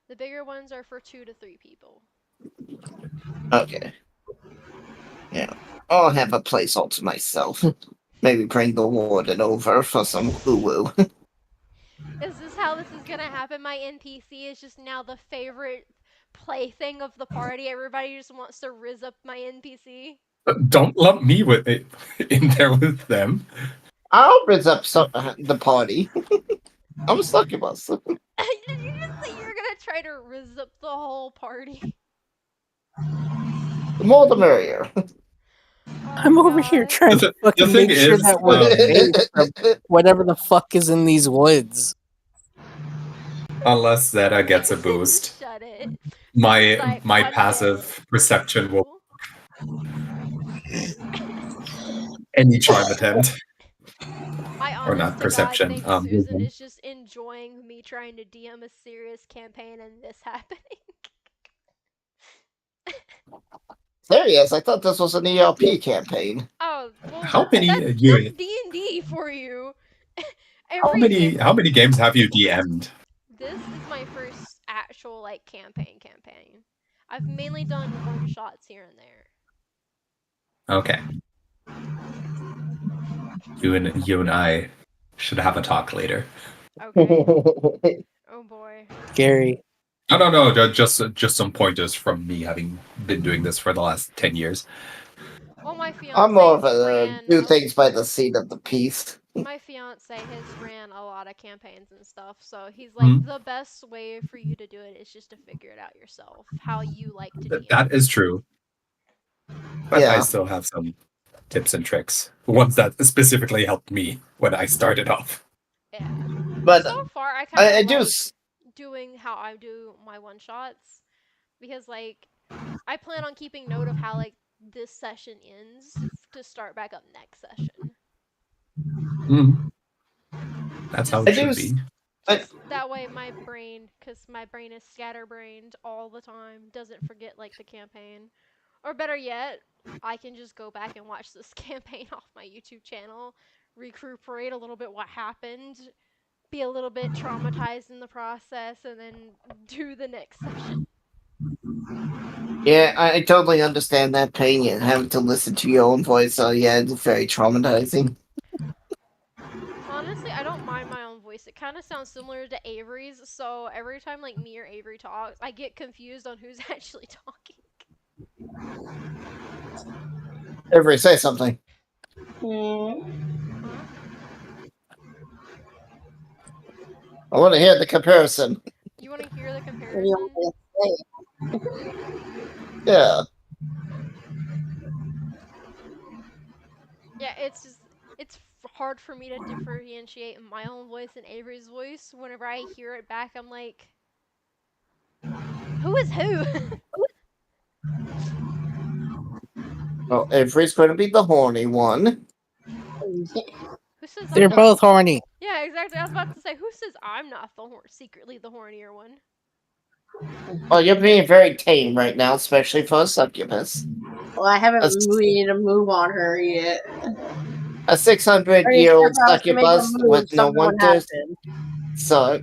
The bigger ones are for 2 to 3 people. Okay. Yeah, I'll have a place all to myself. Maybe bring the warden over for some woo-woo. Is this how this is gonna happen? My NPC is just now the favorite plaything of the party. Everybody just wants to rizz up my NPC. Don't lump me with it in there with them. I'll rizz up the party. I'm stuck about something. Did you just say you're gonna try to rizz up the whole party? The more the merrier. I'm over here trying to fucking make sure that we're safe from whatever the fuck is in these woods. Unless Zeta gets a boost. Shut it. My passive perception will any charm attempt. Or not perception. Susan is just enjoying me trying to DM a serious campaign and this happening. Serious? I thought this was an ELP campaign. Oh, well, How many that's D&D for you. How many games have you DM'd? This is my first actual campaign. I've mainly done one-shots here and there. Okay. You and I should have a talk later. Okay. Oh boy. Gary. No. Just some pointers from me having been doing this for the last 10 years. Well, my fiance I'm more of a do things by the seat of the piece. My fiance has ran a lot of campaigns and stuff, so he's like, the best way for you to do it is just to figure it out yourself, how you like to do it. That is true. But Yeah. I still have some tips and tricks. Ones that specifically helped me when I started off. Yeah. But so far, I I kind do. of doing how I do my one-shots, because I plan on keeping note of how this session ends to start back up next session. That's how it should be. Just that way my brain, because my brain is scatterbrained all the time, doesn't forget like the campaign. Or better yet, I can just go back and watch this campaign off my YouTube channel, recuperate a little bit what happened, be a little bit traumatized in the process, and then do the next session. Yeah, I totally understand that pain and having to listen to your own voice. So yeah, it's very traumatizing. Honestly, I don't mind my own voice. It kind of sounds similar to Avery's, so every time like me or Avery talks, I get confused on who's actually talking. Avery, say something. Hmm. Huh? I want to hear the comparison. You want to hear the What do you comparison? want me to say? Yeah. Yeah, it's hard for me to differentiate my own voice and Avery's voice. Whenever I hear it back, I'm like, who is who? Well, Avery's going to be the horny one. Who says They're I'm not? both horny. Yeah, exactly. I was about to say, who says I'm not secretly the hornier one? Well, you're being very tame right now, especially for a succubus. Well, I haven't That's- made a move on her yet. A 600-year-old Or if I was to make a succubus move, with no something would winters. happen. So,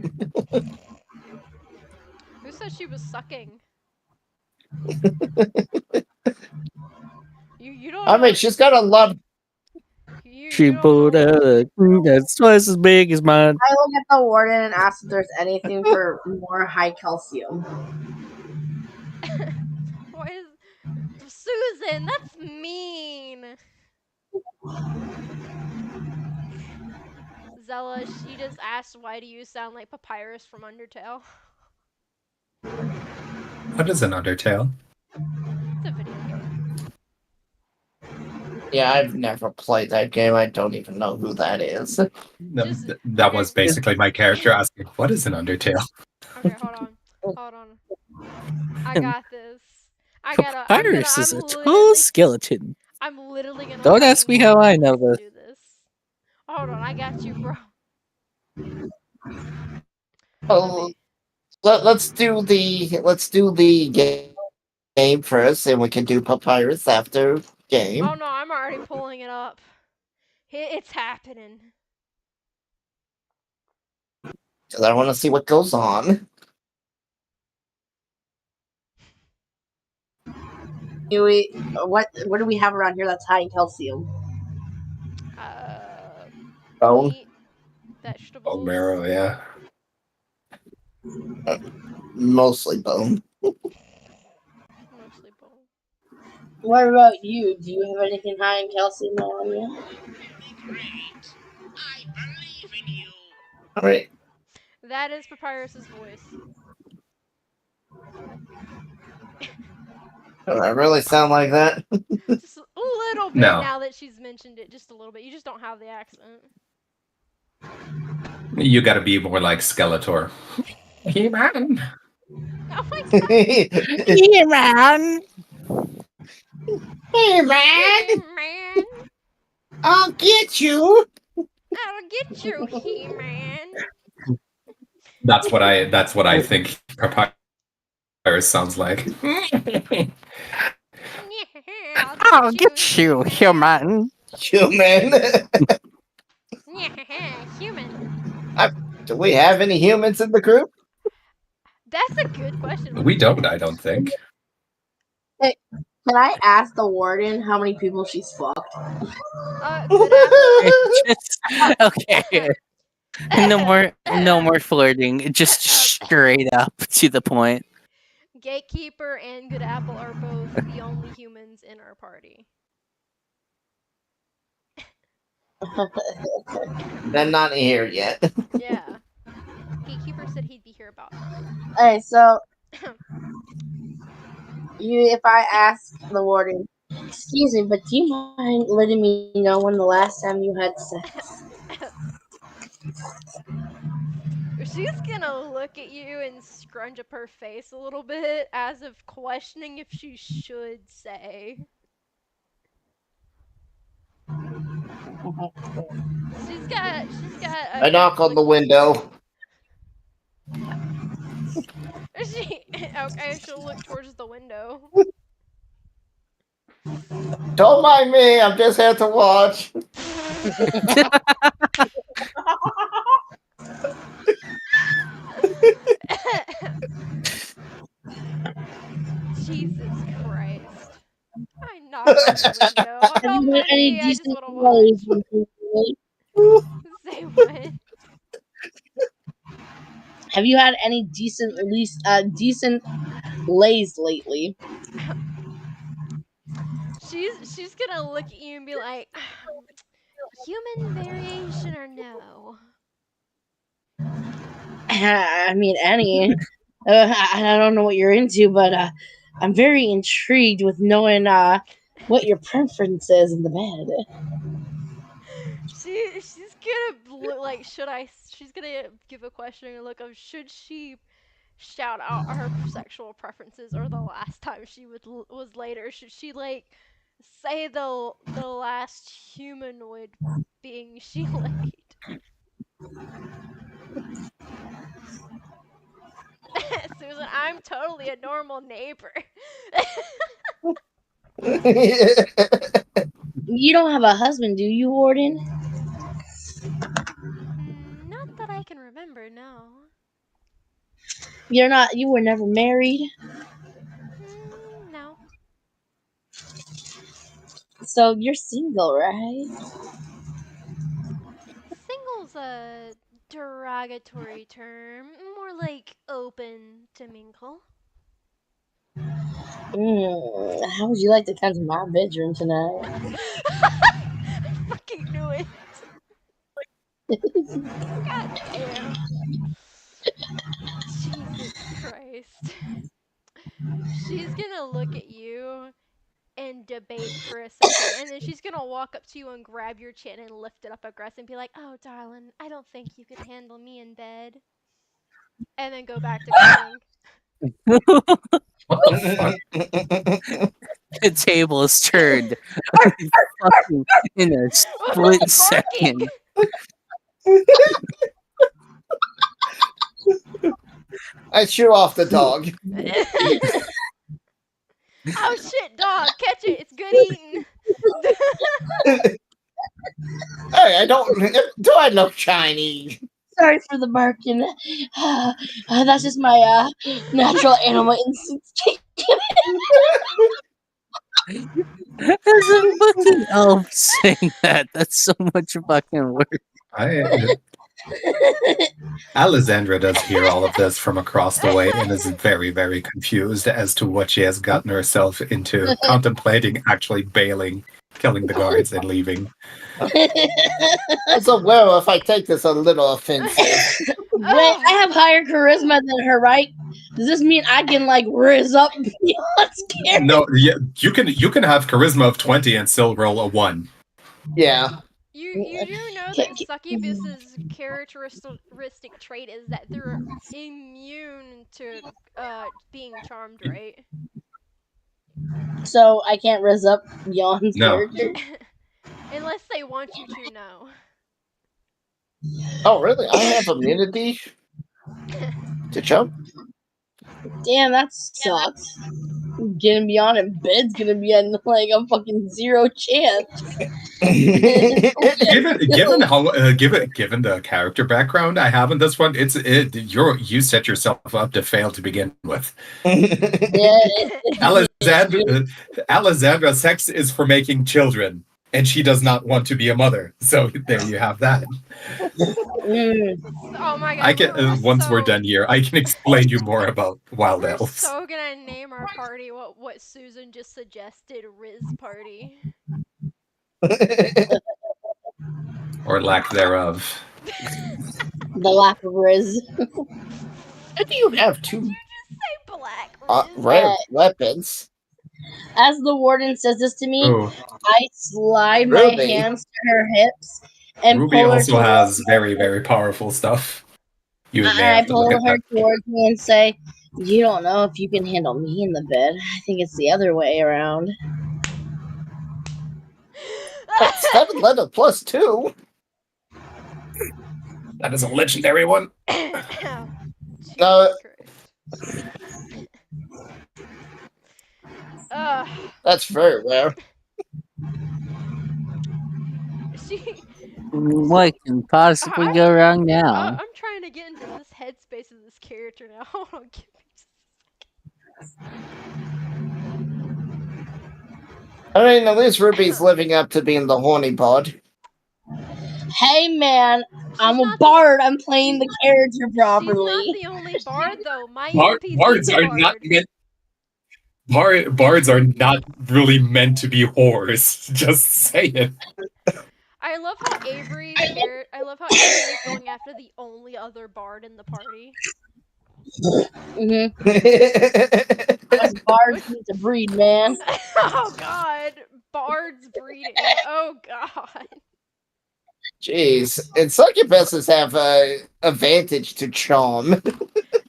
Who said she was sucking? You don't I know. mean, she's got a lot. She You don't pulled know. out a that's twice as big as mine. I will get the warden and ask if there's anything for more high calcium. Why is Susan? That's mean. Zella, she just asked, why do you sound like Papyrus from Undertale? What is an Undertale? It's a video game. Yeah, I've never played that game. I don't even know who that is. Just- That was okay. basically my character asking, "What is an Undertale?" Okay, hold on. Hold on. I got this. Papyrus is a tall literally, skeleton. I'm literally gonna Don't ask fucking me how I Google know this. do this. Hold on, I got you, bro. Well, let's do the game first, and we can do Papyrus after game. Oh no, I'm already pulling it up. It's happening. Because I want to see what goes on. What do we have around here that's high in calcium? Bone. Meat, vegetables. Oh, marrow, yeah. Mostly bone. Mostly bone. What about you? Do you have anything high in calcium on you? All right. That is Papyrus's voice. Do I really sound like that? Just a little bit No. now that she's mentioned it, just a little bit. You just don't have the accent. You gotta be more like Skeletor. He-Man. Oh my god. Yeah, man. Hey, Hey, man! man. I'll get you! I'll get you, He-Man. That's what I think Papyrus sounds like. Yeah, I'll get you, human. Human. Yeah, human. Do we have any humans in the group? That's a good question. We don't, I don't think. Can I ask the warden how many people she's fucked? Good apple. Okay. No more flirting. Just straight up to the point. Gatekeeper and Good Apple are both the only humans in our party. They're not here yet. Yeah. Gatekeeper said he'd be here about 9. Alright, so if I ask the warden, excuse me, but do you mind letting me know when the last time you had sex? She's gonna look at you and scrunch up her face a little bit, as if questioning if she should say. She's got. I knock on the window. Okay, she'll look towards the window. Don't mind me. I'm just here to watch. Jesus Christ. I knock on the window. Have you Don't had any money, I just decent wanna watch. lays lately? Say what? Have you had any decent decent lays lately? She's gonna look at you and be like, human variation or no? I mean, any. I don't know what you're into, but I'm very intrigued with knowing what your preference is in the bed. She's gonna look like she's gonna give a questioning look of should she shout out her sexual preferences or the last time she was laid, or should she like say the last humanoid being she laid? Susan, I'm totally a normal neighbor. You don't have a husband, do you, Warden? Not that I can remember, no. You were never married? No. So you're single, right? Single's a derogatory term. More like open to mingle. How would you like to come to my bedroom tonight? I fucking knew it. God damn. Jesus Christ. She's gonna look at you and debate for a second, and then she's gonna walk up to you and grab your chin and lift it up aggressively and be like, "Oh, darling, I don't think you could handle me in bed." And then go back to cooking. What the fuck? The table is turned fucking in a split second. I shoo off the dog. Oh shit, dog, catch it, it's good eating. Hey, I don't. Do I look Chinese? Sorry for the barking. That's just my natural animal instincts. As a fucking elf saying that, that's so much fucking work. Alessandra does hear all of this from across the way and is very, very confused as to what she has gotten herself into, contemplating actually bailing, killing the guards, and leaving. As a werewolf, I take this a little offensive. Wait, I have higher charisma than her, right? Does this mean I can like riz up beyond scary? No, yeah, you can have charisma of 20 and still roll a 1. Yeah. You do know that succubus's characteristic trait is that they're immune to being charmed, right? So I can't riz up beyond No. character. Unless they want you to know. Oh, really? I have immunity to jump? Damn, that sucks. Getting beyond in bed's gonna be at like a fucking 0 chance. given how given the character background I have in this one, you set yourself up to fail to begin with. Yeah, Alessandra's sex is for making children, and she does not want to be a mother. So there you have that. Oh my god. I can once we're done here, I can explain you more about wild We're elves. so gonna name our party what Susan just suggested, Riz Party. Or lack thereof. the lack of riz. How do you have two Say black Riz. rare weapons? As the warden says this to me, Ooh. I slide my Ruby. hands to her hips and Ruby pull her also towards has very, very powerful stuff. You may I have to pull look at her that. towards me and say, "You don't know if you can handle me in the bed. I think it's the other way around." That's 7 letter plus 2. That is a legendary one. Jesus No. Christ. Ugh. That's very rare. She. What can possibly go wrong now? I'm trying to get into this headspace of this character now. Hold on, give me just I mean, at least Ruby's living up to being the horny bod. Hey man, I'm a not bard. I'm playing the character She's properly. not the only bard though. My Bards NPC's a are bard. not meant. Bards are not really meant to be whores. Just saying. I love how Avery's I love how Avery is going after the only other bard in the party. Us bards need to breed, man. Oh god, bards breeding. Oh god. Jeez, and succubuses have a advantage to charm,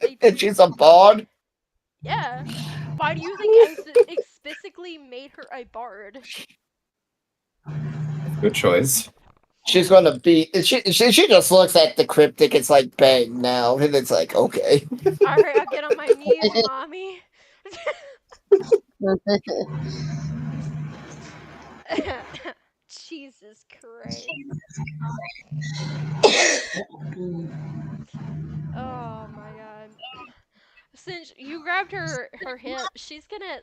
They and do. she's a bard. Yeah. Why do you think I specifically made her a bard? Good choice. She's gonna be. She just looks at the cryptic. It's like bang now, and it's like okay. Alright, I'll get on my knees, mommy. Jesus Christ. Oh my god. Since you grabbed her hip, she's gonna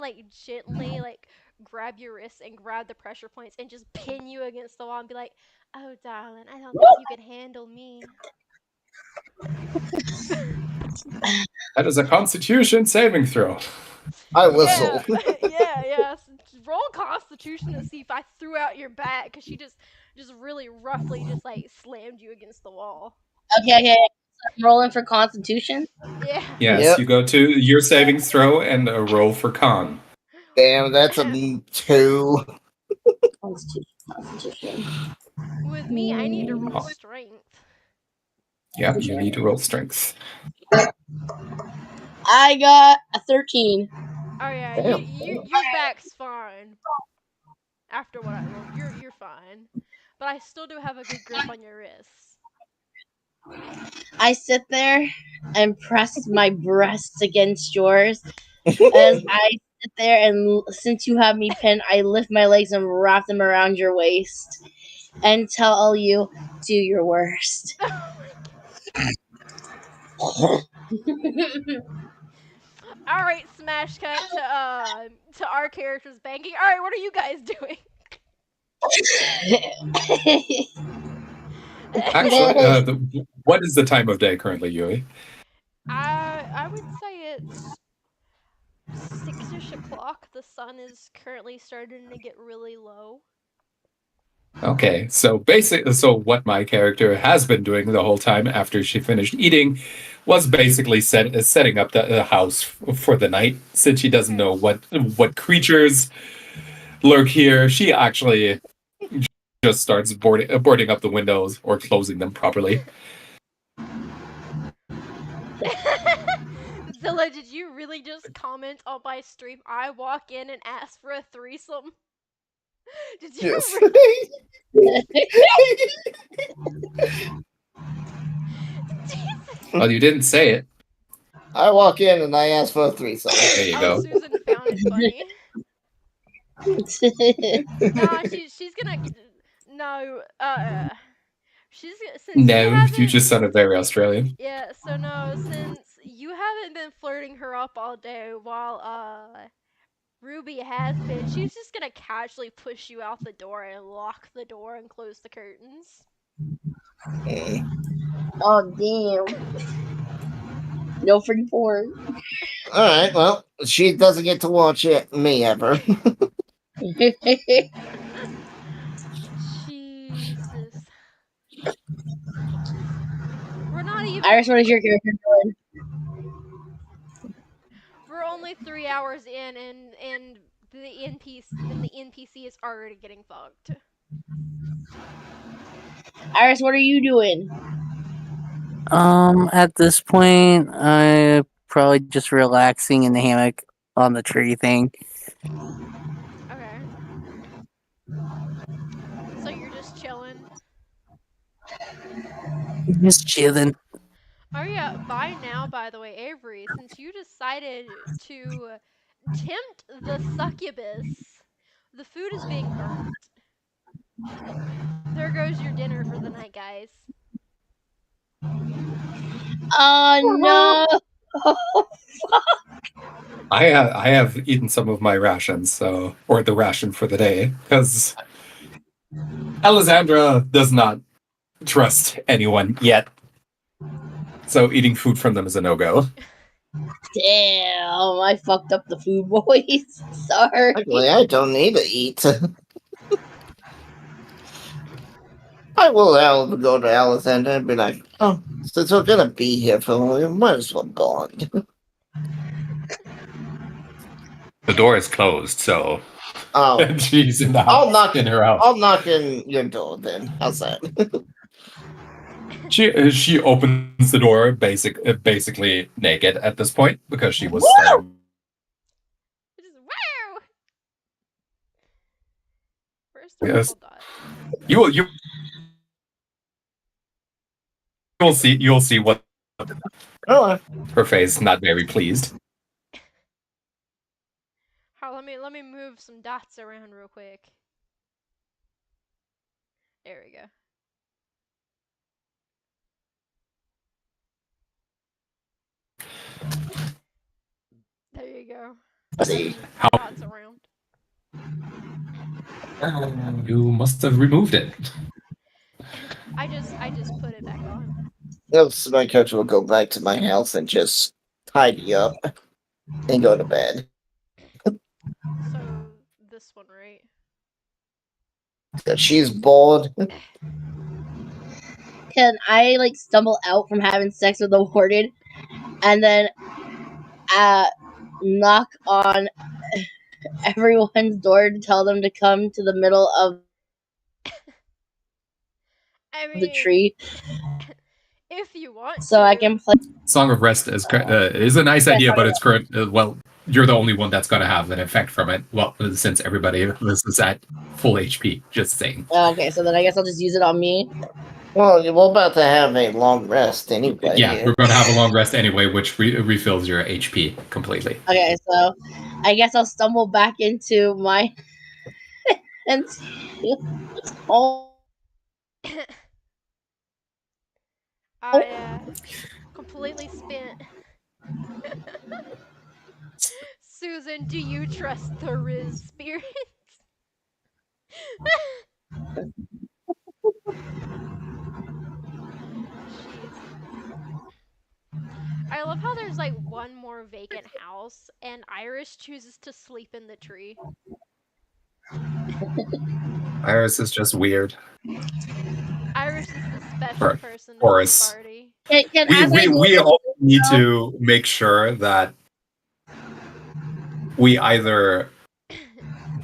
like gently like grab your wrist and grab the pressure points and just pin you against the wall and be like, "Oh darling, I don't think you can handle me." That is a Constitution saving throw. I whistle. Yeah. Roll Constitution to see if I threw out your back, because she just really roughly just like slammed you against the wall. Okay. I'm rolling for Constitution. Yeah. Yes, Yep. you go to your saving throw and a roll for con. Damn, that's a 2. Constitution. With me, I need to roll strength. Yeah, you need to roll strength. I got a 13. Oh yeah, Damn. your back's fine. After what I rolled, you're fine. But I still do have a good grip on your wrists. I sit there and press my breasts against yours as I sit there, and since you have me pinned, I lift my legs and wrap them around your waist and tell you, do your worst. Alright, smash cut to our characters banking. Alright, what are you guys doing? Actually, what is the time of day currently, Yui? I would say it's 6-ish o'clock. The sun is currently starting to get really low. Okay, so what my character has been doing the whole time after she finished eating was basically setting up the house for the night. Since she doesn't know what creatures lurk here, she actually just starts boarding up the windows or closing them properly. Zilla, did you really just comment on my stream? I walk in and ask for a threesome. Did you Yes. Well, you didn't say it. I walk in and I ask for a 3-song. There you go. Susan found it funny. Nah, she's gonna since you No, haven't- you just sounded very Australian. Yeah, so no, since you haven't been flirting her up all day while Ruby has been, she's just gonna casually push you out the door and lock the door and close the curtains. Oh, damn. No free porn. Alright, well, she doesn't get to watch me ever. Jesus. We're not even. Iris, what is your character doing? We're only 3 hours in, and the NPC is already getting fucked. Iris, what are you doing? At this point, I'm probably just relaxing in the hammock on the tree thing. Okay. So you're just chilling. Just chilling. Oh yeah, by now, by the way, Avery, since you decided to tempt the succubus, the food is being burnt. There goes your dinner for the night, guys. Oh no! I have eaten some of my rations, so or the ration for the day, because Alessandra does not trust anyone yet. So eating food from them is a no-go. Damn, I fucked up the food, boys. Sorry. Luckily, I don't need to eat. I will go to Alexander and be like, oh, since we're gonna be here for a while, we might as well go on. The door is closed, so Oh, she's in the I'll house. knock in her house. I'll knock in your door then. How's that? She opens the door basically naked at this point because she was Woo! staring. Just wow. Where's the Yes. purple dot? You'll see what Oh, her face not very pleased. How? Let me move some dots around real quick. There we go. There you go. let's see. How Dots around. you must have removed it. I just put it back on. Else my coach will go back to my house and just tidy up and go to bed. So this one, right? 'Cause she's bored. Can I like stumble out from having sex with the warden and then knock on everyone's door to tell them to come to the middle of I the mean, tree if you want so to. I can play? Song of Rest is a nice idea, but it's current. Well, you're the only one that's going to have an effect from it. Well, since everybody is at full HP, just saying. Okay, so then I guess I'll just use it on me. Well, we're about to have a long rest anyway. Yeah, we're going to have a long rest anyway, which refills your HP completely. Okay, so I guess I'll stumble back into my and see what's home. I completely spent. Susan, do you trust the Riz spirits? I love how there's like one more vacant house and Iris chooses to sleep in the tree. Iris is just weird. Iris is the special person in Horace. this party. We all need to make sure that we either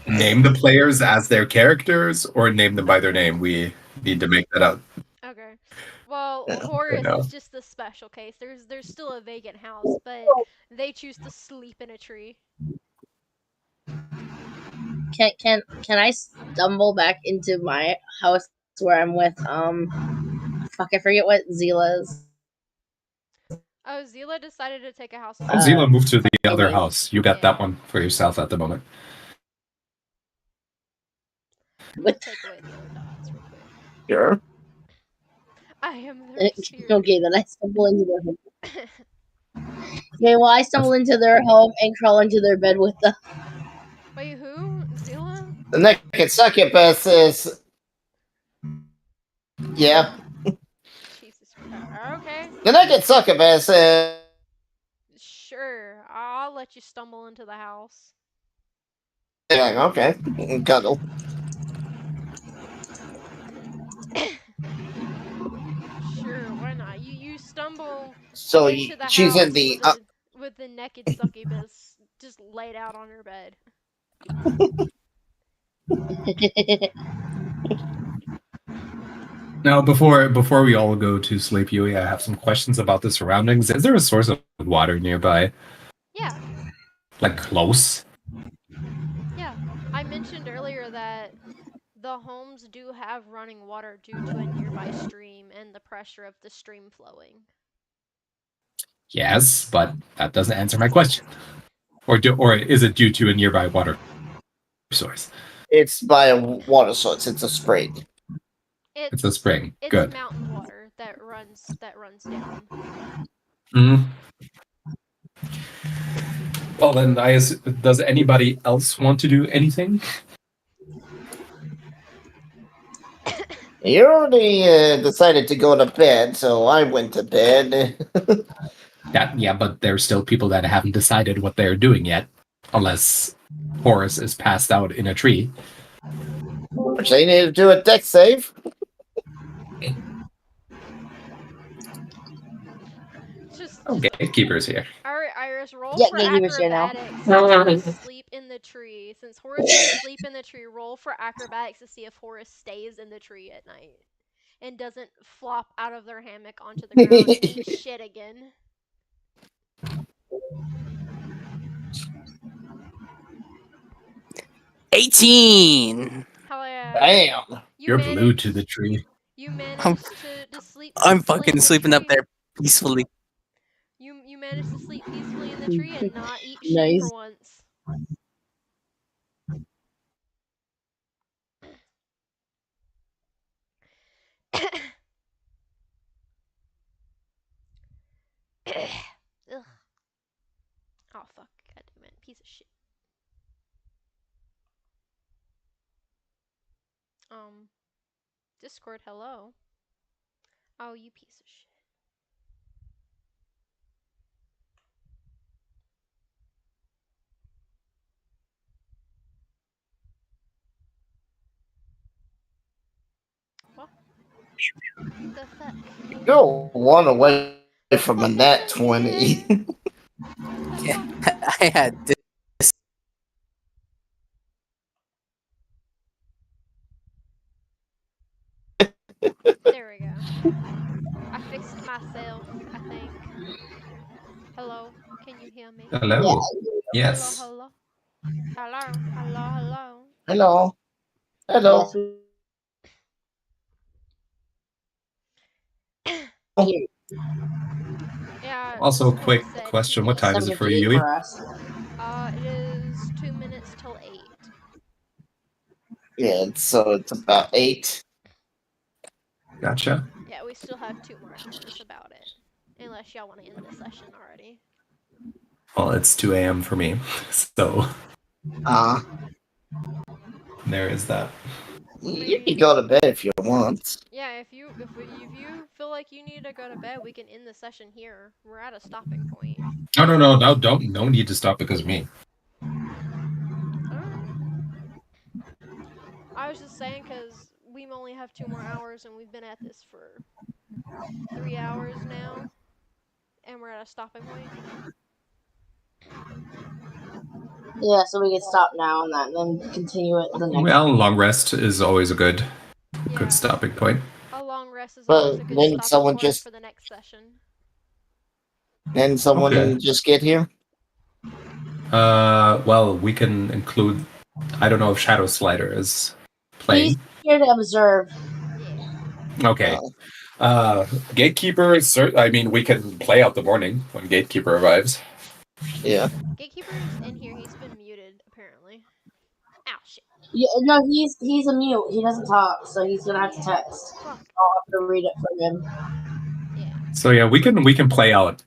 name the players as their characters or name them by their name. We need to make that up. Okay. Well, Yeah, Horace know. is just the special case. There's still a vacant house, but they choose to sleep in a tree. Can I stumble back into my house where I'm with fuck, I forget what Zila is. Oh, Zila decided to take a house. Zila moved to the other maybe. house. You got that one for yourself at the moment. Let's take away the other dots real quick. Sure. I am their spirit. Okay, then I stumble into their home. Okay, well I stumble into their home and crawl into their bed with them. Wait, who? Zila? The naked succubus is. Yeah. Jesus Christ. Okay. The naked succubus is. Sure. I'll let you stumble into the house. Yeah, okay. Cuddle. Sure, why not? You stumble So into the she's house in the. with the naked succubus just laid out on her bed. Now, before we all go to sleep, Yui, I have some questions about the surroundings. Is there a source of water nearby? Yeah, Like close? yeah. I mentioned earlier that the homes do have running water due to a nearby stream and the pressure of the stream flowing. Yes, but that doesn't answer my question. Or is it due to a nearby water source? It's by a water source. It's a spring. It's a spring. It's Good. mountain water that runs down. Mhm. Well, then, does anybody else want to do anything? You already decided to go to bed, so I went to bed. Yeah, but there's still people that haven't decided what they're doing yet, unless Horace is passed out in a tree. Which they need to do a deck save. Just Gatekeeper's here. Alright, Iris, roll Yeah, for Gatekeeper's here now. acrobatics to sleep in the tree. Since Horace is asleep in the tree, roll for acrobatics to see if Horace stays in the tree at night and doesn't flop out of their hammock onto the ground and eat shit again. $18. Hell yeah. Damn. You're glued to the tree. You managed to sleep I'm peacefully fucking in the sleeping up tree. there peacefully. You managed to sleep peacefully in the tree and not eat shit Nice. for once. Ugh. Oh fuck, goddammit, piece of shit. Discord, hello. Oh, you piece of shit. What? The fuck? Go one away from a nat 20. Yeah, I had this. There we go. I fixed myself, I think. Hello, can you hear me? Hello. Yes. Hello, hello. Hello, hello, hello. Hello. Hello. Yes, we- Yeah. Also, Discord quick said question: he what time needs- is it for 7:58 you, Yui? for us. It is 2 minutes till 8. Yeah, so it's about 8. Gotcha. Yeah, we still have 2 more hours about it. Unless y'all want to end the session already. Well, it's 2 a.m. for me, so there is that. You can go to bed if you want. Yeah, if you feel like you need to go to bed, we can end the session here. We're at a stopping point. No, don't. No need to stop because of me. Alright. I was just saying because we only have 2 more hours and we've been at this for 3 hours now. And we're at a stopping point. Yeah, so we can stop now and that, and then continue it the next. Well, long rest is always a good Yeah, stopping point. a long rest is But always a good then stopping someone point just- for the next session. Then someone Okay. just get here. Well, we can include. I don't know if Shadow Slider is playing. He's here to observe. Yeah. Okay. Gatekeeper is I mean, we can play out the morning when Gatekeeper arrives. Yeah. Gatekeeper is in here. He's been muted, apparently. Ow, shit. Yeah, no, he's a mute. He doesn't talk, so he's gonna have to text. Fuck. I'll have to read it from him. Yeah. So yeah, we can play out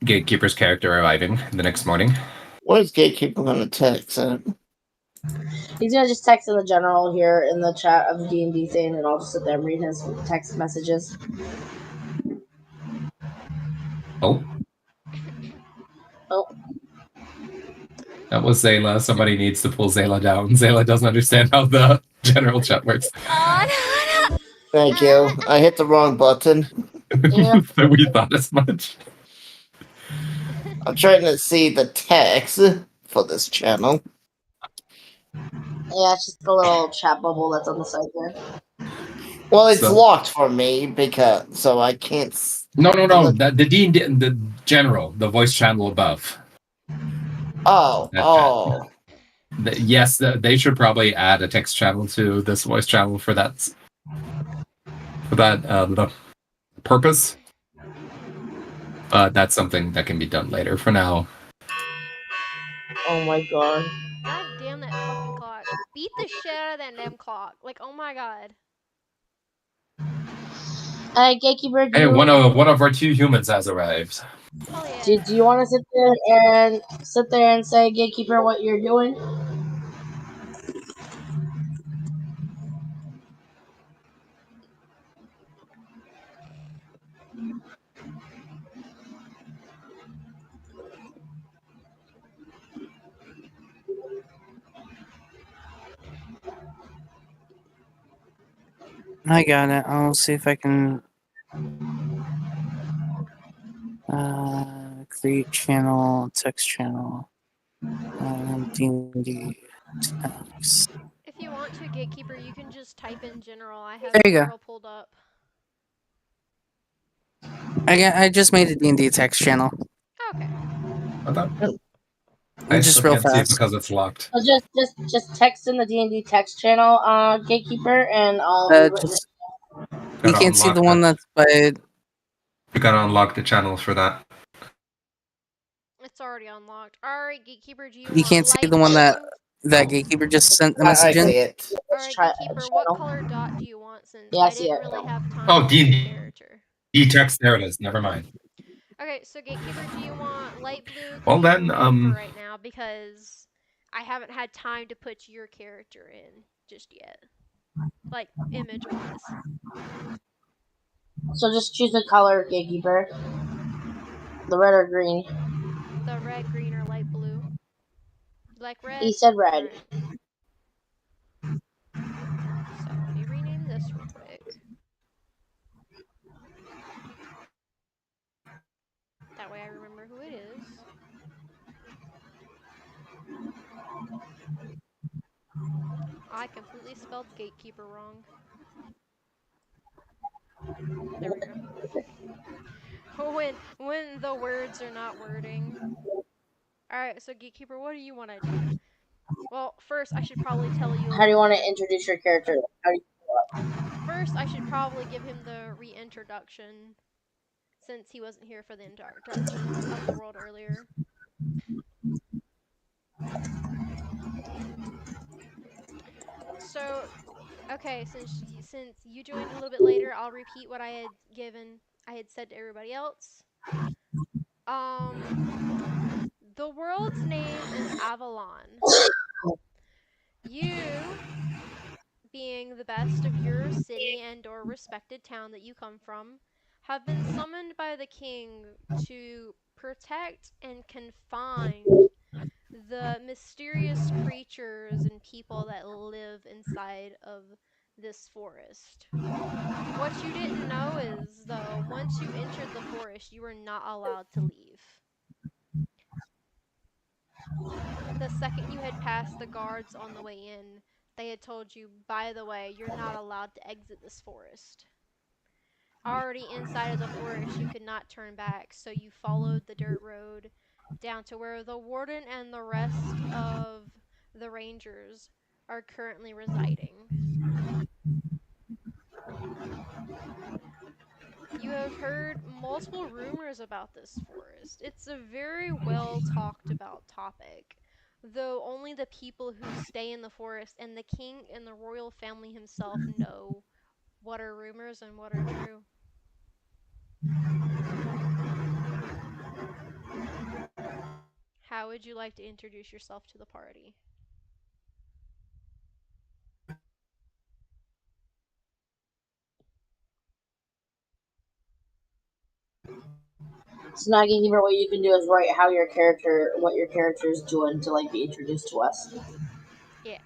Gatekeeper's character arriving the next morning. What is Gatekeeper gonna text? He's gonna just text in the general here in the chat of the D&D thing, and I'll just sit there and read his text messages. Oh. Oh. That was Zayla. Somebody needs to pull Zayla down. Zayla doesn't understand how the general chat works. Oh, no. Thank you. I hit the wrong button. Yeah. We thought as much. I'm trying to see the text for this channel. Yeah, it's just a little chat bubble that's on the side there. Well, it's So- locked for me because so I can't. No. The D&D, the general, the voice channel above. Oh. Yes, they should probably add a text channel to this voice channel for that. The purpose. That's something that can be done later. For now, Oh my god. God damn that fucking clock. Beat the shit out of that damn clock. Like, oh my god. Gatekeeper, hey, one of our two humans has arrived. Hell yeah. do you want to sit there and say, Gatekeeper, what you're doing? I got it. I'll see if I can create channel, text channel, D&D text. If you want to, Gatekeeper, you can just type in general. I have There you go. general pulled up. I just made a D&D text channel. Okay. I thought I Just still real can't see it fast. because it's locked. So just text in the D&D text channel, Gatekeeper, and I'll rewrite it. Just you Gotta can't see unlock the one that. that's by. You gotta unlock the channels for that. It's already unlocked. Alright, Gatekeeper, do you You want can't see light the one blue? that Gatekeeper just sent the I message in. see it. Alright, try Gatekeeper, it. what color dot do you want since Yeah, I I see didn't it. really have time Oh, to pick a D&D character? text. There it is. Never mind. Okay, so Gatekeeper, do you want light blue, Well green, then, or red for right now? Because I haven't had time to put your character in just yet. Like, image-wise. So just choose a color, Gatekeeper. The red or green. The red, green, or light blue. You like red? He said red. Alright. So, let me rename this real quick. That way I remember who it is. I completely spelled Gatekeeper wrong. There we go. when the words are not wording. Alright, so Gatekeeper, what do you want to do? Well, first I should probably tell you a How do you little want to bit. introduce your character? How do you First, I should probably give him the reintroduction, since he wasn't here for the introduction of the world earlier. So, okay, since you joined a little bit later, I'll repeat what I had said to everybody else. The world's name is Avalon. You, being the best of your city and or respected town that you come from, have been summoned by the king to protect and confine the mysterious creatures and people that live inside of this forest. What you didn't know is, though, once you entered the forest, you were not allowed to leave. The second you had passed the guards on the way in, they had told you, by the way, you're not allowed to exit this forest. Already inside of the forest, you could not turn back, so you followed the dirt road down to where the warden and the rest of the rangers are currently residing. You have heard multiple rumors about this forest. It's a very well talked about topic, though only the people who stay in the forest and the king and the royal family himself know what are rumors and what are true. How would you like to introduce yourself to the party? So now, Gatekeeper, what you can do is write what your character is doing to like be introduced to us. Yeah.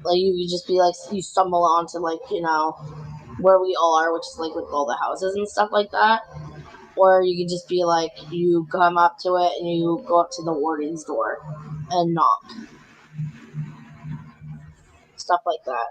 Like you just be like you stumble onto like where we all are, which is like with all the houses and stuff like that. Or you could just be like you come up to it and you go up to the warden's door and knock. Stuff like that.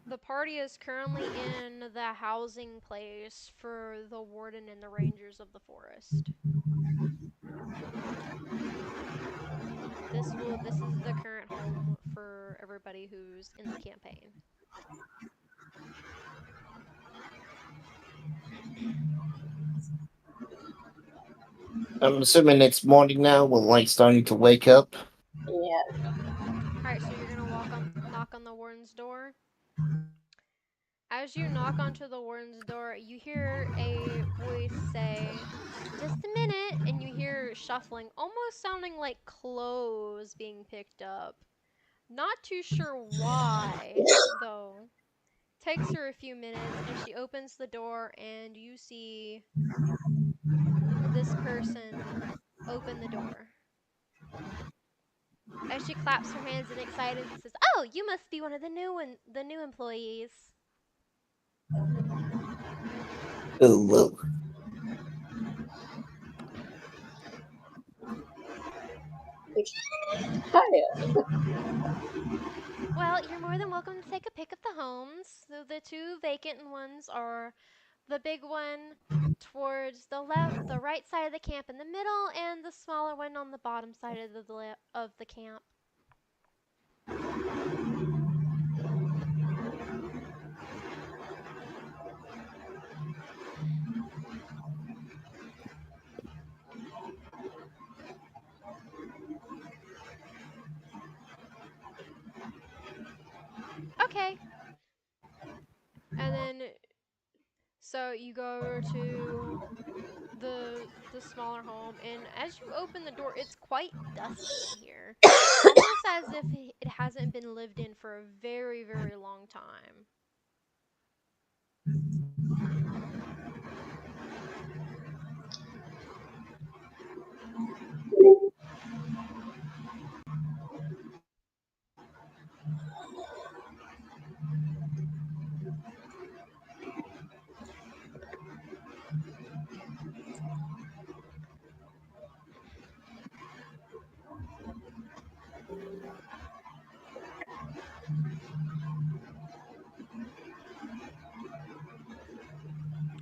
The party is currently in the housing place for the warden and the rangers of the forest. This is the current home for everybody who's in the campaign. I'm assuming it's morning now. We're like starting to wake up. Yeah. Alright, so you're gonna knock on the warden's door. As you knock onto the warden's door, you hear a voice say, "Just a minute," and you hear shuffling, almost sounding like clothes being picked up. Not too sure why, though. Takes her a few minutes, and she opens the door, and you see this person open the door. As she claps her hands in excitement and says, "Oh, you must be one of the new employees." Oh, well. Hiya. Well, you're more than welcome to take a pic of the homes. So the two vacant ones are the big one towards the right side of the camp in the middle, and the smaller one on the bottom side of the camp. Okay. And then so you go over to the smaller home, and as you open the door, it's quite dusty in here. Almost as if it hasn't been lived in for a very, very long time.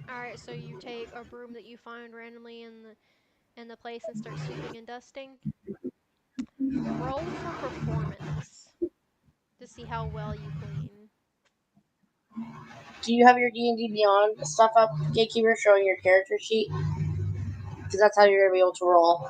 Alright, so you take a broom that you find randomly in the place and start sweeping and dusting. Roll for performance to see how well you clean. Do you have your D&D Beyond stuff up, Gatekeeper, showing your character sheet? Because that's how you're gonna be able to roll.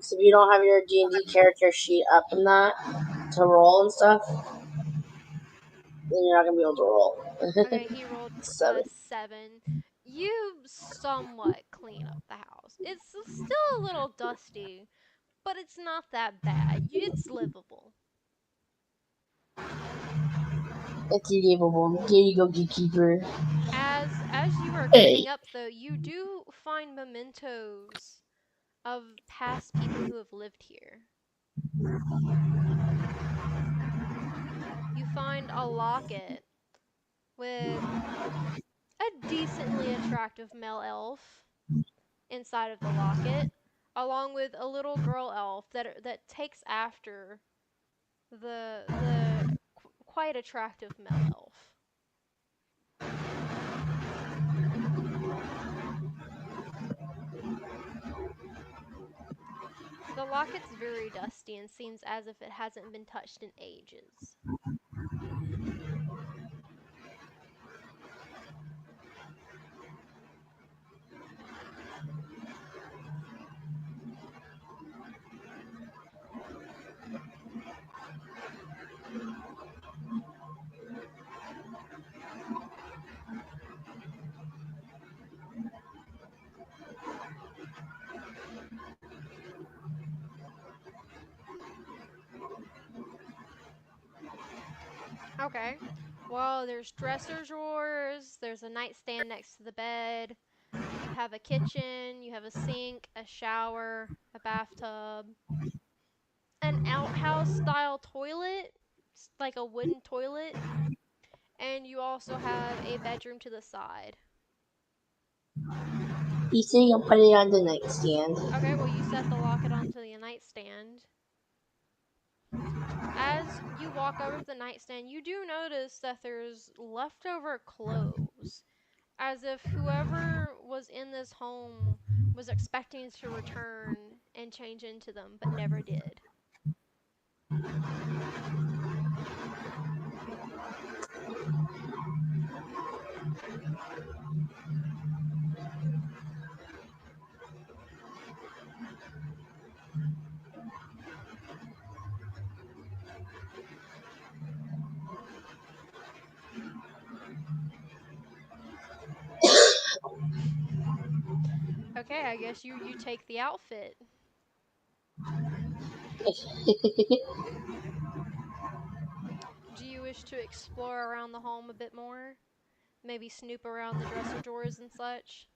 So if you don't have your D&D character sheet up in that to roll and stuff, then you're not gonna be able to roll. Okay, he rolled a 7. 7. You somewhat clean up the house. It's still a little dusty, but it's not that bad. It's livable. It's achievable. Here you go, Gatekeeper. As you are Hey. cleaning up, though, you do find mementos of past people who have lived here. You find a locket with a decently attractive male elf inside of the locket, along with a little girl elf that takes after the quite attractive male elf. The locket's very dusty and seems as if it hasn't been touched in ages. Okay. Well, there's dresser drawers, there's a nightstand next to the bed, you have a kitchen, you have a sink, a shower, a bathtub, an outhouse style toilet, like a wooden toilet, you also have a bedroom to the side. You say you'll put it on the nightstand. Okay, well, you set the locket onto the nightstand. As you walk over to the nightstand, you do notice that there's leftover clothes, as if whoever was in this home was expecting to return and change into them, but never did. Okay, I guess you take the outfit. Do you wish to explore around the home a bit more? Maybe snoop around the dresser drawers and such?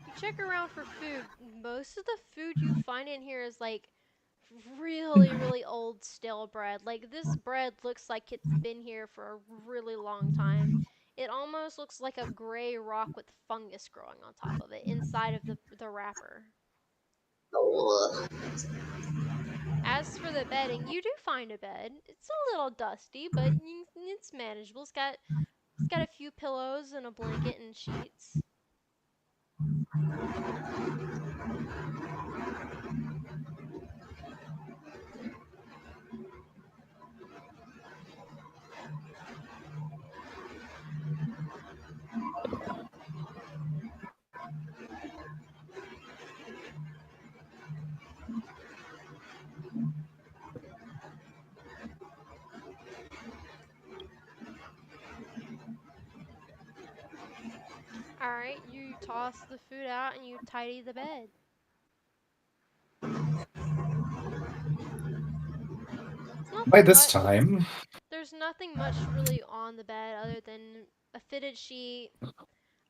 You check around for food. Most of the food you find in here is like really old stale bread. Like this bread looks like it's been here for a really long time. It almost looks like a gray rock with fungus growing on top of it inside of the wrapper. Oh, As for the bedding, you do find a bed. It's a little dusty, but it's manageable. It's got a few pillows and a blanket and sheets. Alright, you toss the food out and you tidy the bed. By this time, There's nothing much really on the bed other than a fitted sheet,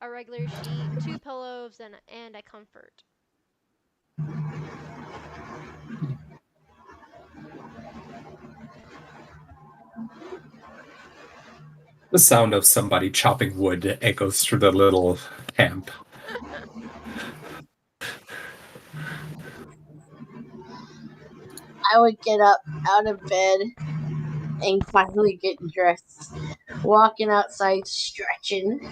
a regular sheet, two pillows, and a comfort. the sound of somebody chopping wood echoes through the little camp. I would get up out of bed and finally get dressed, walking outside, stretching.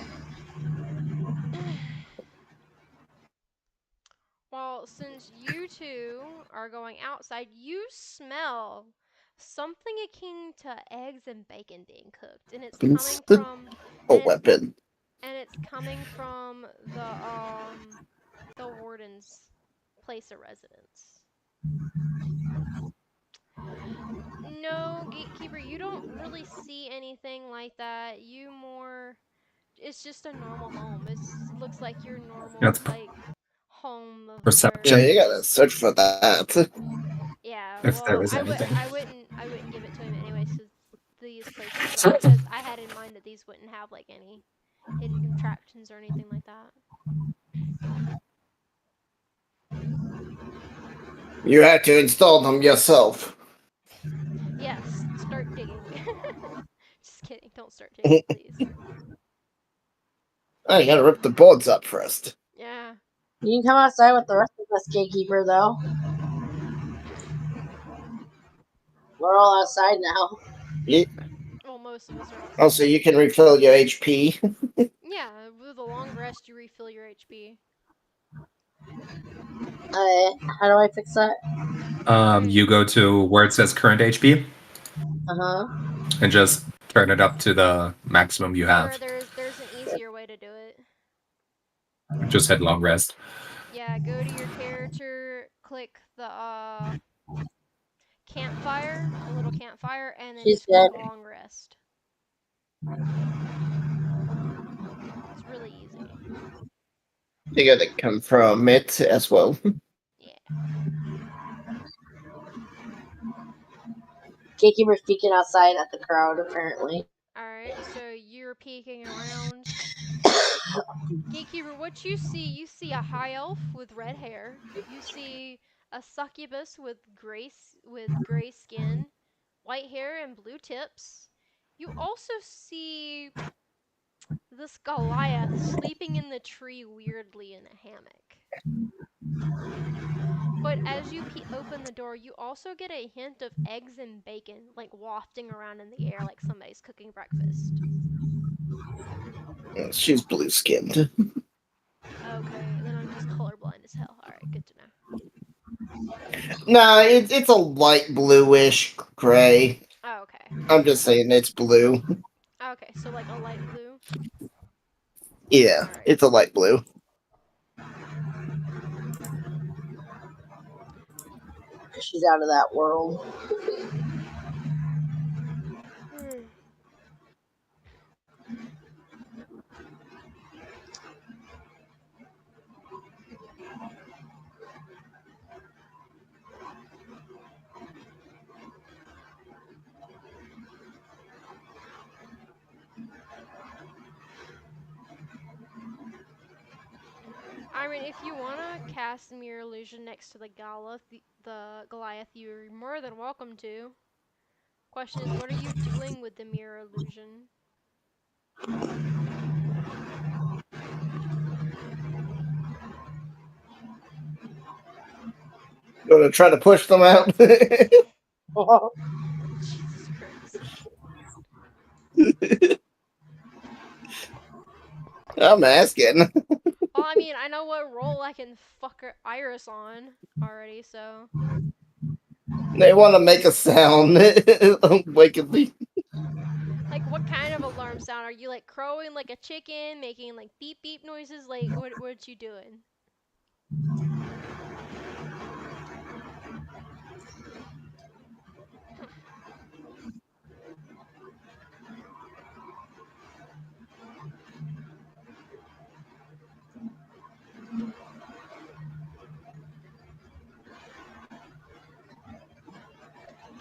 Well, since you two are going outside, you smell something akin to eggs and bacon being cooked, and it's coming Instant from A and it's, weapon. and it's coming from the warden's place of residence. No, gatekeeper, you don't really see anything like that. It's just a normal home. It looks like your normal That's like home of perception. Yeah, you gotta search for that. Yeah, If there well, is anything. I wouldn't give it to him anyways, because these places, because I had in mind that these wouldn't have like any hidden contraptions or anything like that. You had to install them yourself. Yes, start digging. Just kidding. Don't start digging, please. Oh, you gotta rip the boards up first. Yeah. You can come outside with the rest of us, gatekeeper, though. We're all outside now. Well, most of us are outside. Also, you can refill your HP. Yeah, with a long rest, you refill your HP. How do I fix that? You go to where it says current HP Uh-huh. and just turn it up to the maximum you Or have. there's an easier way to do it. Just hit long rest. Yeah, go to your character, click the campfire, the little campfire, and then She's just click dead. long rest. It's really easy. You gotta confirm it as well. Yeah. Gatekeeper's peeking outside at the crowd, apparently. Alright, so you're peeking around. Gatekeeper, what you see a high elf with red hair. You see a succubus with gray skin, white hair and blue tips. You also see this Goliath sleeping in the tree weirdly in a hammock. But as you open the door, you also get a hint of eggs and bacon, like wafting around in the air like somebody's cooking breakfast. She's blue skinned. Okay, then I'm just colorblind as hell. Alright, good to know. Nah, it's a light bluish gray. Oh, okay. I'm just saying it's blue. Okay, so like a light blue. Yeah, Alright. it's a light blue. She's out of that world. I mean, if you wanna cast Mirror Illusion next to the Goliath, you're more than welcome to. Question is, what are you doing with the Mirror Illusion? Gonna try to push them out. Jesus Christ. I'm asking. Well, I mean, I know what role I can fuck Iris on already, so. They want to make a sound. Waking me. Like, what kind of alarm sound? Are you, like, crowing like a chicken, making, like, beep beep noises? Like, what you doing?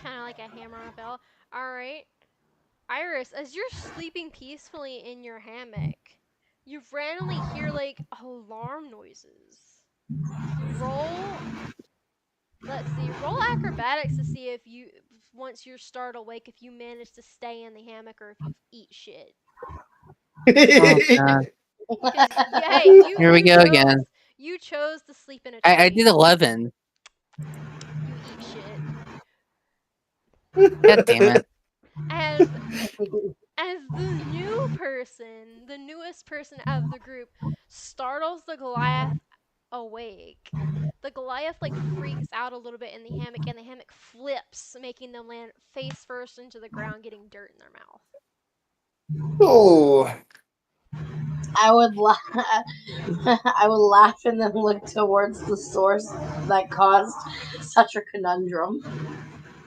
Kind of like a hammer on a bell. Alright. Iris, as you're sleeping peacefully in your hammock, you randomly hear, like, alarm noises. Let's see, roll acrobatics to see if you, once you're started awake, if you manage to stay in the hammock or if you eat shit. Oh god. Hey, you Here we go chose, again. You chose to sleep in a tree. I did 11. You eat shit. God damn it. As the newest person of the group, startles the Goliath awake. The Goliath like freaks out a little bit in the hammock, and the hammock flips, making them land face first into the ground, getting dirt in their mouth. Oh, I would I would laugh and then look towards the source that caused such a conundrum.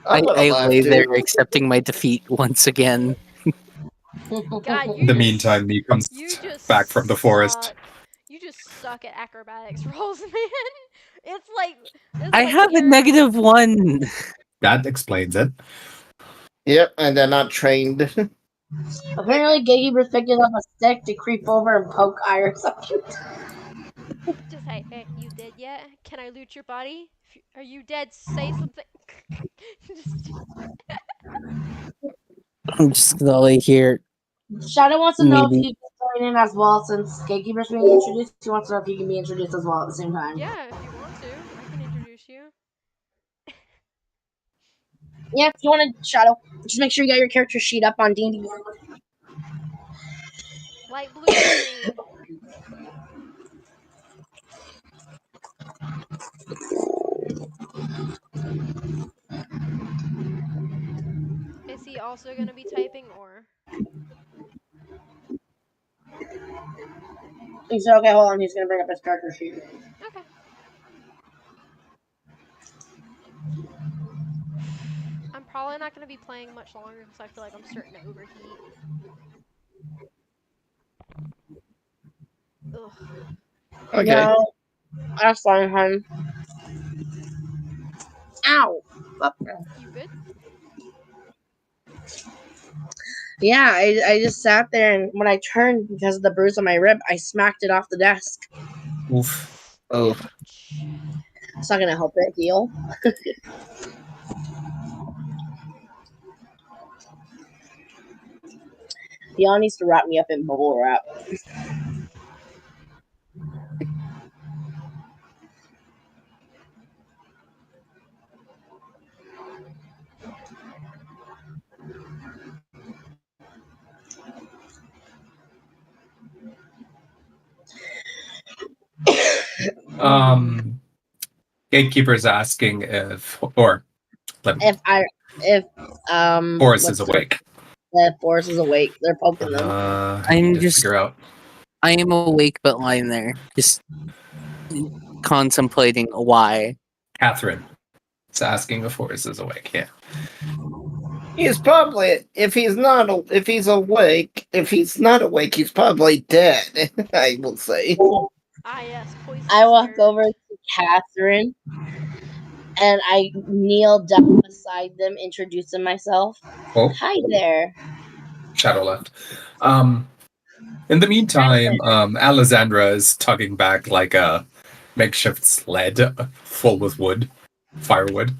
I would have I laughed lay there too. accepting my defeat once again. God, In the meantime, me comes you just back from the forest. suck. You just suck at acrobatics rolls, man. It's like I have a you're- -1. That explains it. Yep, and they're not trained. Apparently, Gatekeeper's picking up a stick to creep over and poke Iris. Just hey, you dead yet? Can I loot your body? Are you dead? Say something. Just- I'm just gonna lay here. Shadow wants to know if Maybe. he can join in as well since Gatekeeper's being introduced. He wants to know if he can be introduced as well at the same time. yeah, if you want to, I can introduce you. Yeah, if you want to, Shadow, just make sure you got your character sheet up on D&D. Light blue or green? Is he also gonna be typing or? He said, okay, hold on, he's going to bring up his character sheet. Okay. I'm probably not gonna be playing much longer because I feel like I'm starting to overheat. Ugh. Okay. No, that's fine, hon. Ow! Fuck. You good? Yeah, I just sat there, and when I turned because of the bruise on my rib, I smacked it off the desk. Oof. Oh. Ouch. It's not gonna help it heal. Dion needs to wrap me up in bubble wrap. Gatekeeper's asking if If Forrest what's is awake. the Forrest is awake, they're poking them. I need to figure out. I am awake but lying there, just contemplating why. Catherine is asking if Forrest is awake. Yeah. He's probably if he's not awake, he's probably dead. I will say. Ah, yes, poison. I walk spirit. over to Catherine and I kneel down beside them, introducing myself. Oh, Hi there. Shadow left. In the meantime, Alessandra is tugging back like a makeshift sled full with wood, firewood,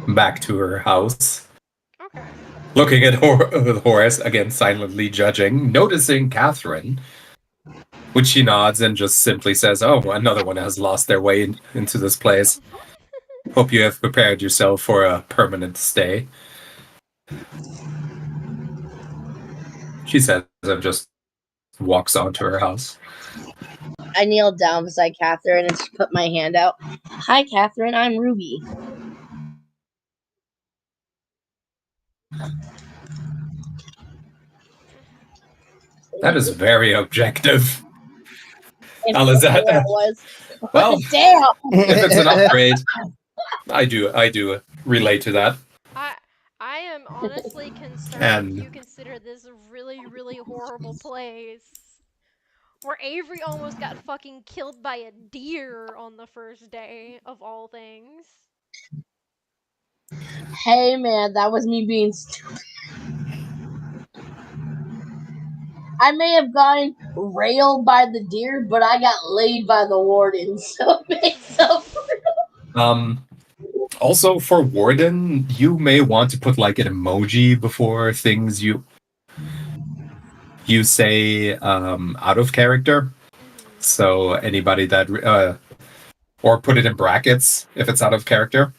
back to her house. Okay. Looking at Horace, again silently judging, noticing Catherine, which she nods and just simply says, "Oh, another one has lost their way into this place. Hope you have prepared yourself for a permanent stay." She says and just walks onto her house. I kneel down beside Catherine and just put my hand out. Hi, Catherine. I'm Ruby. That is very objective. And Alessandra. that was. Well, Damn. if it's an upgrade, I do relate to that. I am honestly concerned And- if you consider this a really, really horrible place. Where Avery almost got fucking killed by a deer on the first day, of all things. Hey, man, that was me being stupid. I may have gotten railed by the deer, but I got laid by the warden, so it makes up. Also for Warden, you may want to put like an emoji before things you say out of character. So anybody that or put it in brackets if it's out of character.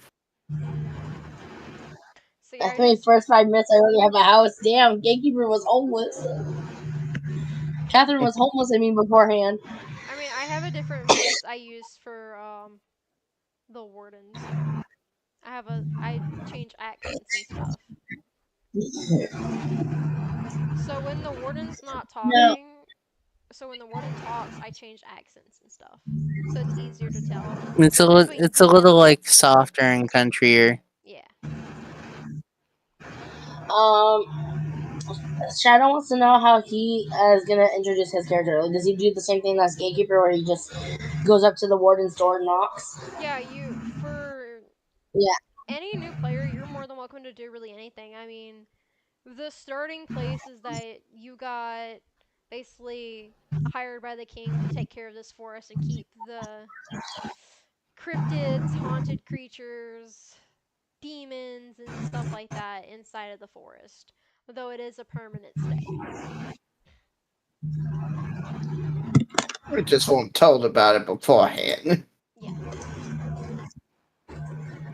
See, That's me. First 5 minutes, I already have a house. Damn, Gatekeeper was homeless. Catherine was homeless. I mean, beforehand. I mean, I have a different voice I use for the wardens. I change accents and stuff. So when the warden's not talking, so when the warden talks, I change accents and stuff. So it's easier to tell. It's a little like softer and countrier. Yeah. Shadow wants to know how he is gonna introduce his character. Like, does he do the same thing as Gatekeeper, where he just goes up to the warden's door and knocks? Yeah, any new player, you're more than welcome to do really anything. I mean, the starting place is that you got basically hired by the king to take care of this forest and keep the cryptids, haunted creatures, demons, and stuff like that inside of the forest. Though it is a permanent stay. We just weren't told about it beforehand. Yeah.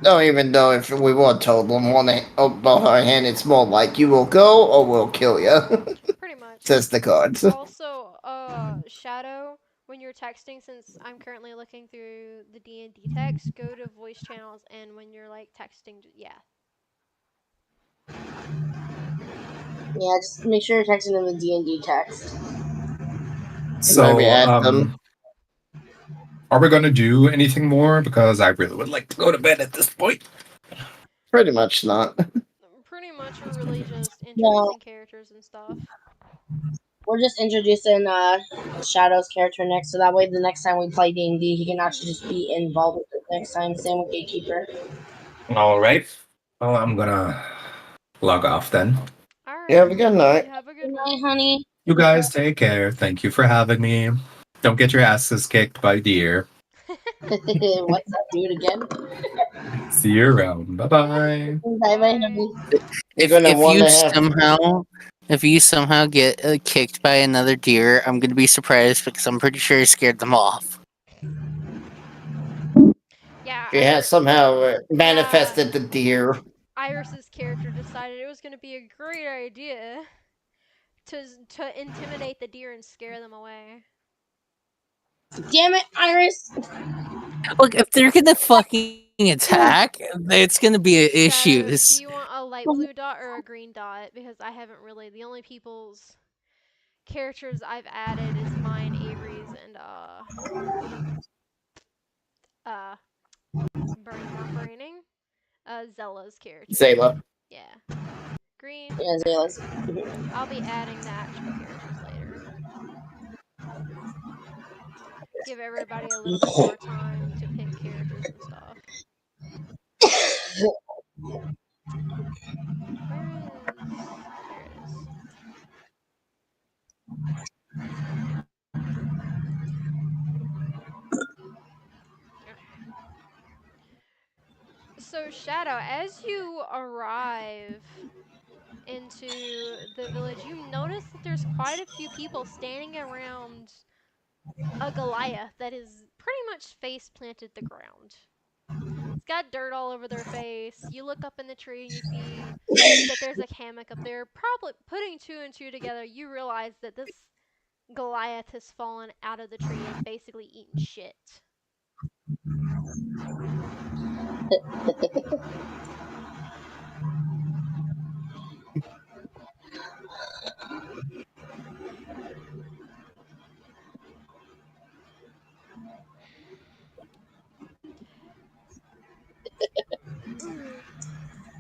No, even though if we were told beforehand, it's more like you will go or we'll kill you. Pretty much. Says the cards. Also, Shadow, when you're texting, since I'm currently looking through the D&D text, go to voice channels, and when you're like texting, yeah. Yeah, just make sure you're texting in the D&D text. So, Maybe add them. are we going to do anything more? Because I really would like to go to bed at this point. Pretty much not. Pretty much, we're really just introducing characters and stuff. We're just introducing Shadow's character next, so that way the next time we play D&D, he can actually just be involved with it next time. Same with Gatekeeper. All right. Well, I'm gonna log off then. All right. Yeah, have a good night. You have a Good good night, one. honey. You guys take care. Thank you for having me. Don't get your asses kicked by deer. What's that? Do it again. See you around. Bye bye. Bye, bye, honey. You're gonna If want you to have. somehow get kicked by another deer, I'm gonna be surprised because I'm pretty sure you scared them off. Yeah, She has somehow manifested the deer. Iris's character decided it was going to be a great idea to intimidate the deer and scare them away. Damn it, Iris. Look, if they're gonna fucking attack, it's gonna be an issue. Shadow, do you want a light blue dot or a green dot? Because I haven't really. The only people's characters I've added is mine, Avery's, and Braining. Zella's character. Zayla. Yeah. Green. Yeah, Zayla's. I'll be adding the actual characters later. Give everybody a little bit more time to pick characters and stuff. Where it is. So, Shadow, as you arrive into the village, you notice that there's quite a few people standing around a Goliath that is pretty much face planted the ground. It's got dirt all over their face. You look up in the tree and you see that there's a hammock up there. Probably putting two and two together, you realize that this Goliath has fallen out of the tree and basically eaten shit.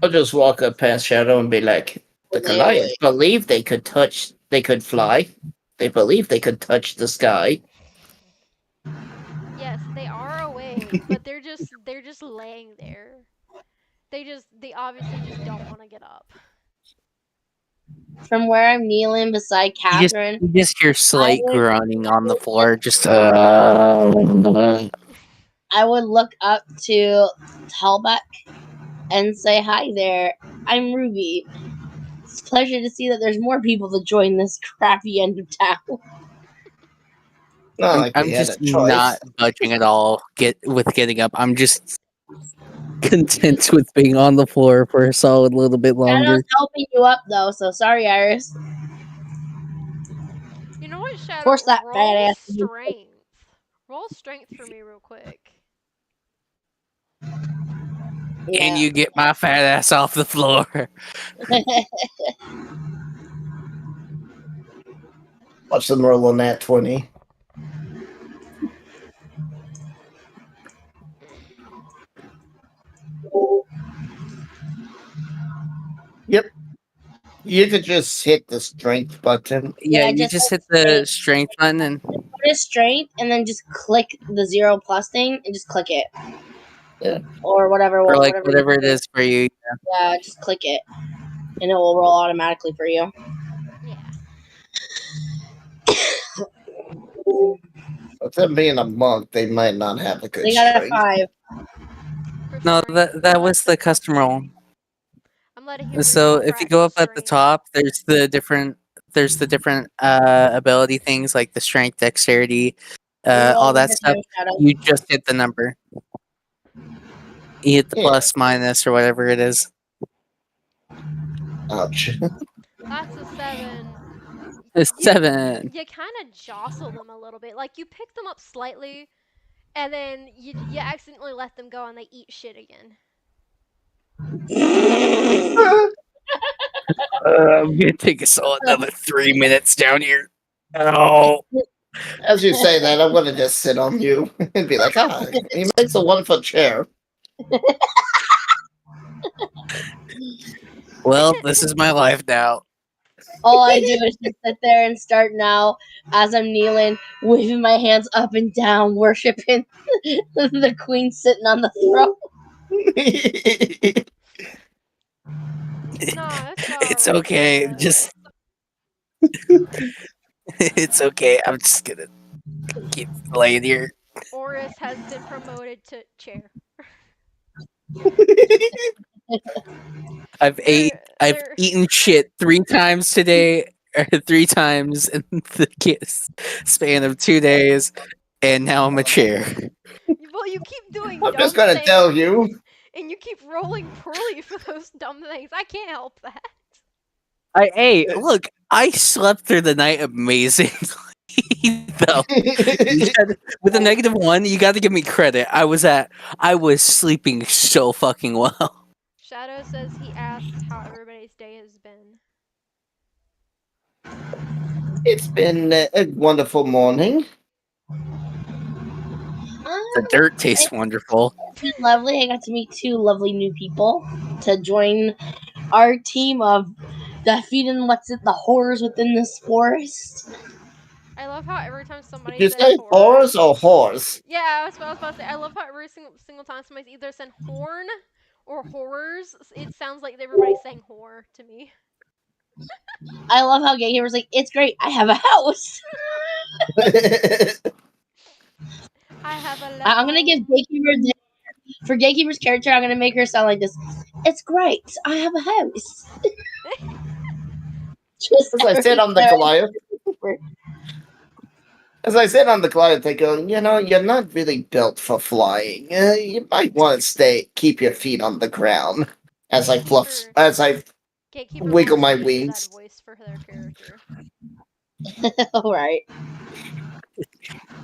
I'll just walk up past Shadow and be like, the Goliath believed they could fly. They believed they could touch the sky. Yes, they are awake, but they're just laying there. They obviously just don't want to get up. From where I'm kneeling beside Catherine, You just hear slight would- groaning on the floor. Just I would look up to Talbot and say, "Hi there, I'm Ruby. It's a pleasure to see that there's more people to join this crappy end of town." Not like I'm we had just a choice. not budging at all. Getting up. I'm just content with being on the floor for a solid little bit longer. Shadow's helping you up though, so sorry, Iris. You know what, Shadow? Force that Roll badass- strength. Roll strength for me real quick. And you get my fat ass off the floor. Watch them roll on that 20. Yep. You could just hit the strength button. Yeah, Yeah, you just hit the strength button and Put a strength and then just click the 0 plus thing and just click it. Yeah. Or whatever. or like whatever whatever it is for you. Yeah, just click it. And it will roll automatically for you. Yeah. With them being a monk, they might not have a good They got a strength. 5. For No, strength. that was the custom roll. I'm letting him. So read if you go up at the strength. top, there's the different ability things like the strength, dexterity, all that stuff. You just hit the number. You hit the Yeah. plus, minus, or whatever it is. Ouch. That's a 7. It's 7. You kind of jostle them a little bit. Like you pick them up slightly, and then you accidentally let them go and they eat shit again. I'm gonna take us all another 3 minutes down here. Oh, As you say that, I'm going to just sit on you and be like, he makes a 1-foot chair. well, this is my life now. All I do is just sit there and start now as I'm kneeling, waving my hands up and down, worshiping the queen sitting on the throne. No, it's It's alright, okay. Shadow. Just it's okay. I'm just gonna keep laying here. Oris has been promoted to chair. I've They're eaten shit 3 times today, or 3 times in the span of 2 days, and now I'm a chair. well, you keep doing I'm just dumb gonna things, tell you. and you keep rolling poorly for those dumb things. I can't help that. Hey, look, I slept through the night amazingly. Though with a -1, you got to give me credit. I was sleeping so fucking well. Shadow says he asked how everybody's day has been. It's been a wonderful morning. The dirt tastes wonderful. It's been lovely. I got to meet 2 lovely new people to join our team of defeating the horrors within this forest. I love how every time Did somebody you says say horse or horse? yeah, that's what I was about to say. I love how every single time somebody's either saying horn or horrors, it sounds like everybody's saying whore to me. I love how Gatekeeper's like, it's great. I have a house. I have a I'm gonna give Gatekeeper for Gatekeeper's character. I'm gonna make her sound like this. It's great. I have a house. Just As I said on the Goliath. As I said on the Goliath, they go, you're not really built for flying. You might want to keep your feet on the ground. As I Gatekeeper wiggle wants my to use wings. that voice for their character. All right.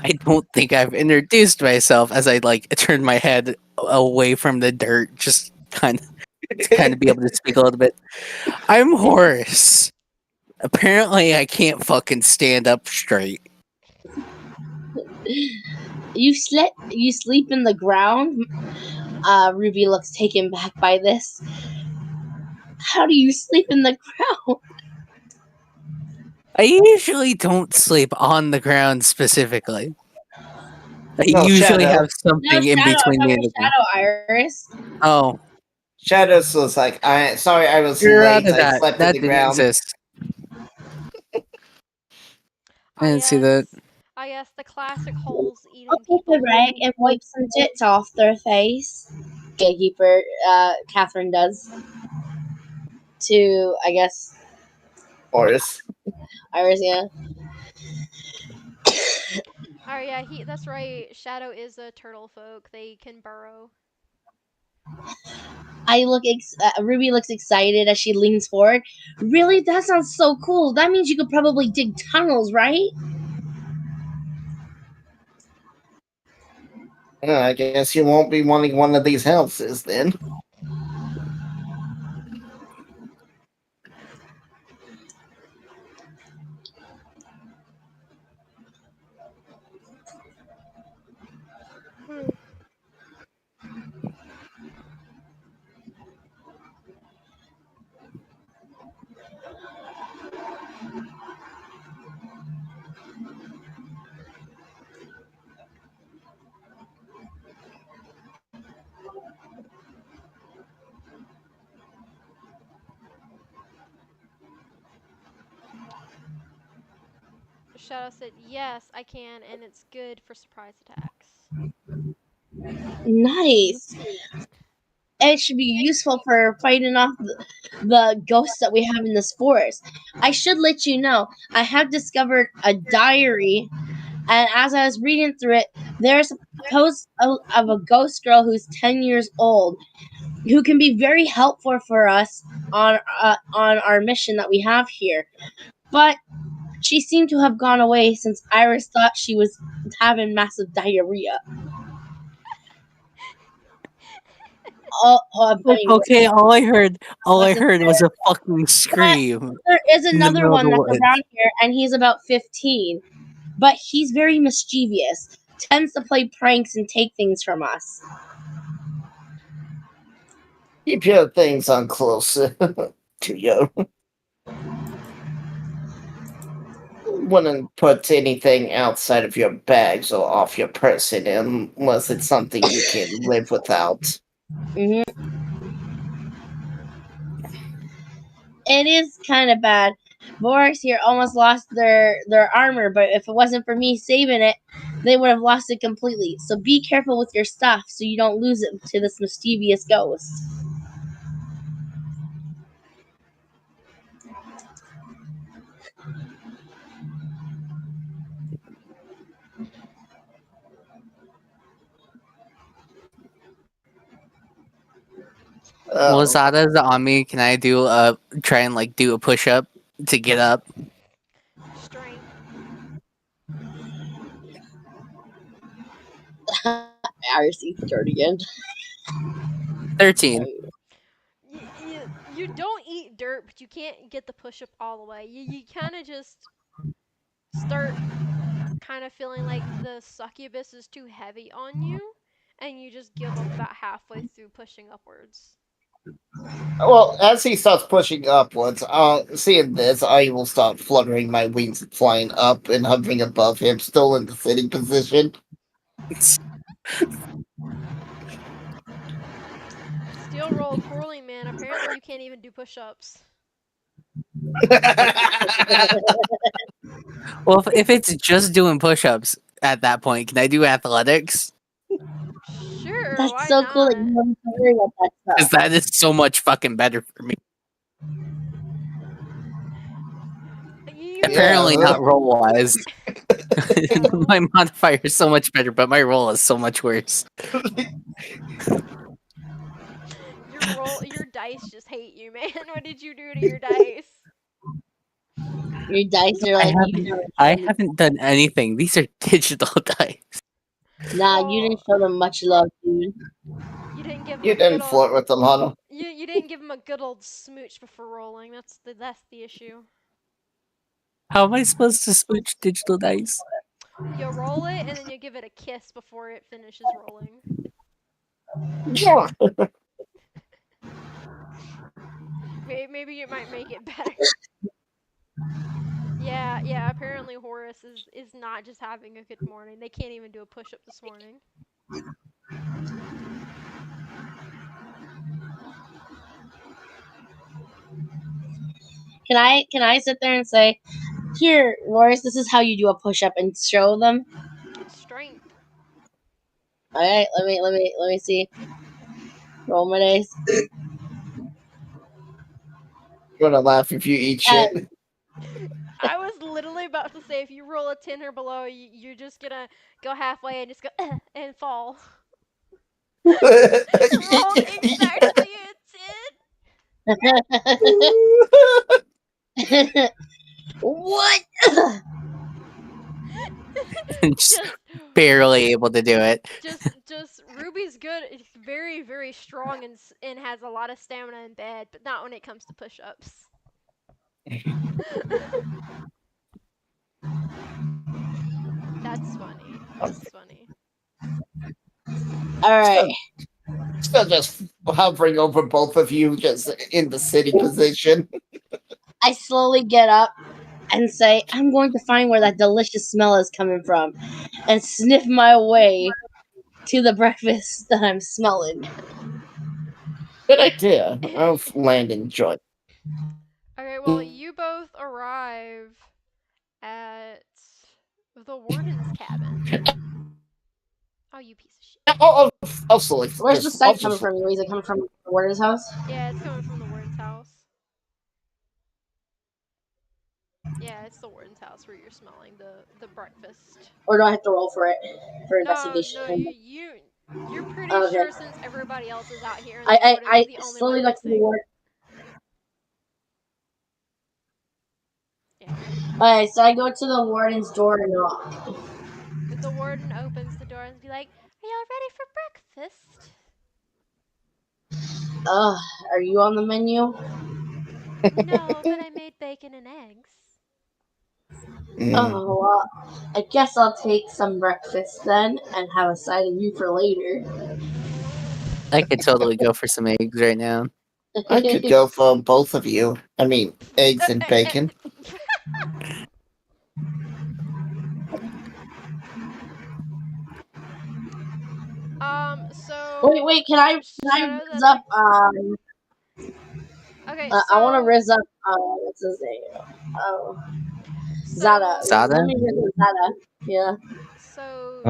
I don't think I've introduced myself as I turn my head away from the dirt, just kind of be able to speak a little bit. I'm Horace. Apparently, I can't fucking stand up straight. You sleep in the ground. Ruby looks taken back by this. How do you sleep in the ground? I usually don't sleep on the ground specifically. I No, usually Shadow. have something in between me and the ground. Shadow Iris. Oh, Shadows was like, sorry, I was you're out late. of I that. slept That in the didn't ground. exist. I didn't see that. I guess the classic holes eating I'll take people. the rag and wipe some jits off their face. Gatekeeper, Catherine does. To, I guess, Horse. Iris, yeah. Oh yeah, that's right. Shadow is a turtle folk. They can burrow. Ruby looks excited as she leans forward. Really? That sounds so cool. That means you could probably dig tunnels, right? I guess you won't be wanting one of these houses then. Shadow said, "Yes, I can, and it's good for surprise attacks." Nice. It should be useful for fighting off the ghosts that we have in this forest. I should let you know, I have discovered a diary, and as I was reading through it, there's a post of a ghost girl who's 10 years old, who can be very helpful for us on our mission that we have here. But she seemed to have gone away since Iris thought she was having massive diarrhea. Okay, all I heard was a fucking scream. There is in the another middle of one the that's woods. around here, and he's about 15. But he's very mischievous. Tends to play pranks and take things from us. Keep your things on close to you. wouldn't put anything outside of your bags or off your person unless it's something you can live without. It is kind of bad. Boris here almost lost their armor, but if it wasn't for me saving it, they would have lost it completely. So be careful with your stuff so you don't lose it to this mischievous ghost. Well, Zada's on me. Can I do try and like do a push up to get up? Strength. IRC start again. 13. You don't eat dirt, but you can't get the push up all the way. You kind of just start kind of feeling like the succubus is too heavy on you, and you just give up about halfway through pushing upwards. Well, as he starts pushing upwards, seeing this, I will start fluttering my wings and flying up and hovering above him, still in the sitting position. Steel rolled poorly, man. Apparently you can't even do push-ups. Well, if it's just doing push ups at that point, can I do athletics? Sure, That's why so not? cool that you don't have to worry about that Because stuff. that is so much fucking better for me. You- Apparently Yeah. not roll wise. My modifier is so much better, but my roll is so much worse. your dice just hate you, man. What did you do to your dice? Your dice are like I haven't done anything. These are digital dice. Nah, you didn't show them much love, dude. You didn't give him You a good didn't flirt with them, huh? You didn't give him a good old smooch before rolling. That's the issue. How am I supposed to switch digital dice? You roll it and then you give it a kiss before it finishes rolling. Yeah. Maybe it might make it better. Yeah. Apparently Horace is not just having a good morning. They can't even do a push-up this morning. Can I sit there and say, here, Loris, this is how you do a push up and show them? It's strength. Alright, let me see. Roll my dice. I'm gonna laugh if you eat shit. I was literally about to say if you roll a 10 or below, you're just gonna go halfway and just go and fall. Roll exactly a 10. What? Just barely able to do it. Just Ruby's good. It's very, very strong and has a lot of stamina in bed, but not when it comes to push-ups. That's funny. That's funny. Alright. Still just hovering over both of you, just in the sitting position. I slowly get up and say, I'm going to find where that delicious smell is coming from and sniff my way to the breakfast that I'm smelling. Good idea. I'll land and join. Okay, well, you both arrive at the warden's cabin. Oh, you piece of shit. I'll select. Where's the I'll sight just- coming from? Is it coming from the warden's house? Yeah, it's coming from the warden's house. Yeah, it's the warden's house where you're smelling the breakfast. Or do I have to roll for it? For No, investigation? you're pretty Okay. sure since everybody else is out here. I the only slowly one go to the missing. warden. Yeah. Alright, so I go to the warden's door and knock. The warden opens the door and be like, "Are y'all ready for breakfast?" Are you on the menu? No, but I made bacon and eggs. Oh, well, I guess I'll take some breakfast then and have a side of you for later. I could totally go for some eggs right now. I could go for both of you. I mean, eggs and bacon. So Wait, can I Shadow, riz that's up, okay. I want to So riz up, what's his name? Zada. so Let Zada? me riz up Zada. Yeah. so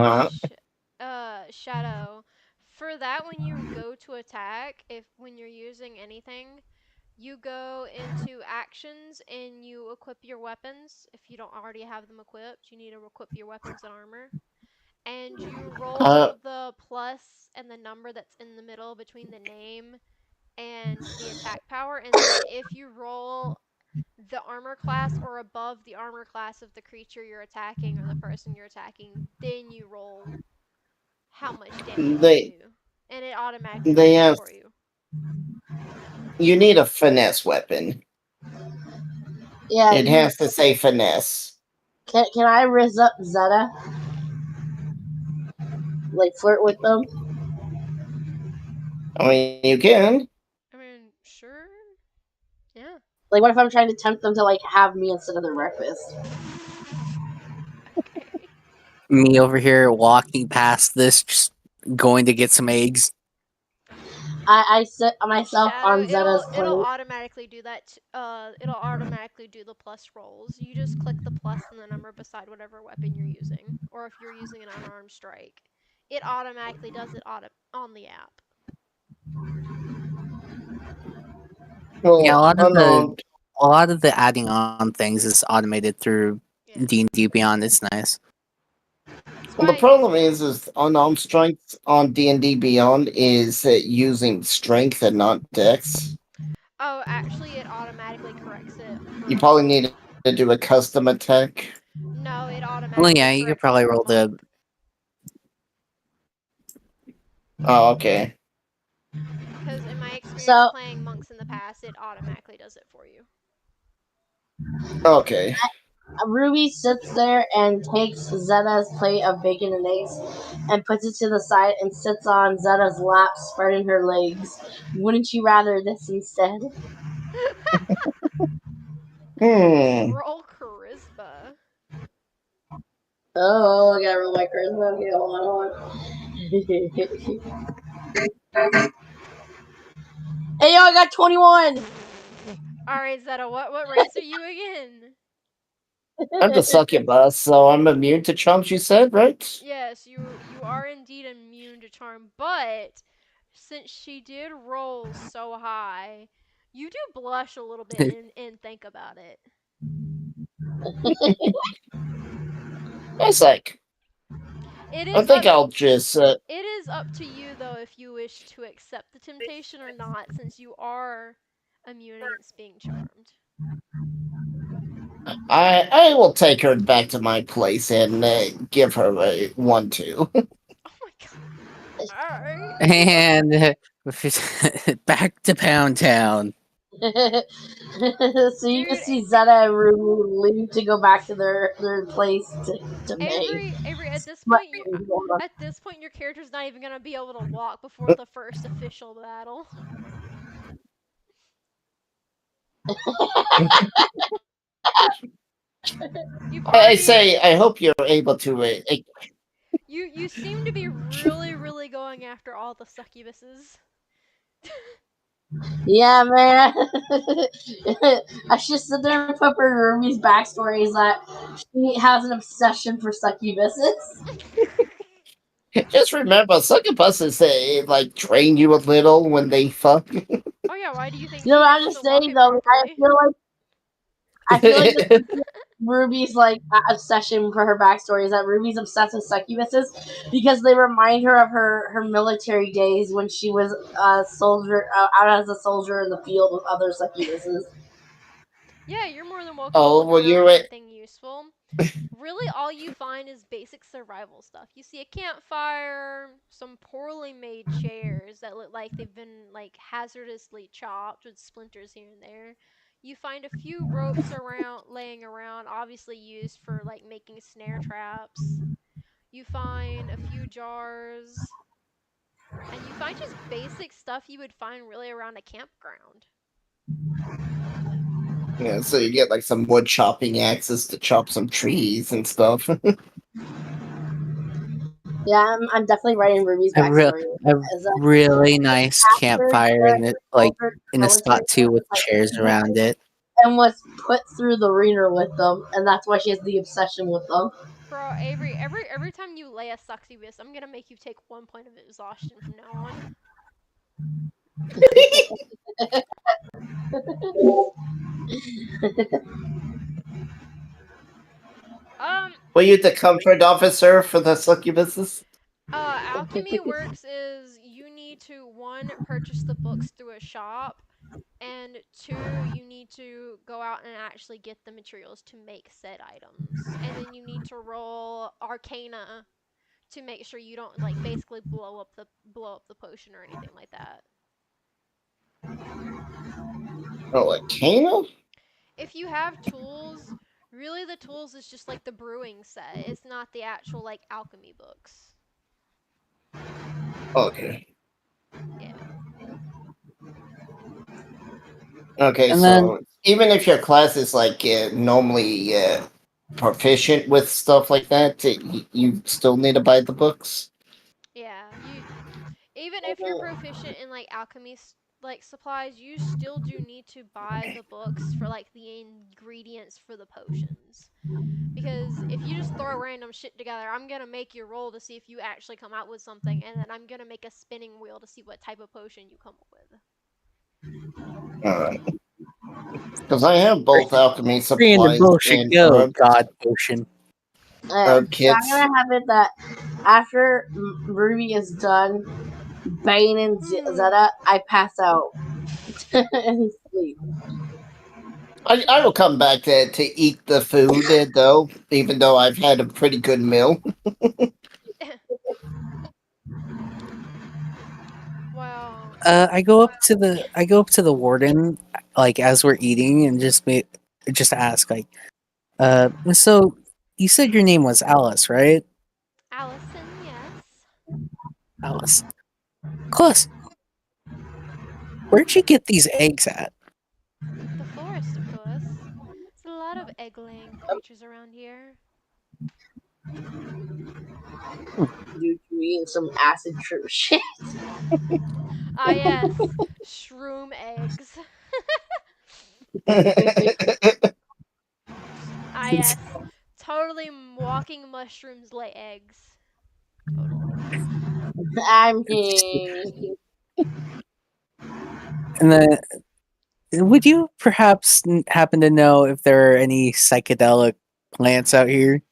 Uh, Shadow. For that, when you go to attack, if when you're using anything, you go into actions and you equip your weapons. If you don't already have them equipped, you need to equip your weapons and armor. And you roll the plus and the number that's in the middle between the name and the attack power. And then if you roll the armor class or above the armor class of the creature you're attacking or the person you're attacking, then you roll how much damage they you do. And it automatically they does it have for you. you need a finesse weapon. Yeah. It has to say finesse. Can I riz up Zeta? Like flirt with them? I mean, you can. I mean, sure. Yeah. Like, what if I'm trying to tempt them to like have me instead of their breakfast? Okay. Me over here walking past this, just going to get some eggs. I sit myself Shadow, on Zeta's it'll plate. automatically do that. It'll automatically do the plus rolls. You just click the plus and the number beside whatever weapon you're using, or if you're using an unarmed strike, it automatically does it on the app. Well, Yeah, unarmed. a lot of the adding on things is automated through Yeah. D&D Beyond. It's nice. That's Well, the why. problem is unarmed strength on D&D Beyond is using strength and not dex. Oh, actually, it automatically corrects it You for probably need to do a custom attack. No, it Well, automatically yeah, you could corrects probably it for roll the. monk. Oh, okay. Because in my experience So playing monks in the past, it automatically does it for you. Okay. Ruby sits there and takes Zeta's plate of bacon and eggs and puts it to the side and sits on Zeta's lap, spreading her legs. Wouldn't you rather this instead? Roll charisma. Oh, I gotta roll my charisma. Okay, hold on. Hey, yo, I got 21! Alright, Zeta, what race are you again? I'm the succubus, so I'm immune to charms, you said, right? Yes, you are indeed immune to charm, but since she did roll so high, you do blush a little bit and think about it. It's like, It I is think up I'll just, it is up to you though if you wish to accept the temptation or not, since you are immune against being charmed. I will take her back to my place and give her a 1-2. Oh my god. Alright. And back to Pound Town. So you Dude, just see Zeta and Ruby leave to go back to their place to May. Avery, at this But- point your character's not even gonna be able to walk before the first official battle. You've I already say, I hope you're able to. you seem to be really going after all the succubuses. Yeah, man. I should sit there and put for Ruby's backstory is that she has an obsession for succubuses. Just remember, succubuses like train you a little when they fuck. Oh yeah, why do you think You know she what I'm knows just to walk saying it though? properly? I feel like Ruby's like obsession for her backstory is that Ruby's obsessed with succubuses because they remind her of her military days when she was a soldier out as a soldier in the field with other succubuses. Yeah, you're more than welcome to Oh, look well, around you're for right. anything useful. Really, all you find is basic survival stuff. You see a campfire, some poorly made chairs that look like they've been like hazardously chopped with splinters here and there. You find a few ropes laying around, obviously used for like making snare traps. You find a few jars, and you find just basic stuff you would find really around a campground. Yeah, so you get like some wood chopping axes to chop some trees and stuff. Yeah, I'm definitely writing Ruby's A real, backstory. a Is that really nice after campfire the in it, like over in a military spot too, with like chairs around it. and was put through the ringer with them, and that's why she has the obsession with them. Bro, Avery, every time you lay a succubus, I'm gonna make you take 1 point of exhaustion from now on. Were you the comfort officer for the succubuses? Alchemy works is you need to, 1, purchase the books through a shop, and 2, you need to go out and actually get the materials to make said items. And then you need to roll Arcana to make sure you don't like basically blow up the potion or anything like that. Oh, Arcana? If you have tools, really the tools is just like the brewing set. It's not the actual like alchemy books. Okay. Yeah. Okay, And so then even if your class is like normally proficient with stuff like that, you still need to buy the books. Yeah, you even if you're proficient in like alchemy like supplies, you still do need to buy the books for like the ingredients for the potions. Because if you just throw random shit together, I'm gonna make you roll to see if you actually come out with something, and then I'm gonna make a spinning wheel to see what type of potion you come up with. Alright. Because I have both alchemy free in the supplies bullshit and go, herb, God potion. herb So kits. I'm gonna have it that after Ruby is done, Bane and Zeta, I pass out and sleep. I will come back to eat the food though, even though I've had a pretty good meal. Well, I go up to the warden, like as we're eating, and just ask like, so you said your name was Alice, right? Allison, yes. Alice. Close. Where'd you get these eggs at? The forest, of course. There's a lot of egg-laying creatures around here. Dude, you eating some acid trip shit. Ah, yes. Shroom eggs. Ah, yes. Totally walking mushrooms lay eggs. Totally. I'm kidding. And then, would you perhaps happen to know if there are any psychedelic plants out here?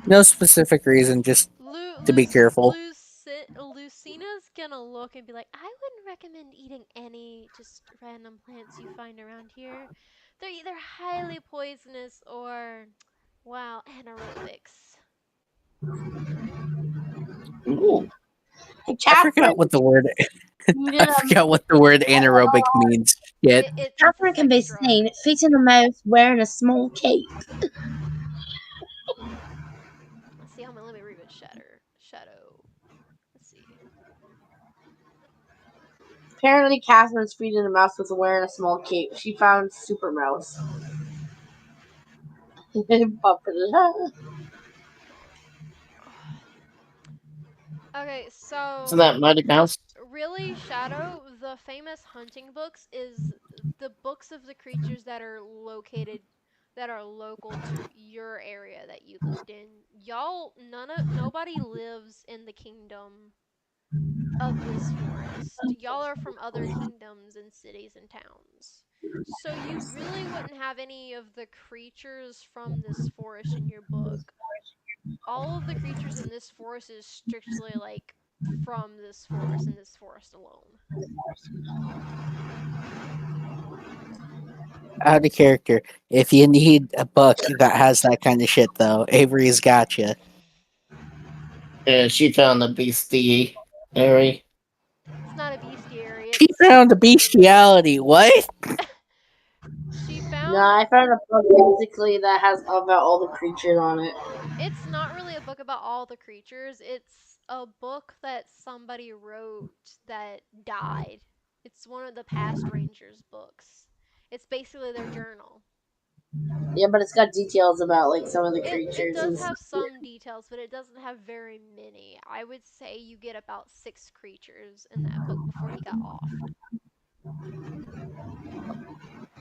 No specific reason, just to be careful. Lucina's gonna look and be like, I wouldn't recommend eating any just random plants you find around here. They're either highly poisonous or, well, anaerobics. Ooh. I Catherine, forgot what the word. you I did forgot what the word anaerobic means. Yet. It's a Catherine can be sex drug. seen feet in the mouth wearing a small cape. Let's see, let me read what shadow. Let's see. Apparently, Catherine's feet in the mouse was wearing a small cape. She found Super Mouse. Okay, so Isn't that Mighty Mouse? really, Shadow, the famous hunting books is the books of the creatures that are local to your area that you lived in. Nobody lives in the kingdom of this forest. Y'all are from other kingdoms and cities and towns. So you really wouldn't have any of the creatures from this forest in your book. All of the creatures in this forest is strictly like from this forest and this forest alone. Out of character. If you need a book that has that kind of shit, though, Avery's got you. Yeah, she found the bestiary. It's not a bestiary. She found a bestiality. What? She No, found. I found a book basically that has about all the creatures on it. It's not really a book about all the creatures. It's a book that somebody wrote that died. It's one of the past rangers' books. It's basically their journal. Yeah, but it's got details about like some of the It creatures. does And have some details, but it doesn't have very many. I would say you get about 6 creatures in that book before he got offed.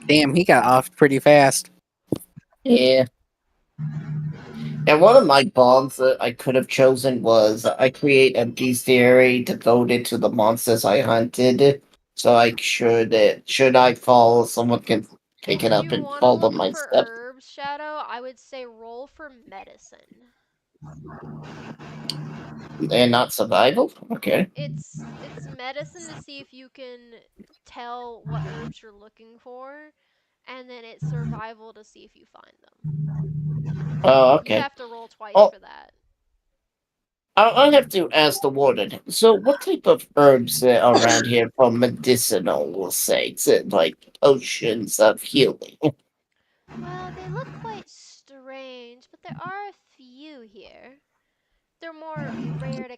Damn, he got off pretty fast. Yeah. And one of my bombs that I could have chosen was I create a bestiary devoted to the monsters I hunted. So I should I fall, someone can pick If it up you and want to follow look my for steps. herbs, Shadow, I would say roll for medicine. And not survival? Okay. It's medicine to see if you can tell what herbs you're looking for, and then it's survival to see if you find them. Oh, You okay. have to roll twice Oh, for that. I'll have to ask the warden. So, what type of herbs are around here for medicinal, we'll say? Is it like potions of healing? Well, they look quite strange, but there are a few here. They're more rare to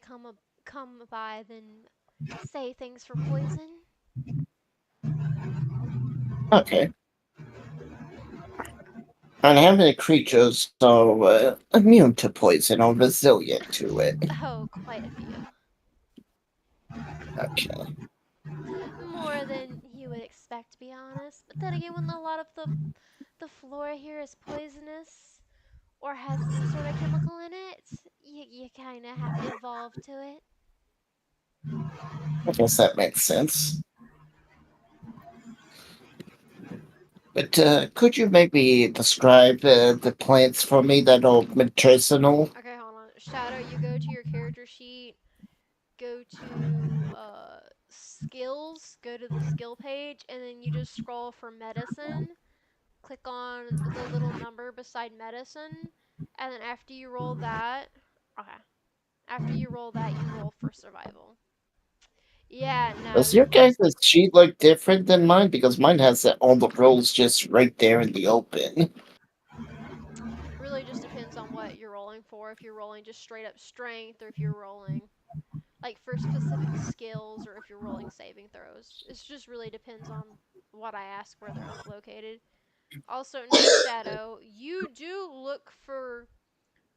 come by than, say, things for poison. Okay. And how many creatures are immune to poison or resilient to it? Oh, quite a few. Okay. More than you would expect, to be honest. But then again, when a lot of the flora here is poisonous or has some sort of chemical in it, you kind of have to evolve to it. I guess that makes sense. But could you maybe describe the plants for me that are medicinal? Okay, hold on. Shadow, you go to your character sheet, go to skills, go to the skill page, and then you just scroll for medicine. Click on the little number beside medicine, and then after you roll that, okay. After you roll that, you roll for survival. Yeah, no. Does your guys' sheet look different than mine? Because mine has all the rolls just right there in the open. Really just depends on what you're rolling for. If you're rolling just straight up strength, or if you're rolling like for specific skills, or if you're rolling saving throws. It just really depends on what I ask where they're located. Also, note Shadow, you do look for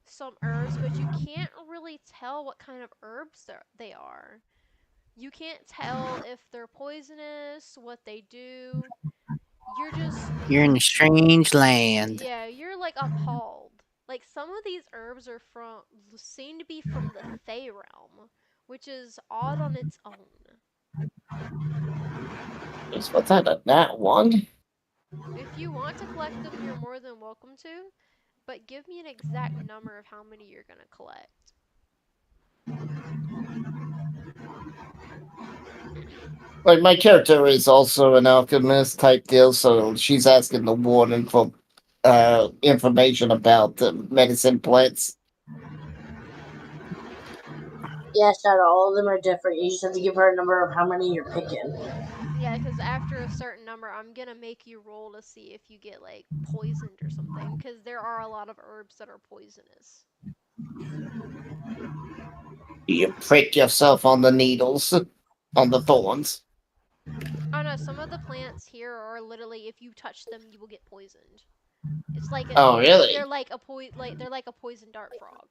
some herbs, but you can't really tell what kind of herbs they are. You can't tell if they're poisonous, what they do. You're just, You're in a strange land. yeah, you're like appalled. Like some of these herbs are from, seem to be from the Fey realm, which is odd on its own. Is what's that, a nat one? If you want to collect them, you're more than welcome to, but give me an exact number of how many you're gonna collect. Like, my character is also an alchemist type deal, so she's asking the warden for information about the medicine plants. yeah, Shadow, all of them are different. You just have to give her a number of how many you're picking. Yeah, because after a certain number, I'm gonna make you roll to see if you get like poisoned or something, because there are a lot of herbs that are poisonous. You prick yourself on the needles, on the thorns. Oh no, some of the plants here are literally, if you touch them, you will get poisoned. It's like Oh, really? they're like they're like a poison dart frog.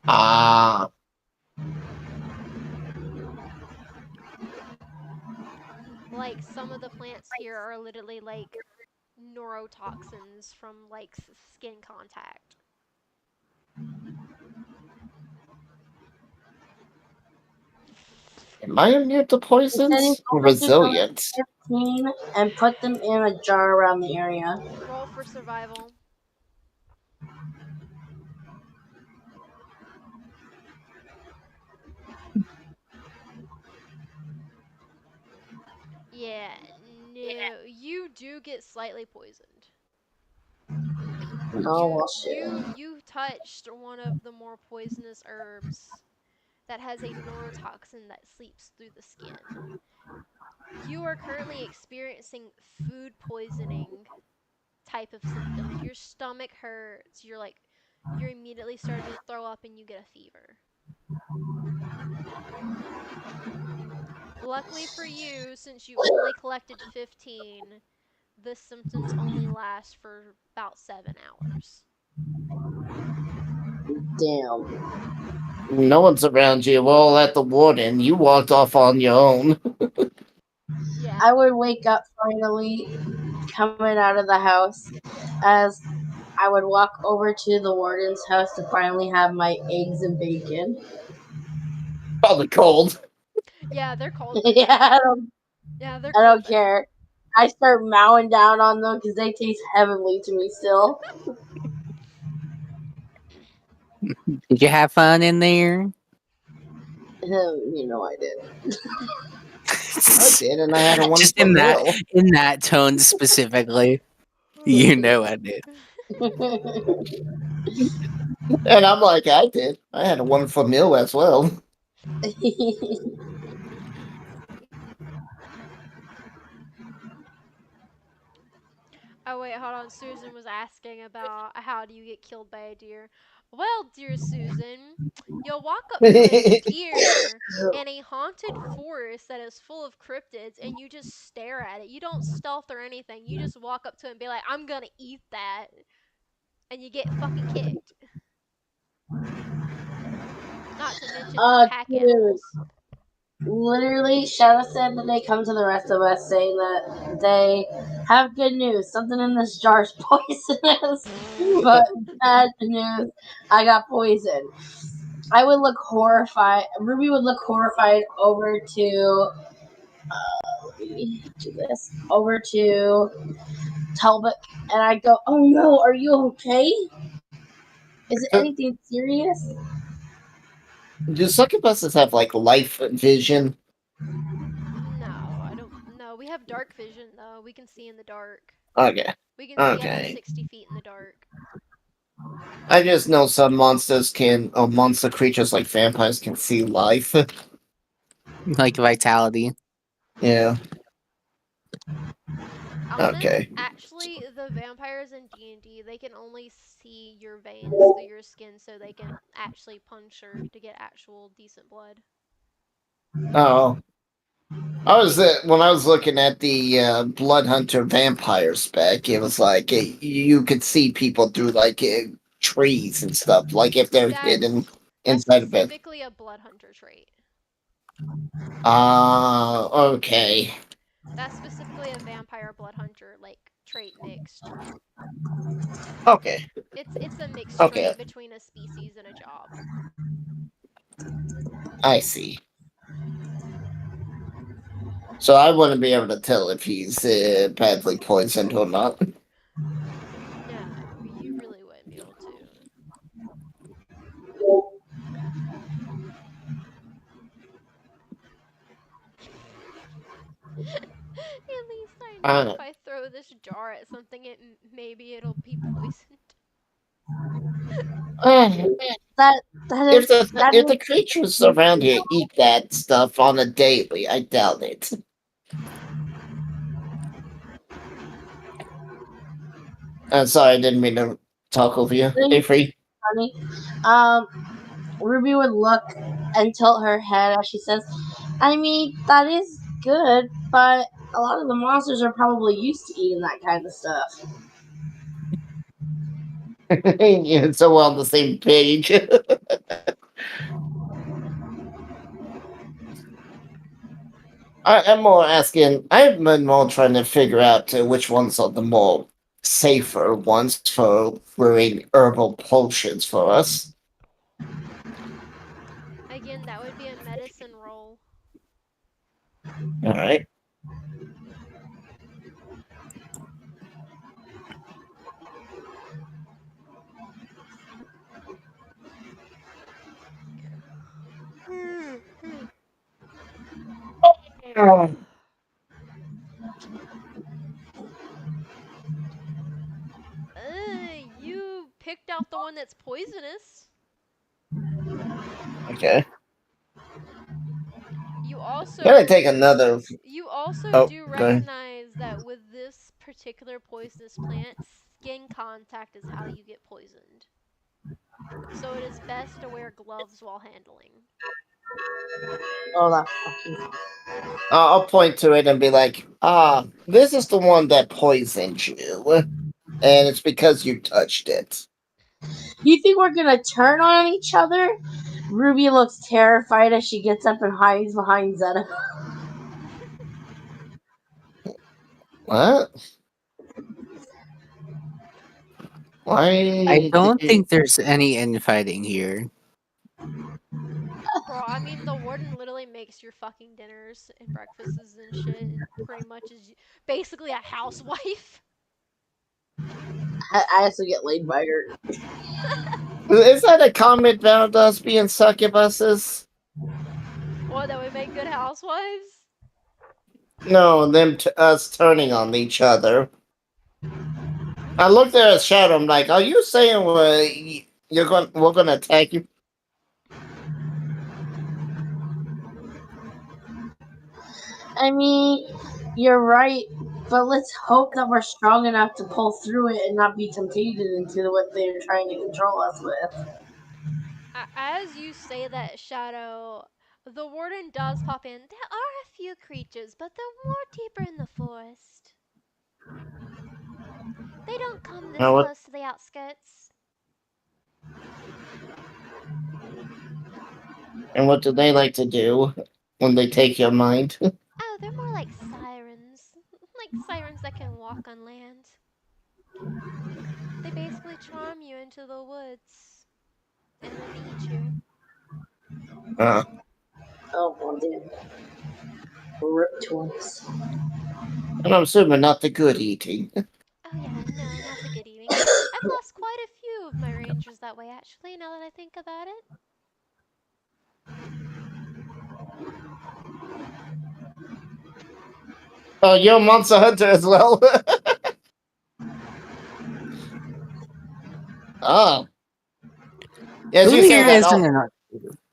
Ah. Like some of the plants here are literally like neurotoxins from like skin contact. Am I immune to poisons? Or resilient? 15 and put them in a jar around the area. Roll for survival. Yeah, no, you do get slightly poisoned. Oh, well, shit. You touched one of the more poisonous herbs that has a neurotoxin that seeps through the skin. You are currently experiencing food poisoning type of symptoms. Your stomach hurts. You're immediately starting to throw up and you get a fever. Luckily for you, since you only collected 15, the symptoms only last for about 7 hours. Damn. No one's around you. We're all at the warden. You walked off on your own. Yeah. I would wake up finally coming out of the house as I would walk over to the warden's house to finally have my eggs and bacon. Probably cold. Yeah, they're cold. But Yeah, yeah, they're I cold. don't care. I start mowing down on them because they taste heavenly to me still. Did you have fun in there? You know I did. I did, and I had a Just wonderful meal. in that tone specifically. You know I did. And I'm like, I did. I had a wonderful meal as well. Oh wait, hold on. Susan was asking about how do you get killed by a deer. Well, dear Susan, you'll walk up to a deer in a haunted forest that is full of cryptids and you just stare at it. You don't stealth or anything. You just walk up to it and be like, I'm gonna eat that. And you get fucking kicked. Not to mention pack Dude. animals. Literally, Shadow said that they come to the rest of us saying that they have good news. Something in this jar is poisonous. But bad news, I got poisoned. I would look horrified. Ruby would look horrified over to. Let me do this. Over to Talbot, and I'd go, "Oh no, are you okay? Is it anything serious?" Do succubuses have like life vision? No, I don't. No, we have dark vision though. We can see in the dark. Okay. We can see up to Okay. 60 feet in the dark. I just know some monsters can, or monster creatures like vampires can see life. Like vitality. Yeah. Alden, Okay. actually, the vampires in D&D, they can only see your veins through your skin, so they can actually puncture to get actual decent blood. Oh. When I was looking at the Blood Hunter vampire spec, it was like you could see people through like trees and stuff, like if they're hidden That's inside of it. specifically a blood hunter trait. Okay. That's specifically a vampire blood hunter like trait mixed. Okay. It's a mixed Okay. trait between a species and a job. I see. So I wouldn't be able to tell if he's badly poisoned or not. No, you really wouldn't be able to. At least I know if I throw this jar at something, maybe it'll be poisoned. If the creatures around here eat that stuff on a daily, I doubt it. I'm sorry, I didn't mean to talk over you. Hey, Free. Funny. Ruby would look and tilt her head as she says, "I mean, that is good, but a lot of the monsters are probably used to eating that kind of stuff." Yeah, so we're on the same page. I'm more asking. I've been more trying to figure out which ones are the more safer ones for brewing herbal potions for us. Again, that would be a medicine roll. All right. You picked out the one that's poisonous. Okay. You also Gonna take another. You also Oh, do go ahead. recognize that with this particular poisonous plant, skin contact is how you get poisoned. So it is best to wear gloves while handling. Oh, that fucking. I'll point to it and be like, this is the one that poisoned you. And it's because you touched it. You think we're gonna turn on each other? Ruby looks terrified as she gets up and hides behind Zeta. What? Why? I don't did you- think there's any infighting here. Bro, I mean, the warden literally makes your fucking dinners and breakfasts and shit, and pretty much is basically a housewife. I also get laid by her. Is that a comment about us being succubuses? What, that we make good housewives? No, us turning on each other. I looked at Shadow. I'm like, are you saying we're gonna attack you? I mean, you're right, but let's hope that we're strong enough to pull through it and not be tempted into what they're trying to control us with. As you say that, Shadow, the warden does pop in. There are a few creatures, but they're more deeper in the forest. They don't come this Now what? close to the outskirts. And what do they like to do when they take your mind? Oh, they're more like sirens. Like sirens that can walk on land. They basically charm you into the woods and then eat you. Uh, Oh, well, damn. Rip toys. and I'm assuming not the good eating. Oh yeah, no, not the good eating. I've lost quite a few of my rangers that way actually, now that I think about it. Oh, you're a monster hunter as well. Oh. Yes, Who you here said that. isn't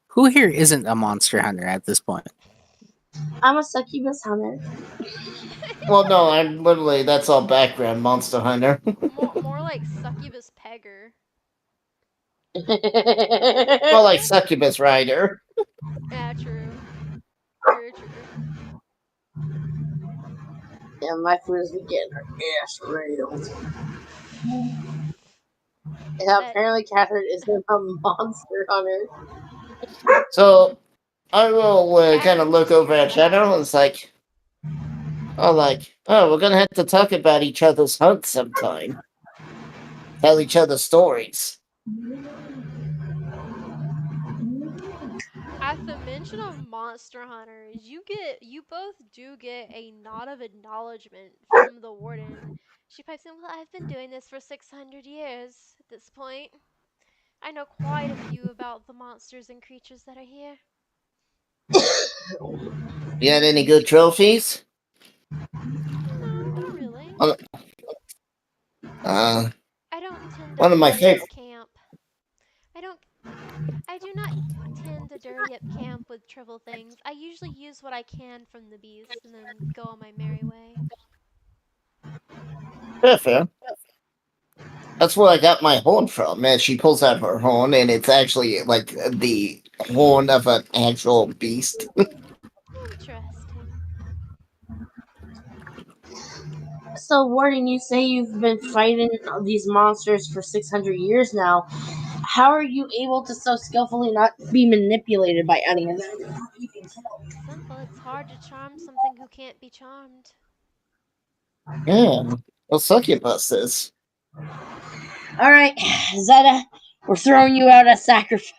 who here isn't a monster hunter at this point? I'm a succubus hunter. Well, no, I'm literally, that's all background monster hunter. More like succubus pegger. More like succubus rider. Yeah, true. Very true. Yeah, my food is getting her ass railed. Yeah, apparently Catherine isn't a monster hunter. So, I will kind Catherine of look just over scares at the Shadow house. and it's like, we're gonna have to talk about each other's hunts sometime. Tell each other stories. At the mention of monster hunters, you both do get a nod of acknowledgement from the warden. She pipes in, well, I've been doing this for 600 years at this point. I know quite a few about the monsters and creatures that are here. You had any good trophies? No, not really. Uh, I don't tend to one of my dirty up favorite. camp. I do not tend to dirty up camp with trivial things. I usually use what I can from the beast and then go on my merry way. Fair. That's where I got my horn from. Man, she pulls out her horn, and it's actually like the horn of an actual beast. Interesting. So, Warden, you say you've been fighting these monsters for 600 years now. How are you able to so skillfully not be manipulated by any of them? Simple, it's hard to charm something who can't be charmed. Yeah, well, succubuses. Alright, Zeta, we're throwing you out as sacrifice.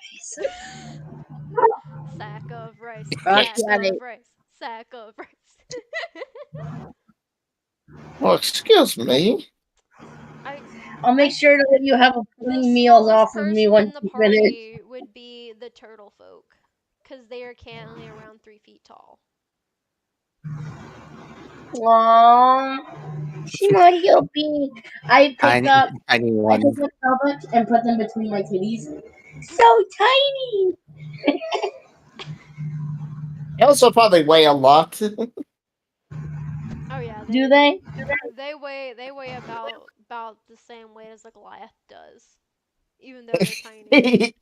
Sack of rice, Fuck sack yeah, of Nate. rice, sack of rice. Well, excuse me. I'll make sure to let you have a The few meals slowest off of me person once in the you finish. party would be the turtle folk, because they are currently around 3 feet tall. Aww. Smiley little beanie. I pick up Anyone. Starbucks and put them between my titties. So tiny! They also probably weigh a lot. Oh yeah, Do they? They weigh about the same weight as a Goliath does, even though they're tiny.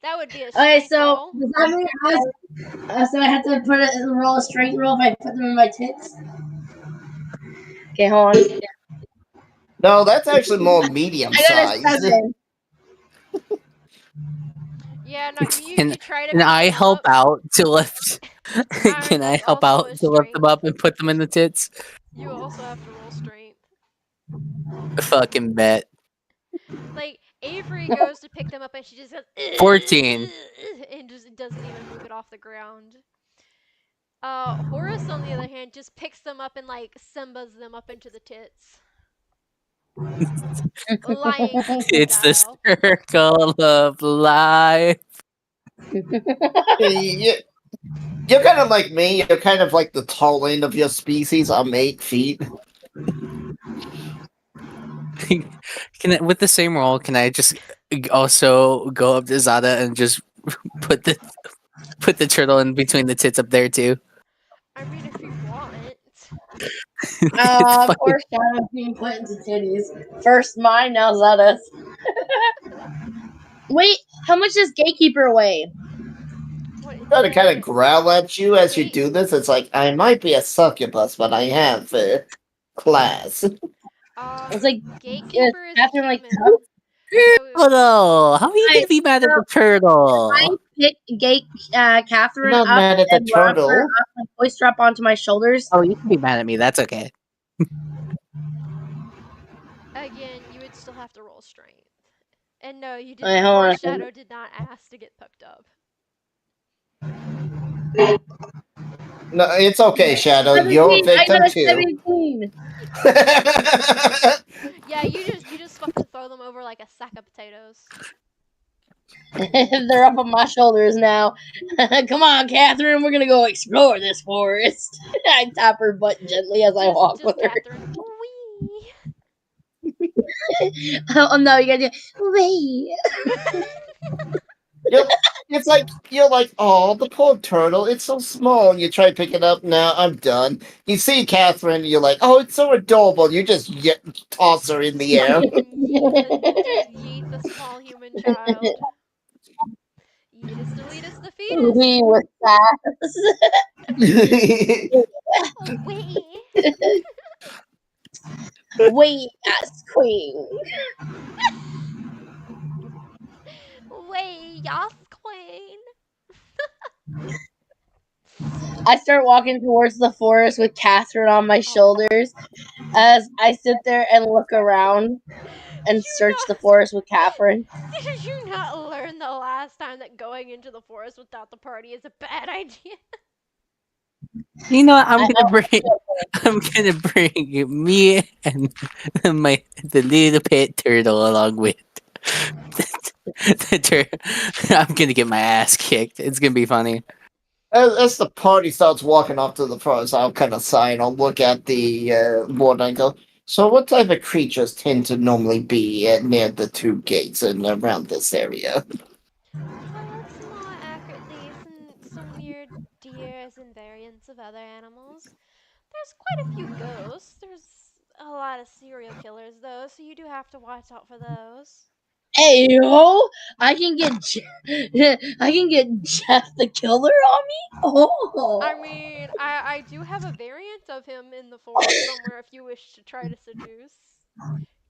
That would be a Okay, strength so roll. does that mean so I have to put a roll a strength roll if I put them in my tits? Okay, hold on. No, that's actually more medium I got a size. 7. Yeah, no, you try to Can pick I them help up. out to lift? Can I That's help also out a to lift them strength. up and put them in the tits? You also have to roll strength. Fucking bet. Like Avery goes to pick them up and she just goes 14. and just doesn't even move it off the ground. Horace on the other hand just picks them up and like Simba's them up into the tits. Lion King It's the style. circle of life. You're kind of like me. You're kind of like the tall end of your species. I'm 8 feet. With the same roll, can I just also go up to Zada and just put the turtle in between the tits up there too? I mean, if you want. It's fucking- Poor Shadow being put into titties. First mine, now Zada's. Wait, how much does Gatekeeper weigh? What is Trying to kind there? of growl at you as you Gate- do this. It's like, I might be a succubus, but I have class. It's like Gatekeeper is Catherine like human. tough. So Turtle! How are you gonna be mad at the turtle? I pick Catherine I'm not up mad at the and wrap her turtle. up and hoist her up onto my shoulders. Oh, you can be mad at me. That's okay. again, you would still have to roll strength. And no, you Wait, didn't. hold on Poor a second. Shadow did not ask to get picked up. No, it's okay, Shadow. You're a 17, I victim got a too. 17. Yeah, you just fucking throw them over like a sack of potatoes. They're up on my shoulders now. Come on, Catherine, we're gonna go explore this forest. I tap her butt gently as I walk Just with her. Catherine. Wee. Oh no, you gotta do wait. It's like you're like, oh, the poor turtle. It's so small. And you try to pick it up. Now I'm done. You see Catherine. You're like, oh, it's so adorable. You just toss her in the air. Yeet the small human child. Yeetus deletus the fetus. We were fast. Wee. Wait, ass queen. Wee, yas queen. I start walking towards the forest with Catherine on my shoulders as I sit there and look around and search the forest with Catherine. Did you not learn the last time that going into the forest without the party is a bad idea? You know what? I'm gonna bring me and the little pet turtle along with the turtle. I'm gonna get my ass kicked. It's gonna be funny. As the party starts walking off to the forest, I'll kind of sigh and I'll look at the board and go, so what type of creatures tend to normally be near the 2 gates and around this area? Small accurately, some weird deers and variants of other animals. There's quite a few ghosts. There's a lot of serial killers though, so you do have to watch out for those. Hey yo, I can get Jeff the Killer on me. Oh, I mean, I do have a variant of him in the forest somewhere if you wish to try to seduce.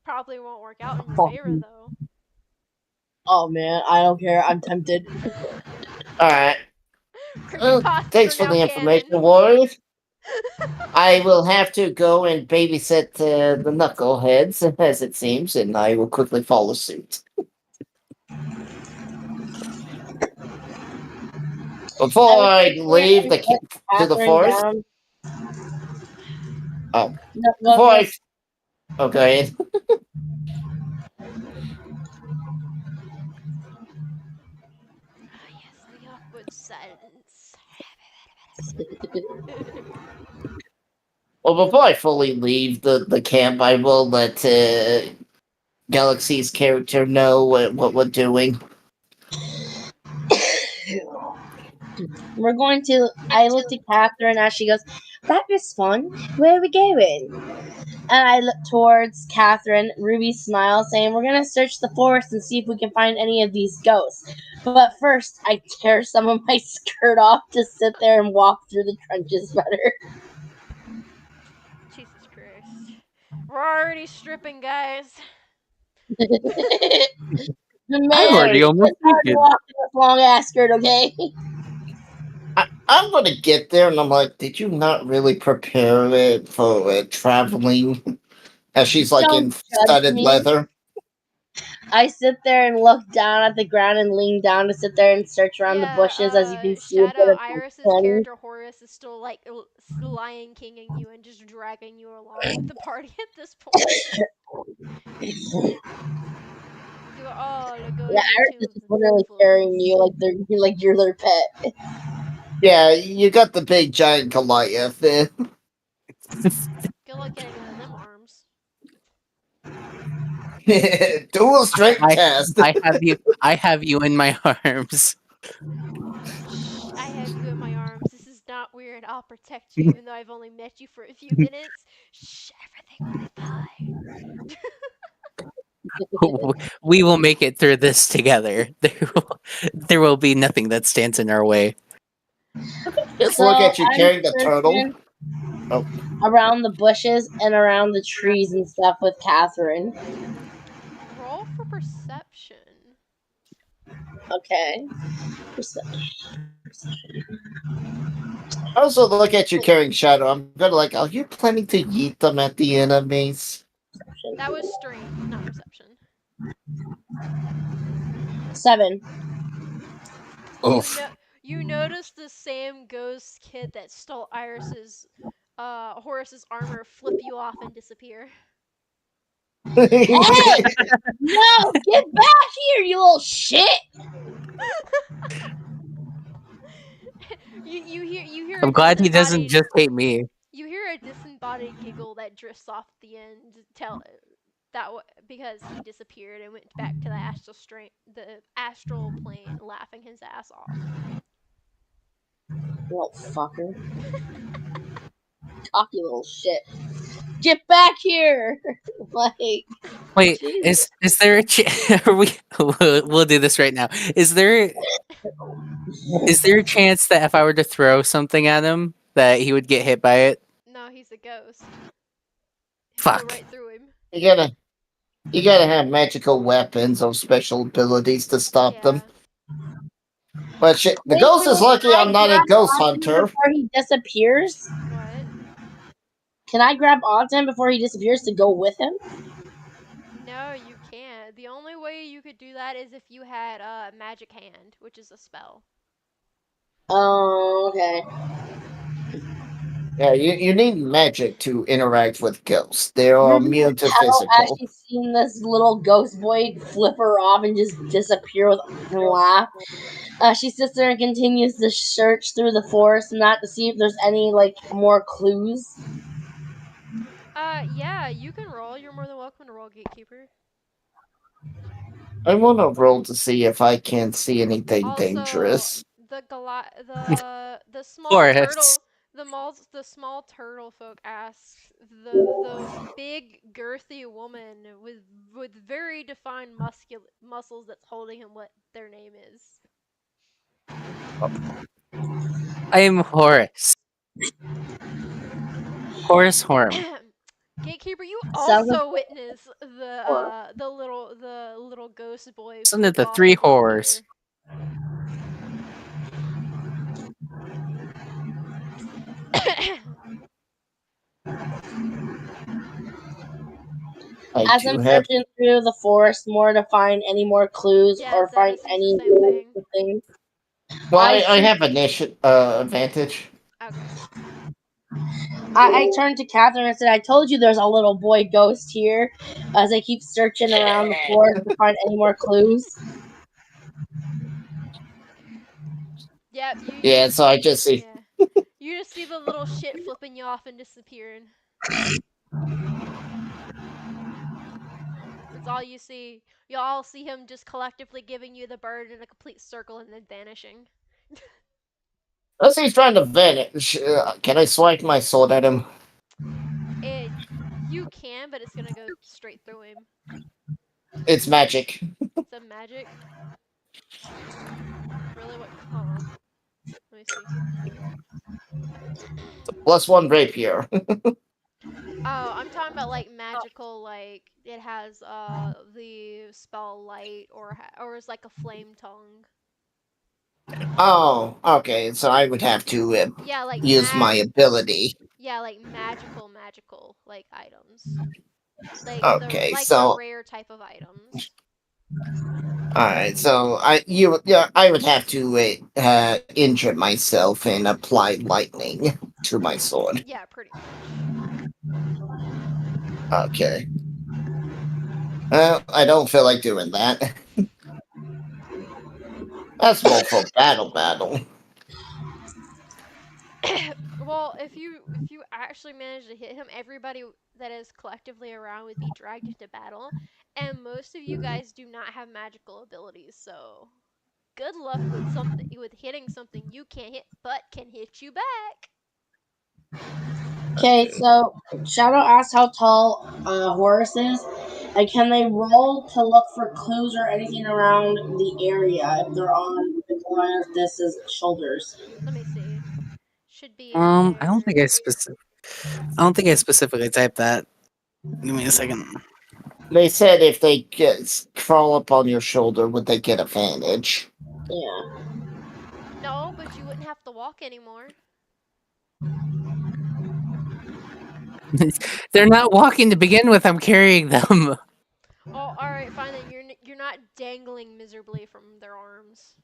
Probably won't work out in your favor though. oh man, I don't care. I'm tempted. Alright. Creepypastas Thanks are for now the canon. information, Warriors. I will have to go and babysit the knuckleheads, as it seems, and I will quickly follow suit. Before I leave to the forest, before I okay. Yes, the awkward silence. Well, before I fully leave the camp, I will let Galaxy's character know what we're doing. We're going to. I looked at Catherine as she goes, "That was fun. Where are we going?" And I look towards Catherine. Ruby smiles, saying, "We're gonna search the forest and see if we can find any of these ghosts. But first, I tear some of my skirt off to sit there and walk through the trenches better." Jesus Christ. We're already stripping, guys. Man, I'm already it's almost hard to naked. walk in this long ass skirt, okay? I'm gonna get there, and I'm like, did you not really prepare it for traveling? As she's like Don't in judge studded me. leather. I sit there and look down at the ground and lean down to sit there and search around the bushes. As you can see, a bit Shadow, of Iris's planning. character Horace is still like Lion Kinging you and just dragging you along with the party at this point. You all are going Yeah, Iris into is just the literally beautiful carrying you like you're their pet. Yeah, you got the big giant Goliath there. Good luck getting out of them arms. Dual strength I test. I have you in my arms. Shh, I have you in my arms. This is not weird. I'll protect you even though I've only met you for a few minutes. Shh, everything will be fine. We will make it through this together. There will be nothing that stands in our way. Just So look at you I'm carrying the turtle. searching Oh. around the bushes and around the trees and stuff with Catherine. Roll for perception. Okay. I also look at you carrying Shadow. I'm gonna like, are you planning to yeet them at the enemies? That was strength, not perception. 7. Oof. You notice the same ghost kid that stole Horace's armor flip you off and disappear. Hey! No! Get back here, you little shit! You hear I'm a glad he doesn't disembodied- just hate me. You hear a disembodied giggle that drifts off at the end. Because he disappeared and went back to the astral plane, laughing his ass off. Little fucker. Cocky little shit. Get back here! Like, Wait, Jesus. is there a we'll do this right now. Is there a chance that if I were to throw something at him that he would get hit by it? No, he's a ghost. It'd Fuck. Go right through him. You gotta have magical weapons or special abilities to stop them. But shit, the ghost is lucky I'm not a ghost hunter. Before he disappears? What? Can I grab onto him before he disappears to go with him? No, you can't. The only way you could do that is if you had Magic Hand, which is a spell. Oh, okay. Yeah, you need magic to interact with ghosts. They are immune to As physical. she's seen this little ghost boy flip her off and just disappear with a laugh, she sits there and continues to search through the forest, not to see if there's any more clues. Yeah, you can roll. You're more than welcome to roll, Gatekeeper. I want to roll to see if I can see anything Also, dangerous. The small Forest. turtle. The small turtle folk asks the big girthy woman with very defined muscles that's holding him what their name is. I am Horace. Horace Horn. Gatekeeper, you Sounds also witness the little ghost boy. Listen to flip the off three and disappear. horrors. As I'm searching through the forest more to find any more clues or find any things. Well, I have advantage. Okay. I turned to Catherine and said, "I told you there's a little boy ghost here." As I keep searching around the forest to find any more clues. Yep. Yeah, so I just see. Yeah. You just see the little shit flipping you off and disappearing. That's all you see. You all see him just collectively giving you the bird in a complete circle and then vanishing. As he's trying to vanish, can I swipe my sword at him? You can, but it's gonna go straight through him. It's magic. It's a magic. Really? What? Hold on. Let me see. +1 rapier. Oh, I'm talking about like magical, like it has the spell light or it's like a flame tongue. Oh, okay. So I would have to Yeah, like use my ability. Yeah, like magical like items. Like Okay, the so rare type of items. all right. So I would have to injure myself and apply lightning to my sword. Yeah, pretty much. Okay. Well, I don't feel like doing that. That's more for battle. Well, if you actually manage to hit him, everybody that is collectively around would be dragged into battle, and most of you guys do not have magical abilities, so good luck with hitting something you can't hit but can hit you back. Okay, so Shadow asked how tall Horus is, and can they roll to look for clues or anything around the area if they're on Goliath's shoulders? Let me see. Should be in I don't think there. I don't think I specifically typed that. Give me a second. They said if they crawl up on your shoulder, would they get advantage? Yeah. No, but you wouldn't have to walk anymore. They're not walking to begin with. I'm carrying them. Oh, all right, fine then. You're not dangling miserably from their arms.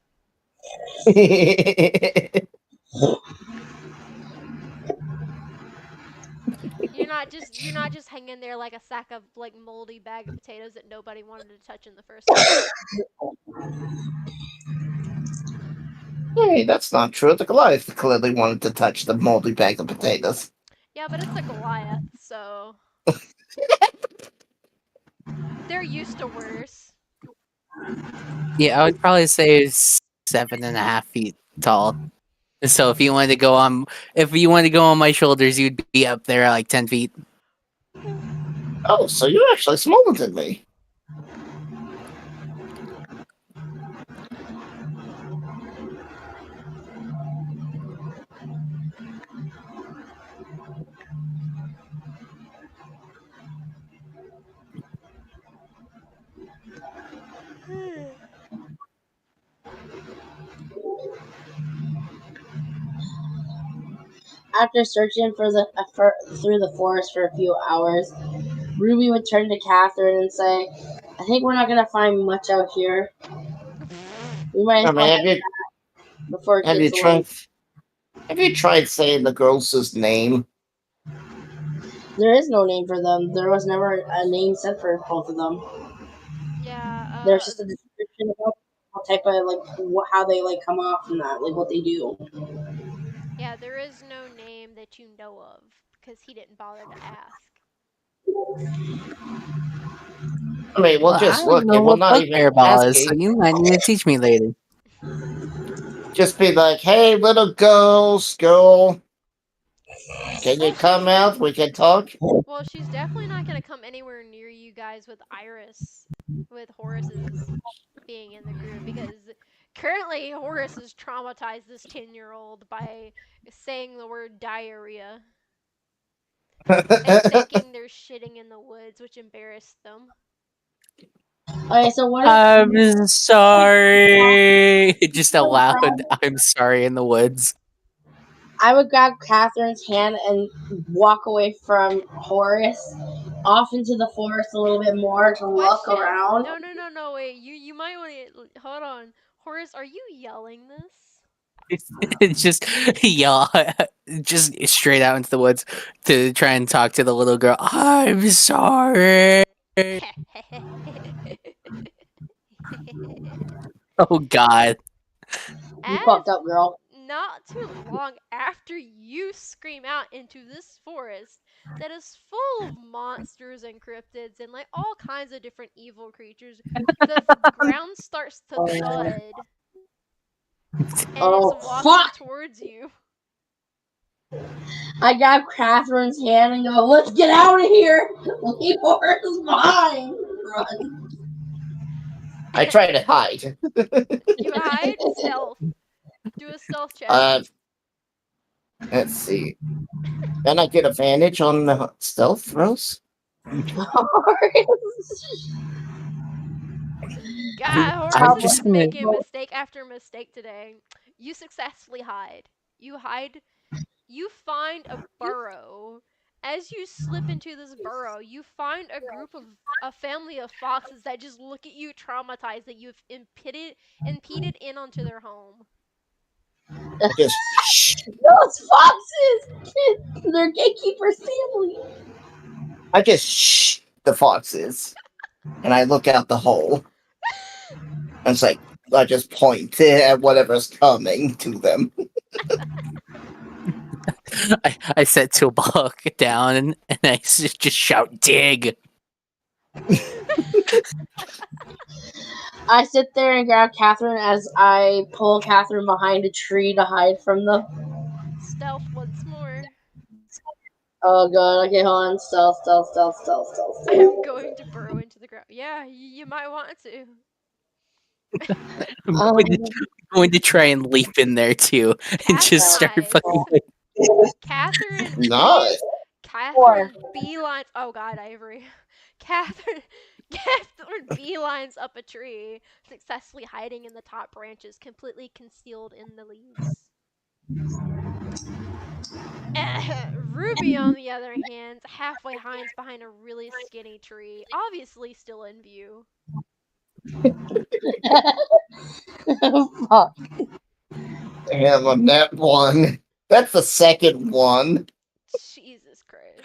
You're not just hanging there like a sack of like moldy bag of potatoes that nobody wanted to touch in the first place. Hey, that's not true. The Goliath clearly wanted to touch the moldy bag of potatoes. Yeah, but it's a Goliath, so they're used to worse. Yeah, I would probably say 7.5 feet tall. So if you wanted to go on my shoulders, you'd be up there at like 10 feet. Oh, so you're actually smaller than me. After searching through the forest for a few hours, Ruby would turn to Catherine and say, "I think we're not gonna find much out here. We might I mean, before it have you gets late." tried saying the girl's name? There is no name for them. There was never a name set for both of them. Yeah. There's just a description about what type of how they come off and that, like what they do. Yeah, there is no name that you know of because he didn't bother to ask. I mean, we'll just I look. don't know It will what not bug even hairball ask is, so you. you might need to teach me later. Just be like, "Hey, little girl, can you come out? We can talk." Well, she's definitely not gonna come anywhere near you guys with Horus's being in the group because currently Horus has traumatized this 10-year-old by saying the word diarrhea and thinking they're shitting in the woods, which embarrassed them. Okay, so what if I'm sorry. Just a loud "I'm sorry" in the woods. I would grab Catherine's hand and walk away from Horus off into the forest a little bit more to look around? No, wait. You might want to hold on. Horus, are you yelling this? It's just yell, just straight out into the woods to try and talk to the little girl. I'm sorry. Oh God. You fucked up, girl. Not too long after you scream out into this forest that is full of monsters and cryptids and like all kinds of different evil creatures, the ground starts to thud and it's walking towards you. I grab Catherine's hand and go, "Let's get out of here! Leave Horace behind!" Run. I try to hide. You hide? Stealth. Do a stealth check. Let's see. Can I get advantage on the stealth throws? God, I'm Horace just is gonna- making mistake after mistake today. You successfully hide. You find a burrow. As you slip into this burrow, you find a family of foxes that just look at you traumatized that you've impeded in onto their home. I just shh. Those foxes! They're Gatekeeper's family. I just shh the foxes, and I look out the hole. And it's like I just point at whatever's coming to them. I set Toolbach down and I just shout, "Dig!" I sit there and grab Catherine as I pull Catherine behind a tree to hide from them. Stealth once more. Oh god, okay, hold on. Stealth. I'm going to burrow into the ground. Yeah, you might want to. I'm going to try and leap in there too and just start Nice. fucking. Catherine. Nice. Catherine beelines. Oh god, Ivory. Catherine beelines up a tree, successfully hiding in the top branches, completely concealed in the leaves. Ruby, on the other hand, halfway hides behind a really skinny tree, obviously still in view. Fuck. Damn, on that one. That's the second one. Jesus Christ.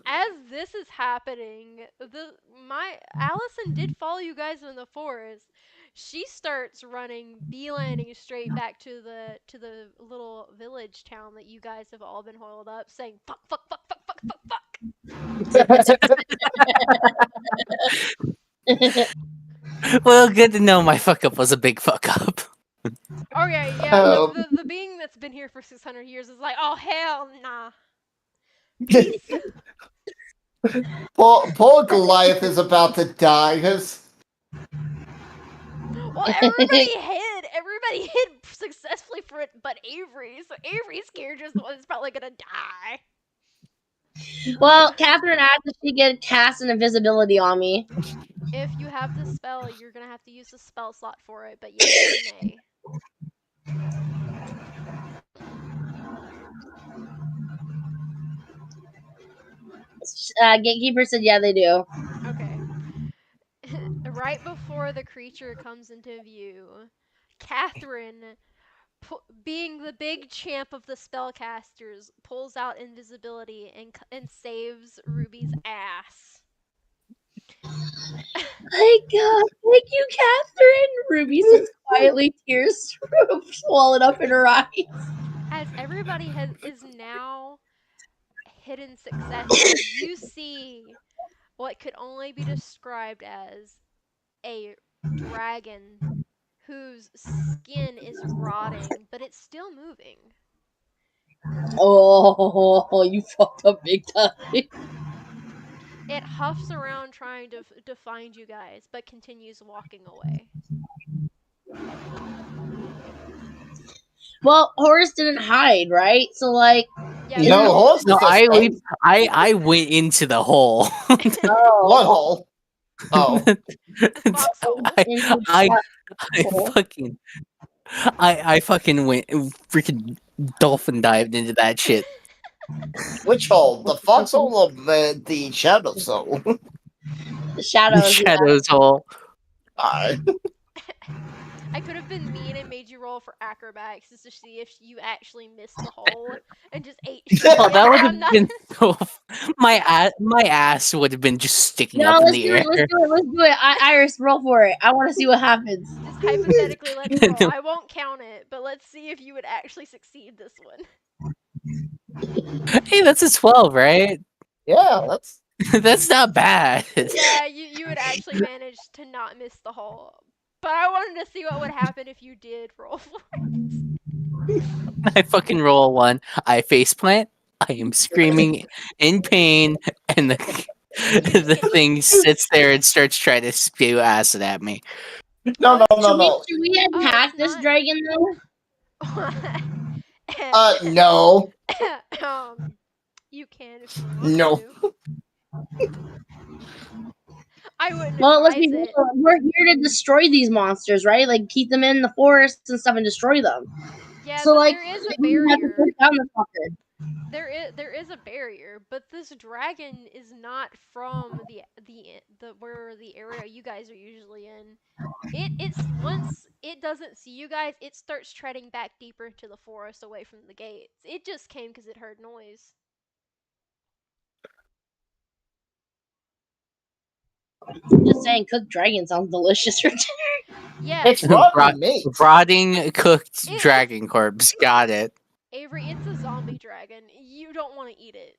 As this is happening, Allison did follow you guys in the forest. She starts running, beelining straight back to the little village town that you guys have all been holed up, saying fuck, fuck, fuck, fuck, fuck, fuck, fuck. Well, good to know my fuck up was a big fuck up. Okay, yeah, the being that's been here for 600 years is like, oh hell nah. Peace. Poor Goliath is about to die because Well, everybody hid successfully for it but Avery, so Avery's scared just the one that's probably gonna die. Well, Catherine asked if she could cast an invisibility on me. If you have the spell, you're gonna have to use the spell slot for it, but yes, you may. Gatekeeper said, yeah, they do. Okay. Right before the creature comes into view, Catherine, being the big champ of the spellcasters, pulls out invisibility and saves Ruby's ass. My god, thank you, Catherine! Ruby says quietly, tears swallowed up in her eyes. As everybody is now hidden successfully, you see what could only be described as a dragon whose skin is rotting, but it's still moving. Oh, you fucked up big time. It huffs around trying to find you guys, but continues walking away. Well, Horace didn't hide, right? So, like, Yeah, No, so- horse No, is a I snake. leaped. I went into the hole. What hole? Oh, the foxhole. I fucking went freaking dolphin dived into that shit. which hole? The foxhole or the shadow soul? the shadows. Shadows hole. I could have been mean and made you roll for acrobatics just to see if you actually missed the hole and just ate shit. Oh, that would I'm have been so. My ass would have been just sticking No, up in let's the do air. it. Let's do it. Iris, roll for it. I want to see what happens. Just hypothetically, let's roll. I won't count it, but let's see if you would actually succeed this one. Hey, that's a 12, right? Yeah, that's That's not bad. Yeah, you would actually manage to not miss the hole. But I wanted to see what would happen if you did roll for it. I fucking roll one. I faceplant. I am screaming in pain, and the thing sits there and starts trying to spew acid at me. No, Should no. we attack it's this not- dragon though? No. You can if you want No. to. I wouldn't Well, let's advise be it. real. We're here to destroy these monsters, right? Like keep them in the forest and stuff and destroy them. Yeah, So but like there is a we have to barrier. put down the fucker. There is a barrier, but this dragon is not from the where the area you guys are usually in. It's once it doesn't see you guys, it starts treading back deeper into the forest away from the gates. It just came because it heard noise. Just saying, cooked dragon sounds delicious for dinner. Yeah, It's rotten meat. Rotting cooked It- dragon corpse. Got it. Avery, it's a zombie dragon. You don't want to eat it.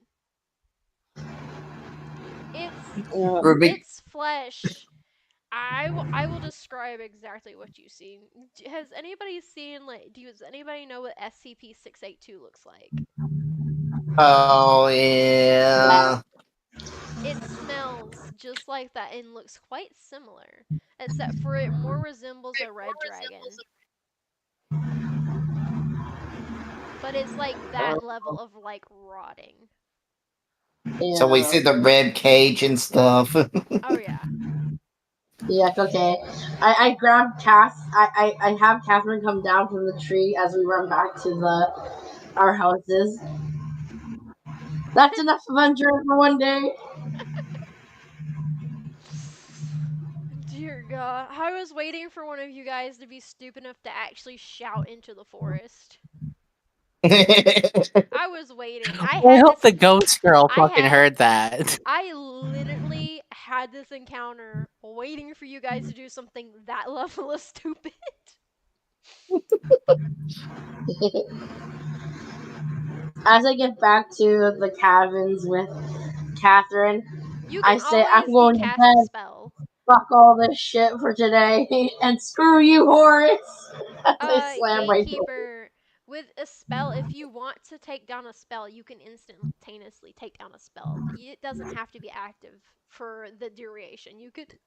Ruby. It's flesh. I will describe exactly what you've seen. Has anybody seen does anybody know what SCP-682 looks like? Oh yeah. It smells just like that and looks quite similar, except for it more resembles a red dragon. But it's like that level of like rotting. So we see the rib cage and stuff. Oh yeah. Yeah, okay. I grabbed Cass. I have Catherine come down from the tree as we run back to our houses. That's enough adventure for one day. Dear God, I was waiting for one of you guys to be stupid enough to actually shout into the forest. I was waiting. I hope the ghost girl fucking heard that. I literally had this encounter waiting for you guys to do something that level of stupid. As I get back to the cabins with Catherine, You I can say I'm always going to cast a bed. spell. Fuck all this shit for today, and screw you, Horace. As I slam my door. Gatekeeper, with a spell, if you want to take down a spell, you can instantaneously take down a spell. It doesn't have to be active for the duration. You could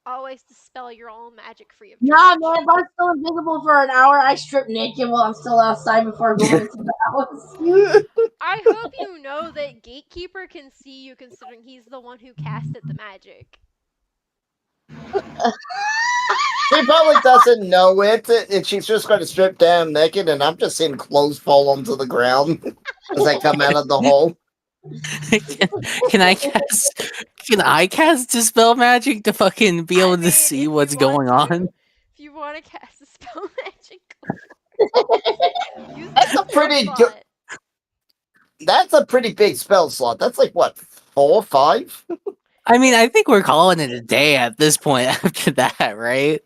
always dispel your own magic free of charge. Nah, man, if I'm still invisible for an hour, I strip naked while I'm still outside before going into the house. I hope you know that Gatekeeper can see you considering he's the one who casted the magic. She probably doesn't know it, and she's just going to strip down naked, and I'm just seeing clothes fall onto the ground as I come out of the hole. Can I cast dispel magic to fucking be able to see if what's you want going on? If you want to cast a spell magic, go for it. Use That's the a pretty spell good. slot. That's a pretty big spell slot. That's like what, 4, 5? I mean, I think we're calling it a day at this point after that, right?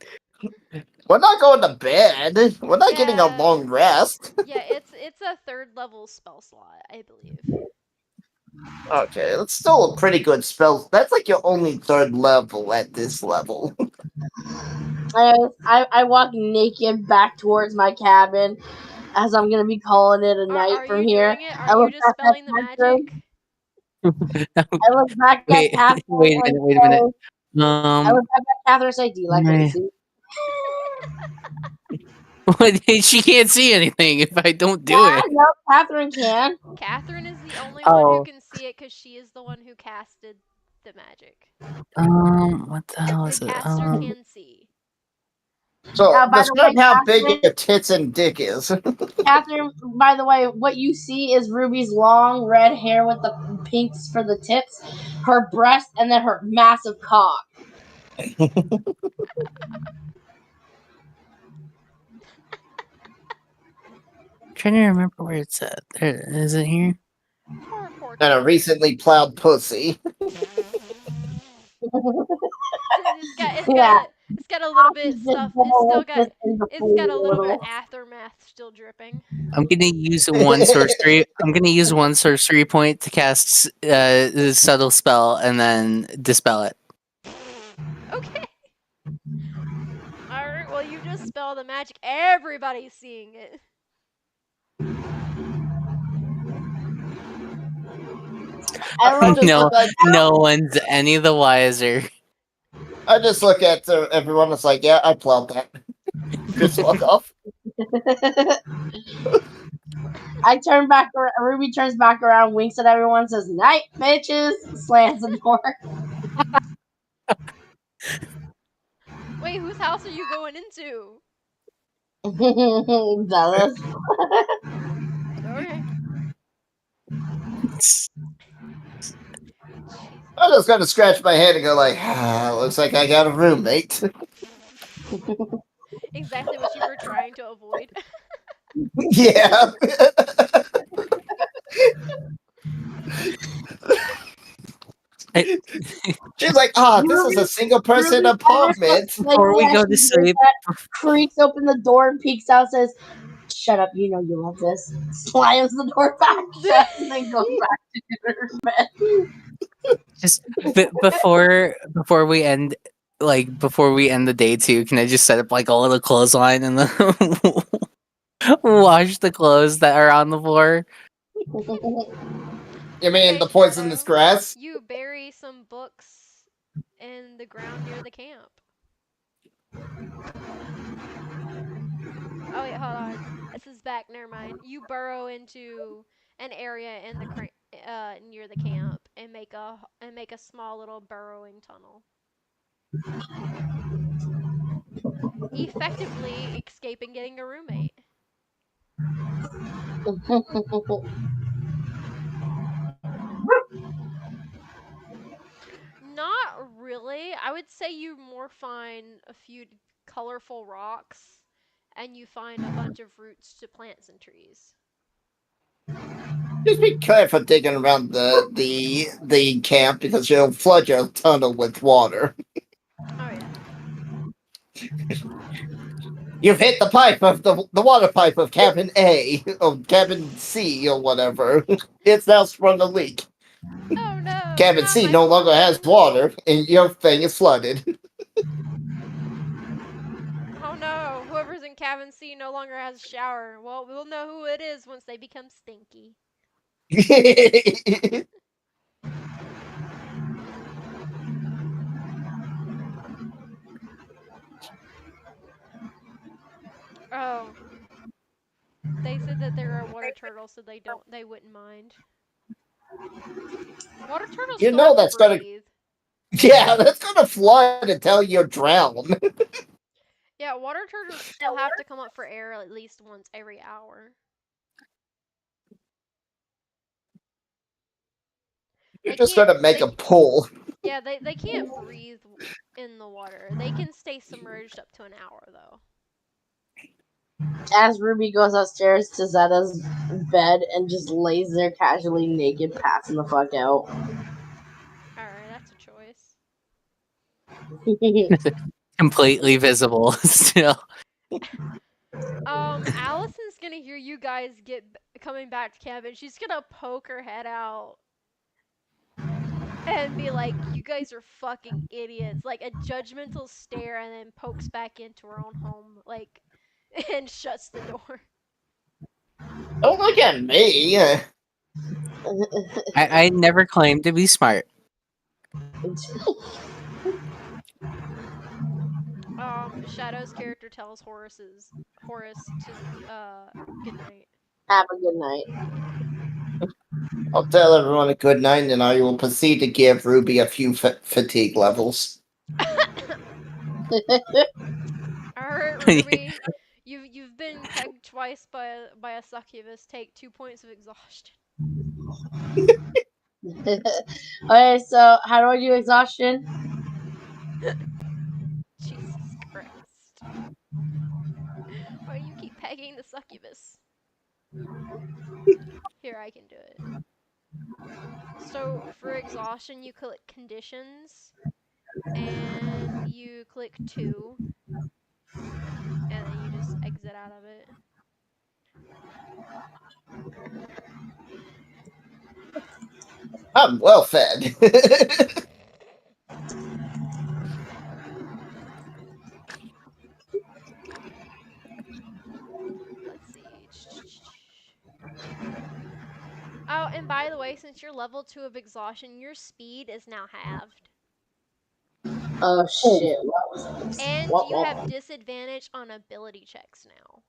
We're not going to bed. We're not getting a Yeah. long rest. Yeah, it's a 3rd level spell slot, I believe. Okay, that's still a pretty good spell. That's like your only 3rd level at this level. I walk naked back towards my cabin as I'm gonna be calling it a night Are from you here. doing it? I Are you look back at dispelling the Catherine. magic? I look back at Wait, Catherine. wait a and minute, wait a minute. say- I look back at Catherine and say, "Do you like what you see?" She can't see anything if I don't do Yeah, it. no, Catherine can. Catherine is the only one Oh. who can see it because she is the one who casted the magic. What the hell is The it? caster can see. So, by the describe way, how big Catherine- your tits and dick is. Catherine, by the way, what you see is Ruby's long red hair with the pinks for the tips, her breast, and then her massive cock. Trying to remember where it's at. There, is it here? Poor And a Catherine. recently plowed pussy. It's got a little bit stuff. It's got a little bit aftermath still dripping. I'm gonna use one sorcery. I'm gonna use one sorcery point to cast the subtle spell and then dispel it. Okay. Alright, well you just spell the magic. Everybody's seeing it. Everyone just No, look like, no one's any the wiser. I just look at everyone. It's like, yeah, I plowed that. Just walk off. I turn back around, Ruby turns back around, winks at everyone, says, "Night, bitches," slams the door. Wait, whose house are you going into? Zealous. Okay. I'm just gonna scratch my head and go like, looks like I got a roommate. Exactly what you were trying to avoid. Yeah. She's like, this is a single person apartment. Before we go to sleep, Creaks open the door and peeks out, says, "Shut up, you know you love this." Slams the door back shut and then goes back to her bed. just before we end, like before we end the day too, can I just set up like a little clothesline and then wash the clothes that are on the floor? You mean Okay, the poisonous Shadow, grass? you bury some books in the ground near the camp. Oh wait, hold on. This is back. Never mind. You burrow into an area in the near the camp and make a small little burrowing tunnel, effectively escaping getting a roommate. Not really. I would say you more find a few colorful rocks, and you find a bunch of roots to plants and trees. Just be careful digging around the camp because you'll flood your tunnel with water. Oh yeah. You've hit the pipe of the water pipe of cabin A or cabin C or whatever. It's now sprung a leak. Oh no. Cabin not C my no longer has plumbing. water, and your thing is flooded. Oh no. Whoever's in cabin C no longer has a shower. Well, we'll know who it is once they become stinky. Oh. They said that there are water turtles, so they wouldn't mind. Water turtles You still know have to that's gonna breathe. Yeah, that's gonna flood until you drown. Yeah, water turtles still have to come up for air at least once every hour. You're They just can't gonna make they a pool. Yeah, they can't breathe in the water. They can stay submerged up to an hour though. As Ruby goes upstairs to Zeta's bed and just lays there casually naked, passing the fuck out. Alright, that's a choice. Completely visible still. Allison's gonna hear you guys coming back to camp, and she's gonna poke her head out and be like, "You guys are fucking idiots!" Like a judgmental stare, and then pokes back into her own home, like, and shuts the door. Don't look at me. I never claimed to be smart. Shadow's character tells Horace to good night. Have a good night. I'll tell everyone a good night, and I will proceed to give Ruby a few fatigue levels. Alright, Ruby. You've been pegged twice by a succubus. Take 2 points of exhaustion. Okay, so how do I do exhaustion? Jesus Christ. Why do you keep pegging the succubus? Here, I can do it. So, for exhaustion, you click conditions, and you click 2, and then you just exit out of it. I'm well fed. Let's see. since you're level 2 of exhaustion, your speed is now halved. Oh shit! What was this? And What? you have disadvantage on ability checks now.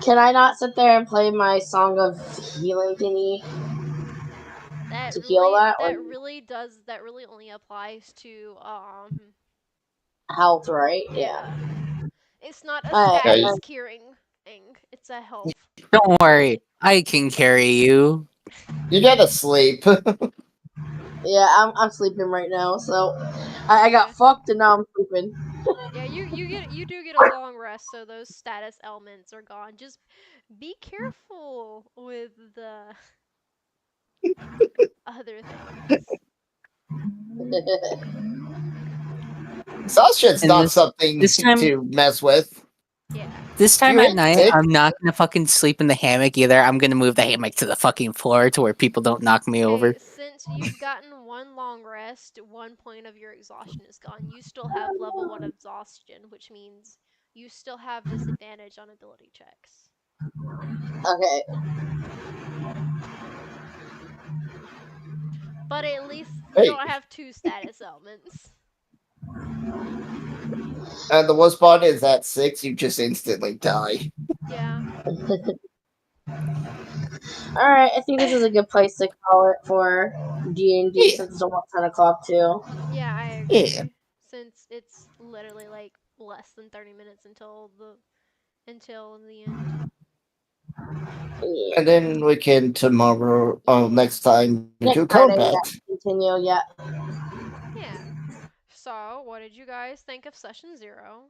Can I not sit there and play my Song of Healing thingy That to heal that? that really only applies to Health, right? yeah. It's not a Alright, status curing thing. It's a health. Don't worry, I can carry you. You gotta sleep. Yeah, I'm sleeping right now, so I got Yeah. fucked and now I'm sleeping. Yeah, you do get a long rest, so those status elements are gone. Just be careful with the other things. Exhaustion's And not something this time- to mess with. Yeah. This time You at ain't night, sick. I'm not gonna fucking sleep in the hammock either. I'm gonna move the hammock to the fucking floor to where people don't knock me over. Okay, since you've gotten one long rest, 1 point of your exhaustion is gone. You still have level 1 exhaustion, which means you still have disadvantage on ability checks. Okay. But at least Hey. you don't have 2 status elements. And the worst part is at 6, you just instantly die. Yeah. Alright, I think this is a good place to call it for D&D Yeah. since it's almost 10 o'clock too. Yeah, I agree. Yeah. Since it's literally like less than 30 minutes until the end. Yeah. And then we can tomorrow, next time, do Next combat. Friday, continue, yeah. Yeah. So, what did you guys think of session 0?